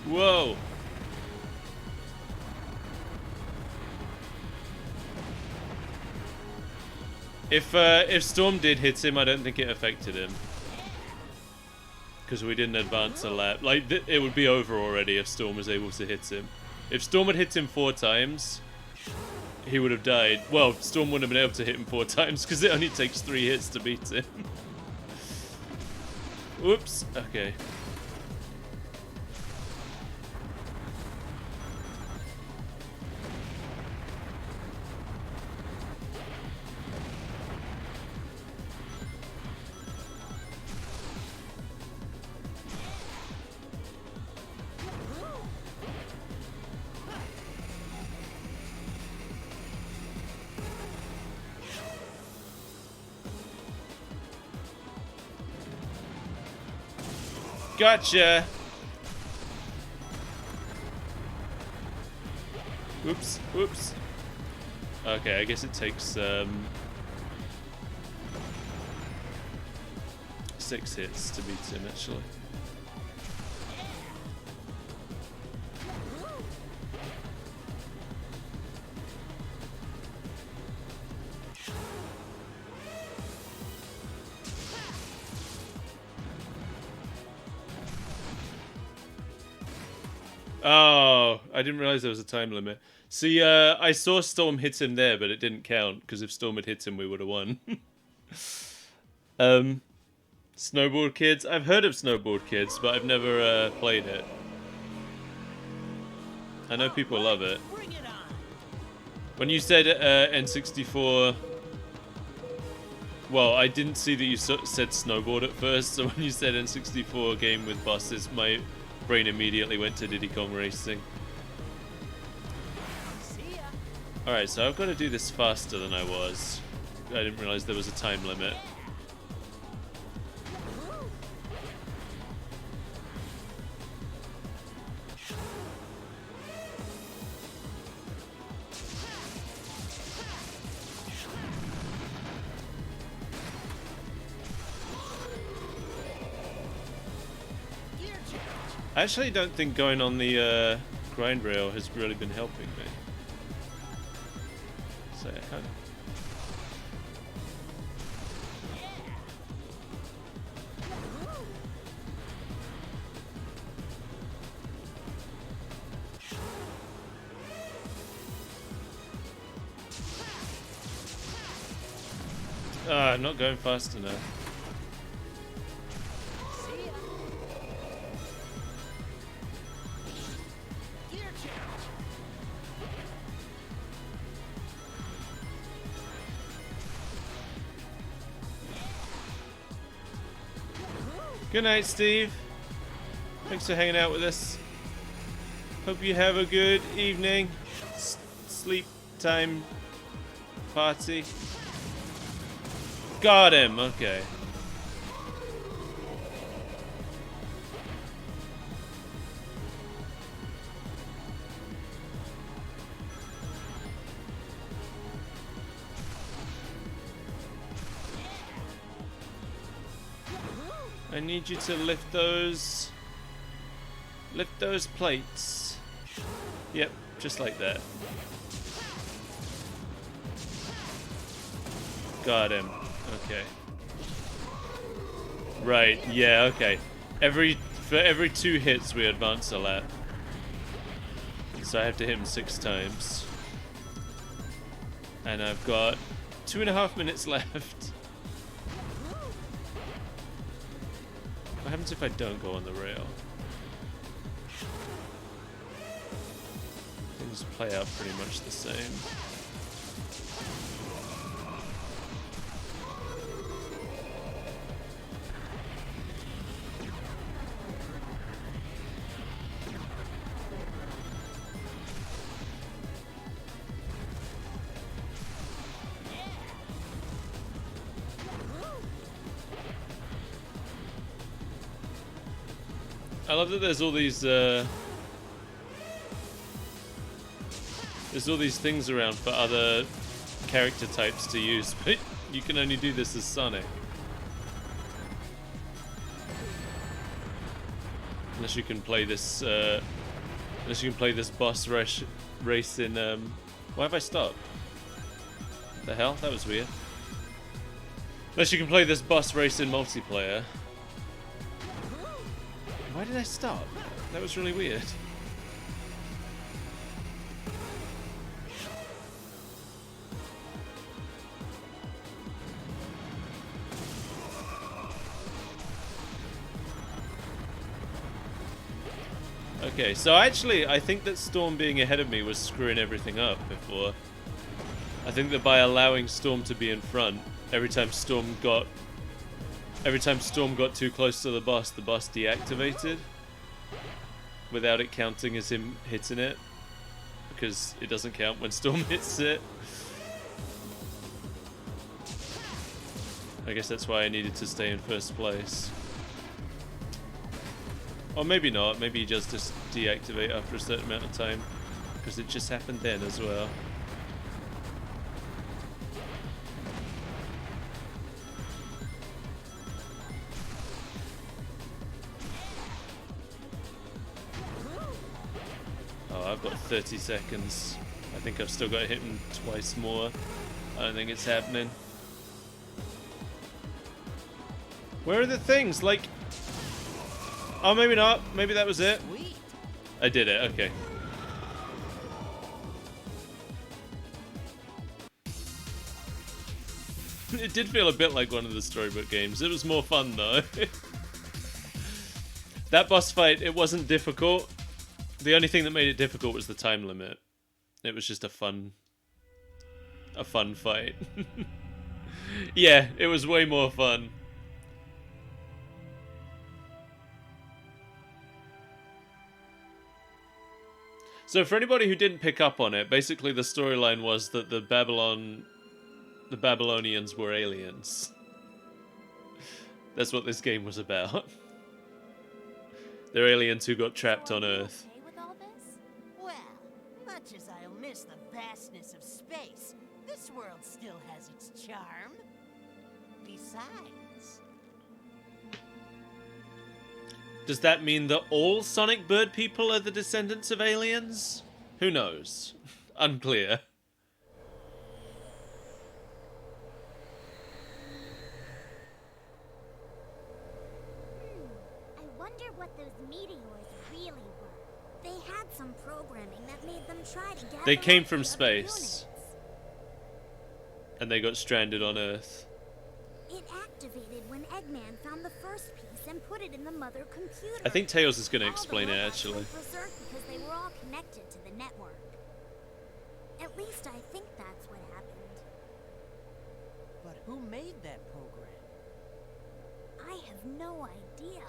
[SPEAKER 1] Whoa. If Storm did hit him, I don't think it affected him. Because we didn't advance a lap. Like, it would be over already if Storm was able to hit him. If Storm had hit him 4 times, he would have died. Well, Storm wouldn't have been able to hit him 4 times because it only takes 3 hits to beat him. Whoops. Okay. Gotcha! Oops, oops. Okay, I guess it takes 6 hits to beat him, actually. Oh, I didn't realize there was a time limit. See, I saw Storm hit him there, but it didn't count, because if Storm had hit him, we would have won. Snowboard Kids? I've heard of Snowboard Kids, but I've never played it. I know people love it. When you said N64... Well, I didn't see that you said Snowboard at first, so when you said N64 game with bosses, my brain immediately went to Diddy Kong Racing. Alright, so I've got to do this faster than I was. I didn't realize there was a time limit. I actually don't think going on the grind rail has really been helping me. So I can't. Ah, not going fast enough. Good night, Steve. Thanks for hanging out with us. Hope you have a good evening. Sleep time party. Got him. Okay. I need you to lift those plates. Yep, just like that. Got him. Okay. Right, yeah, okay. For every 2 hits we advance a lap. So I have to hit him 6 times. And I've got 2.5 minutes left. What happens if I don't go on the rail? Things play out pretty much the same. I love that there's all these things around for other character types to use, but you can only do this as Sonic. Unless you can play this Unless you can play this boss race in, why have I stopped? The hell? That was weird. Unless you can play this boss race in multiplayer. Why did I stop? That was really weird. Okay, so actually, I think that Storm being ahead of me was screwing everything up before. I think that by allowing Storm to be in front, every time Storm got too close to the boss deactivated without it counting as him hitting it, because it doesn't count when Storm hits it. I guess that's why I needed to stay in first place. Or maybe not, maybe he just deactivate after a certain amount of time, because it just happened then as well. Oh, I've got 30 seconds. I think I've still got to hit him twice more. I don't think it's happening. Where are the things? Like... Oh, maybe not. Maybe that was it.
[SPEAKER 6] Sweet.
[SPEAKER 1] I did it. Okay. It did feel a bit like one of the storybook games. It was more fun, though. That boss fight, it wasn't difficult. The only thing that made it difficult was the time limit. It was just a fun fight. Yeah, it was way more fun. So for anybody who didn't pick up on it, basically the storyline was that the Babylonians were aliens. That's what this game was about. They're aliens who got trapped on Earth.
[SPEAKER 7] Okay with all this?
[SPEAKER 6] Well, much as I'll miss the vastness of space, this world still has its charm. Besides...
[SPEAKER 1] Does that mean that all Sonic Bird people are the descendants of aliens? Who knows? Unclear.
[SPEAKER 4] I wonder what those meteors really were. They had some programming that made them try to gather
[SPEAKER 1] They came
[SPEAKER 4] up
[SPEAKER 1] from
[SPEAKER 4] the other
[SPEAKER 1] space.
[SPEAKER 4] units.
[SPEAKER 1] And they got stranded on Earth.
[SPEAKER 4] It activated when Eggman found the first piece and put it in the mother computer.
[SPEAKER 1] I think Tails is going to
[SPEAKER 4] All the
[SPEAKER 1] explain it,
[SPEAKER 4] robots
[SPEAKER 1] actually.
[SPEAKER 4] went berserk because they were all connected to the network. At least I think that's what happened.
[SPEAKER 6] But who made that program?
[SPEAKER 4] I have no idea.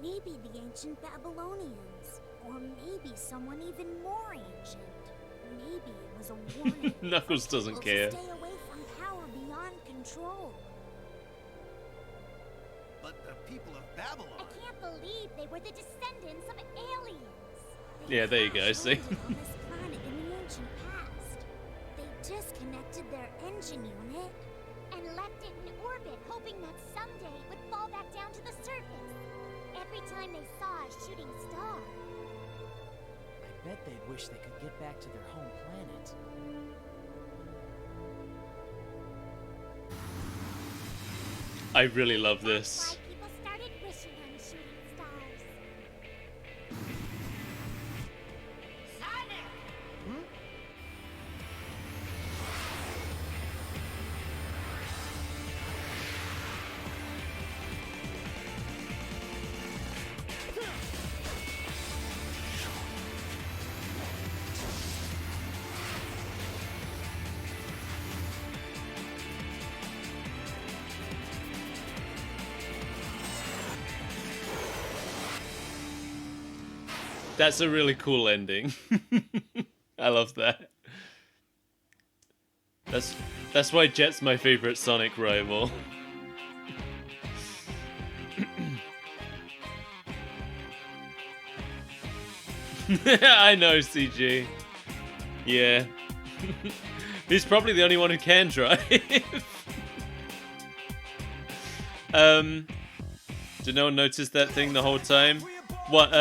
[SPEAKER 4] Maybe the ancient Babylonians. Or maybe someone even more ancient. Maybe it was a warning.
[SPEAKER 1] Knuckles
[SPEAKER 4] for
[SPEAKER 1] doesn't
[SPEAKER 4] people
[SPEAKER 1] care.
[SPEAKER 4] To stay away from power beyond control.
[SPEAKER 8] But the people of Babylon...
[SPEAKER 4] I can't believe they were the descendants of aliens.
[SPEAKER 1] Yeah, there you go,
[SPEAKER 4] crashed
[SPEAKER 1] see?
[SPEAKER 4] landed on this planet in the ancient past. They disconnected their engine unit and left it in orbit, hoping that someday it would fall back down to the surface. Every time they saw a shooting star.
[SPEAKER 6] I bet they'd wish they could get back to their home planet.
[SPEAKER 1] I really love
[SPEAKER 4] That's
[SPEAKER 1] this.
[SPEAKER 4] why people started wishing on shooting stars.
[SPEAKER 1] That's a really cool ending. I love that. That's why Jet's my favorite Sonic rival. I know, CG. Yeah. He's probably the only one who can drive. Did no one notice that thing the whole time? What,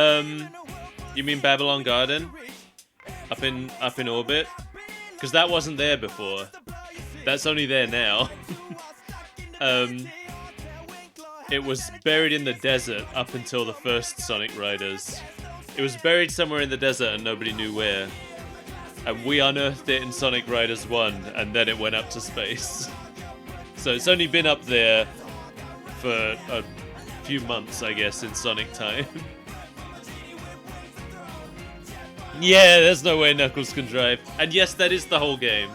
[SPEAKER 1] You mean Babylon Garden? Up in orbit? Because that wasn't there before. That's only there now. It was buried in the desert up until the first Sonic Riders. It was buried somewhere in the desert and nobody knew where. And we unearthed it in Sonic Riders 1, and then it went up to space. So it's only been up there for a few months, I guess, in Sonic time. Yeah, there's no way Knuckles can drive. And yes, that is the whole game.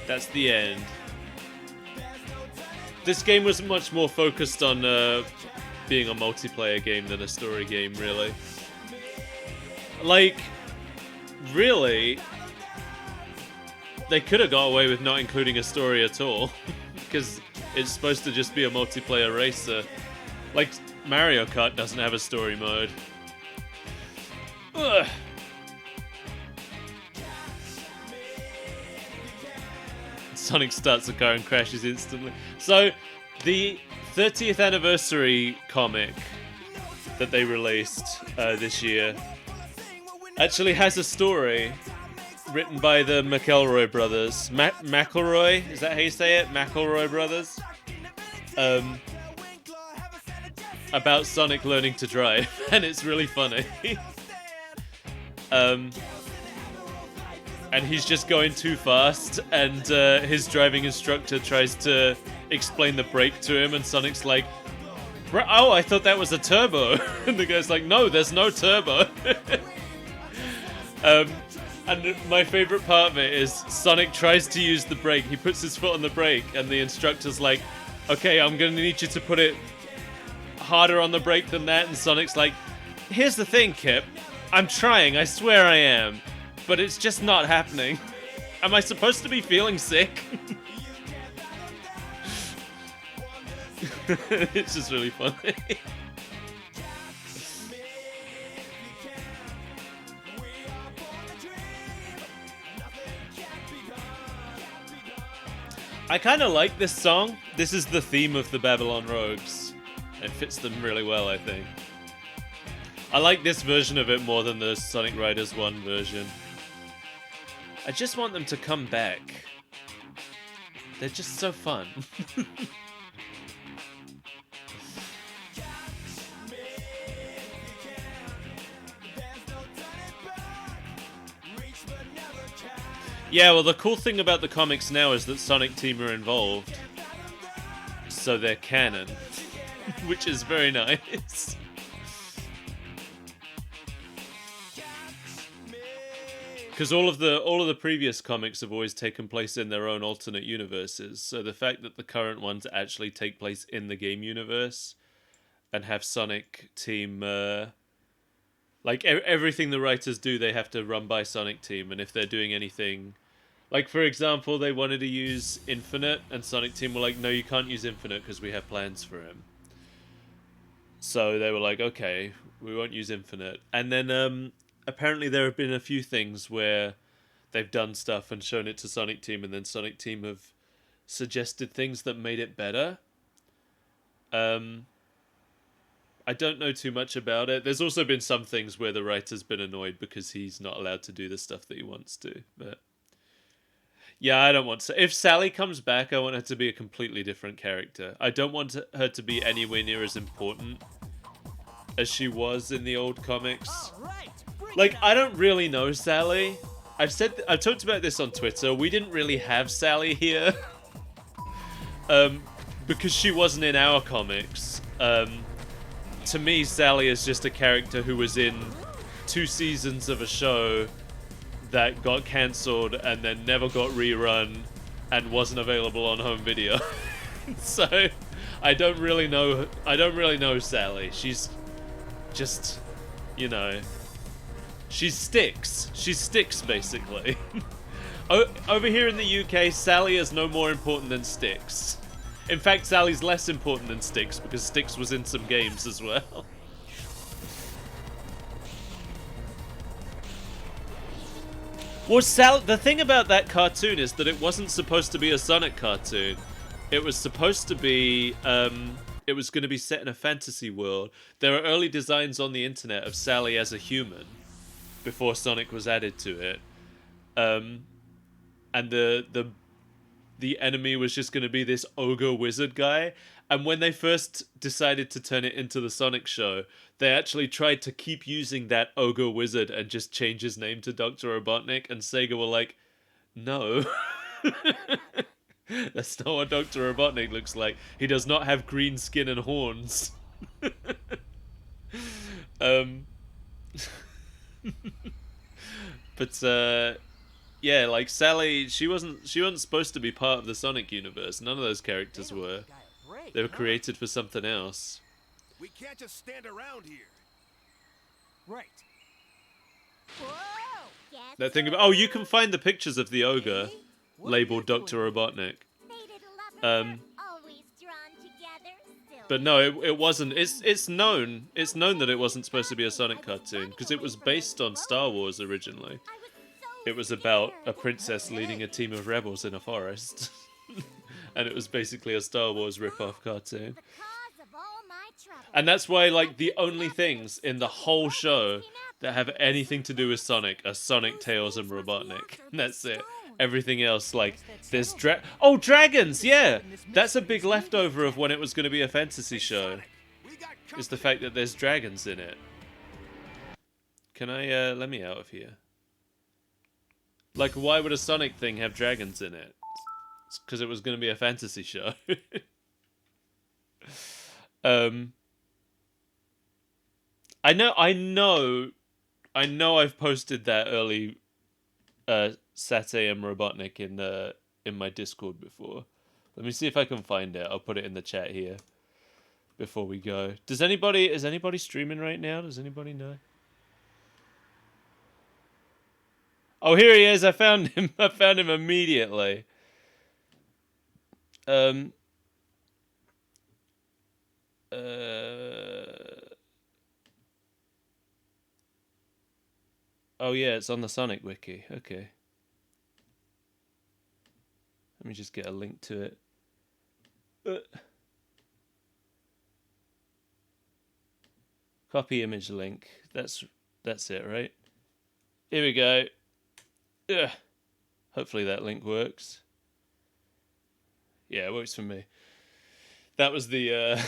[SPEAKER 1] That's the end. This game was much more focused on being a multiplayer game than a story game, really. Like, really, they could have got away with not including a story at all. Because it's supposed to just be a multiplayer racer. Like, Mario Kart doesn't have a story mode. Ugh. Sonic starts the car and crashes instantly. So, the 30th anniversary comic that they released this year actually has a story written by the McElroy brothers. McElroy? Is that how you say it? McElroy brothers? About Sonic learning to drive, and it's really funny. And he's just going too fast, and his driving instructor tries to explain the brake to him, and Sonic's like, oh, I thought that was a turbo. And the guy's like, no, there's no turbo. And my favorite part of it is Sonic tries to use the brake. He puts his foot on the brake, and the instructor's like, okay, I'm going to need you to put it harder on the brake than that. And Sonic's like, here's the thing, Kip. I'm trying, I swear I am. But it's just not happening. Am I supposed to be feeling sick? It's just really funny. I kind of like this song. This is the theme of the Babylon Rogues. It fits them really well, I think. I like this version of it more than the Sonic Riders 1 version. I just want them to come back. They're just so fun. Yeah, well, the cool thing about the comics now is that Sonic Team are involved. So they're canon. Which is very nice. Because all of the previous comics have always taken place in their own alternate universes. So the fact that the current ones actually take place in the game universe and have Sonic Team, like everything the writers do, they have to run by Sonic Team. And if they're doing anything, like for example, they wanted to use Infinite, and Sonic Team were like, no, you can't use Infinite because we have plans for him. So they were like, okay, we won't use Infinite. And then apparently there have been a few things where they've done stuff and shown it to Sonic Team, and then Sonic Team have suggested things that made it better. I don't know too much about it. There's also been some things where the writer's been annoyed because he's not allowed to do the stuff that he wants to. But yeah, I don't want to. If Sally comes back, I want her to be a completely different character. I don't want her to be anywhere near as important as she was in the old comics. Like, I don't really know Sally. I've talked about this on Twitter. We didn't really have Sally here. Because she wasn't in our comics. To me, Sally is just a character who was in 2 seasons of a show that got cancelled and then never got rerun and wasn't available on home video. So I don't really know Sally. She's just, you know, she sticks basically. Over here in the UK, Sally is no more important than Styx. In fact, Sally's less important than Styx because Styx was in some games as well. Well, the thing about that cartoon is that it wasn't supposed to be a Sonic cartoon. It was supposed to be it was going to be set in a fantasy world. There are early designs on the internet of Sally as a human before Sonic was added to it. And the enemy was just going to be this ogre wizard guy. And when they first decided to turn it into the Sonic show, they actually tried to keep using that ogre wizard and just change his name to Dr. Robotnik. And Sega were like, no. That's not what Dr. Robotnik looks like. He does not have green skin and horns. But yeah, like Sally, she wasn't supposed to be part of the Sonic universe. None of those characters were. They were created for something else.
[SPEAKER 8] We can't just stand around here.
[SPEAKER 3] Right. Whoa!
[SPEAKER 4] Guess
[SPEAKER 1] That thing about you can find the pictures of the ogre
[SPEAKER 3] What are
[SPEAKER 1] labeled
[SPEAKER 3] you
[SPEAKER 1] Dr.
[SPEAKER 3] doing?
[SPEAKER 1] Robotnik.
[SPEAKER 4] fated lovers
[SPEAKER 1] Um,
[SPEAKER 4] are always drawn together. Silly.
[SPEAKER 1] But no, it wasn't. It's known. It's known that it wasn't supposed to be a Sonic cartoon because it was based on Star Wars originally.
[SPEAKER 4] I was so
[SPEAKER 1] It was about a
[SPEAKER 4] scared.
[SPEAKER 1] princess leading a team of rebels in a forest. And it was basically a Star Wars rip-off cartoon.
[SPEAKER 4] The cause of all my trouble.
[SPEAKER 1] And that's why, like, the only things in the whole show that have anything to do with Sonic are Sonic, Tails, and Robotnik. And that's it. Everything else, like, there's dragons! Yeah! That's a big leftover of when it was going to be a fantasy show.
[SPEAKER 8] We got
[SPEAKER 1] Is the
[SPEAKER 8] company.
[SPEAKER 1] fact that there's dragons in it. Can I, let me out of here. Like, why would a Sonic thing have dragons in it? It's because it was going to be a fantasy show. I know I've posted that early Sate and Robotnik in my Discord before. Let me see if I can find it. I'll put it in the chat here before we go. Is anybody streaming right now? Does anybody know? Oh, here he is. I found him. I found him immediately. Oh yeah, it's on the Sonic wiki. Okay. Let me just get a link to it. Copy image link. That's it, right? Here we go. Ugh. Hopefully that link works. Yeah, it works for me. That was the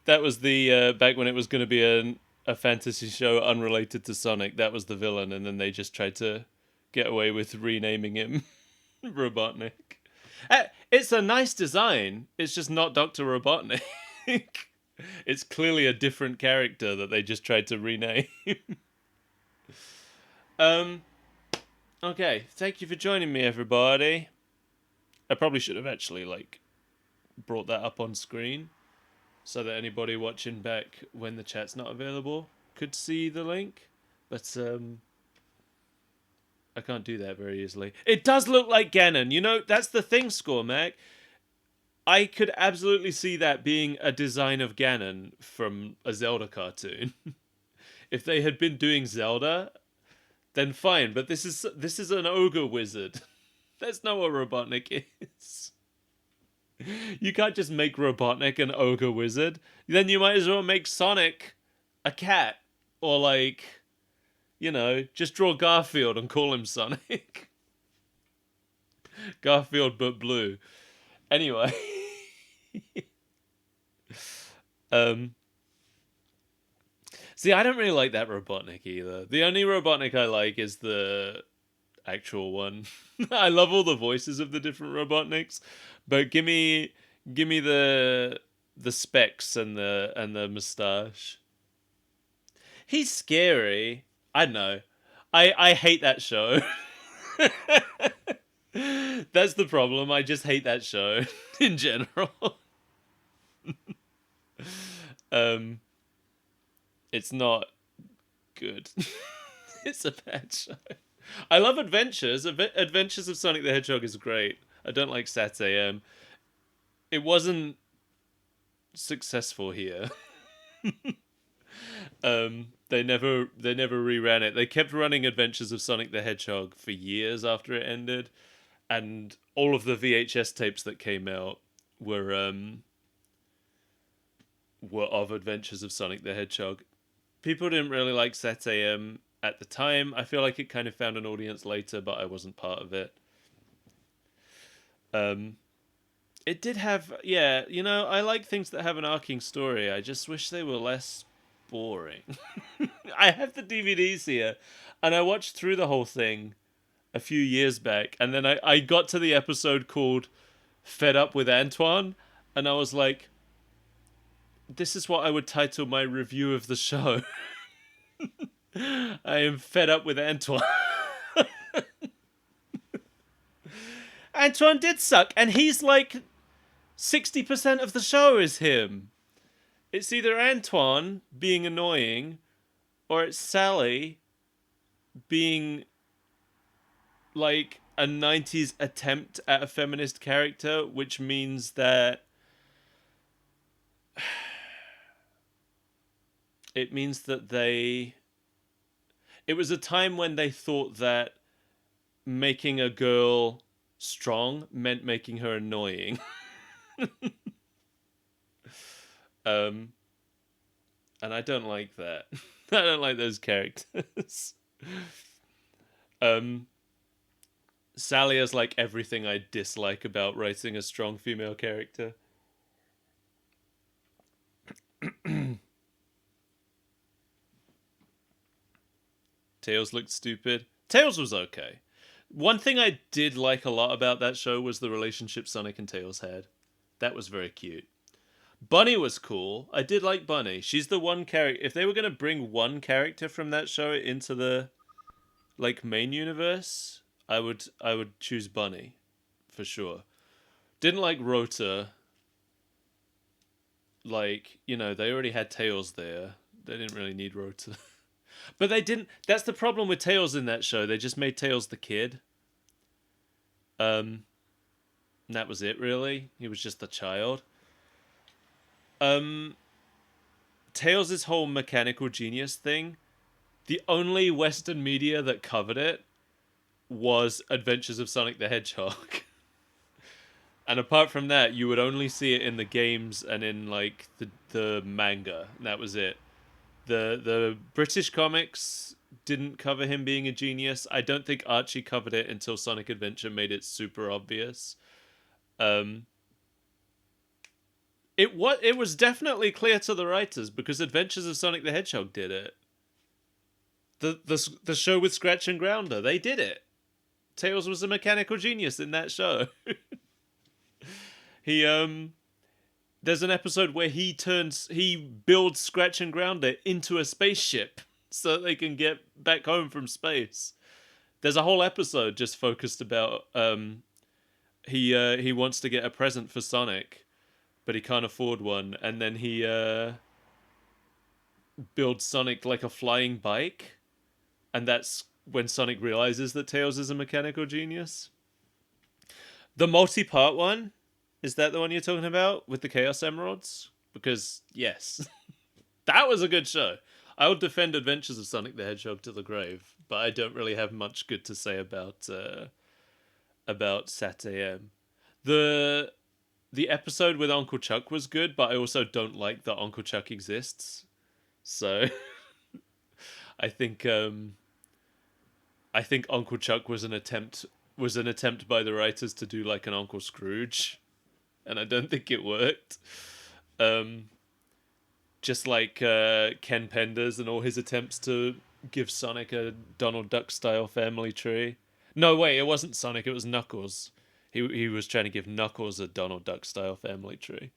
[SPEAKER 1] that was the back when it was going to be a fantasy show unrelated to Sonic. That was the villain, and then they just tried to get away with renaming him Robotnik. It's a nice design. It's just not Dr. Robotnik. It's clearly a different character that they just tried to rename. Okay, thank you for joining me, everybody. I probably should have actually, like, brought that up on screen so that anybody watching back when the chat's not available could see the link. But, I can't do that very easily. It does look like Ganon. You know, that's the thing, SkullPirateMike. I could absolutely see that being a design of Ganon from a Zelda cartoon. If they had been doing Zelda, then fine. But this is an ogre wizard. That's not what Robotnik is. You can't just make Robotnik an ogre wizard. Then you might as well make Sonic a cat. Or, like, you know, just draw Garfield and call him Sonic. Garfield but blue. Anyway. See, I don't really like that Robotnik either. The only Robotnik I like is the actual one. I love all the voices of the different Robotniks, but give me the specs and the mustache. He's scary. I know. I hate that show. That's the problem. I just hate that show in general. It's not good. It's a bad show. I love Adventures. Adventures of Sonic the Hedgehog is great. I don't like Sat AM. It wasn't successful here. They never reran it. They kept running Adventures of Sonic the Hedgehog for years after it ended, and all of the VHS tapes that came out were were of Adventures of Sonic the Hedgehog. People didn't really like Set AM at the time. I feel like it kind of found an audience later, but I wasn't part of it. It did have, yeah, you know, I like things that have an arcing story. I just wish they were less boring. I have the DVDs here, and I watched through the whole thing a few years back, and then I got to the episode called Fed Up with Antoine, and I was like, this is what I would title my review of the show. I am fed up with Antoine. Antoine did suck, and he's like 60% of the show is him. It's either Antoine being annoying, or it's Sally being like a 90s attempt at a feminist character, which means that it was a time when they thought that making a girl strong meant making her annoying. And I don't like that. I don't like those characters. Sally is like everything I dislike about writing a strong female character. Tails looked stupid. Tails was okay. One thing I did like a lot about that show was the relationship Sonic and Tails had. That was very cute. Bunny was cool. I did like Bunny. She's the one character. If they were going to bring one character from that show into the like main universe, I would choose Bunny for sure. Didn't like Rota. Like, you know, they already had Tails there. They didn't really need Rota. But they didn't. That's the problem with Tails in that show. They just made Tails the kid. And that was it, really. He was just a child. Tails' whole mechanical genius thing, the only Western media that covered it was Adventures of Sonic the Hedgehog. And apart from that, you would only see it in the games and in like the manga. And that was it. The British comics didn't cover him being a genius. I don't think Archie covered it until Sonic Adventure made it super obvious. It was definitely clear to the writers because Adventures of Sonic the Hedgehog did it. The show with Scratch and Grounder, they did it. Tails was a mechanical genius in that show. There's an episode where he builds Scratch and Grounder into a spaceship so that they can get back home from space. There's a whole episode just focused about he wants to get a present for Sonic, but he can't afford one, and then he builds Sonic like a flying bike, and that's when Sonic realizes that Tails is a mechanical genius. The multi-part one, is that the one you're talking about with the Chaos Emeralds? Because yes, that was a good show. I would defend Adventures of Sonic the Hedgehog to the grave, but I don't really have much good to say about Sat AM. The episode with Uncle Chuck was good, but I also don't like that Uncle Chuck exists. So I think Uncle Chuck was an attempt by the writers to do like an Uncle Scrooge, and I don't think it worked. Just like Ken Penders and all his attempts to give Sonic a Donald Duck style family tree. No, wait, it wasn't Sonic, it was Knuckles. He was trying to give Knuckles a Donald Duck style family tree.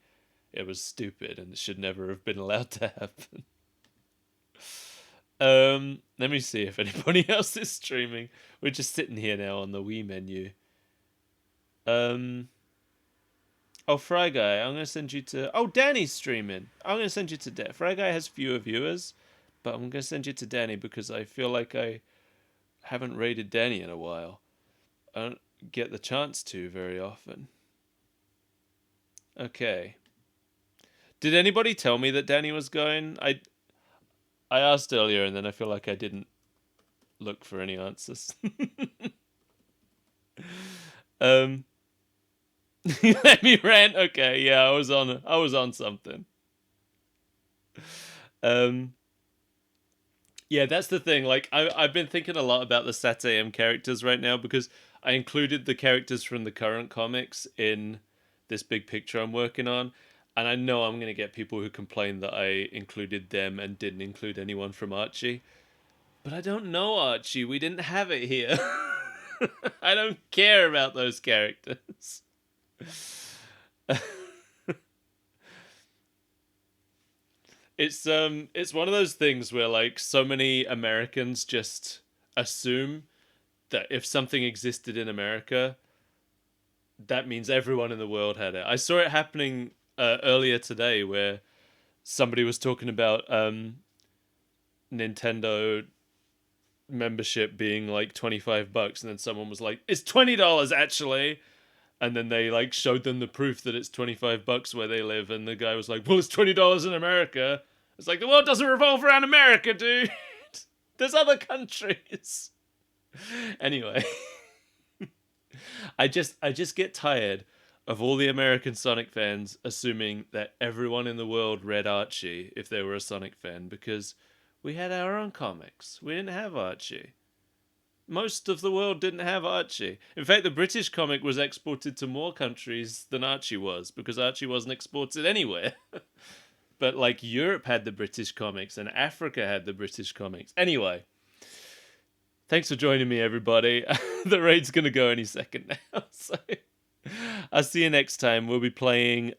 [SPEAKER 1] It was stupid and it should never have been allowed to happen. Let me see if anybody else is streaming. We're just sitting here now on the Wii menu. Oh, Fry Guy, I'm going to send you to... Oh, Danny's streaming. I'm going to send you to... Fry Guy has fewer viewers, but I'm going to send you to Danny because I feel like I haven't raided Danny in a while. I don't get the chance to very often. Okay. Did anybody tell me that Danny was going? I asked earlier and then I feel like I didn't look for any answers. Let me rant. Okay, yeah, I was on something. Yeah, that's the thing. Like, I've been thinking a lot about the SatAM characters right now because I included the characters from the current comics in this big picture I'm working on. And I know I'm going to get people who complain that I included them and didn't include anyone from Archie. But I don't know Archie. We didn't have it here. I don't care about those characters. It's one of those things where like so many Americans just assume that if something existed in America, that means everyone in the world had it. I saw it happening earlier today where somebody was talking about Nintendo membership being like $25 and then someone was like, it's $20 actually, and then they like showed them the proof that it's $25 where they live, and the guy was like, well, it's $20 in America. It's like, the world doesn't revolve around America, dude. There's other countries. Anyway, I just get tired of all the American Sonic fans assuming that everyone in the world read Archie if they were a Sonic fan, because we had our own comics. We didn't have Archie. Most of the world didn't have Archie. In fact, the British comic was exported to more countries than Archie was, because Archie wasn't exported anywhere. But like Europe had the British comics and Africa had the British comics. Anyway, thanks for joining me, everybody. The raid's going to go any second now. So I'll see you next time. We'll be playing,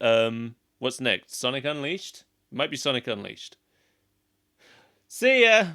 [SPEAKER 1] what's next? Sonic Unleashed? Might be Sonic Unleashed. See ya!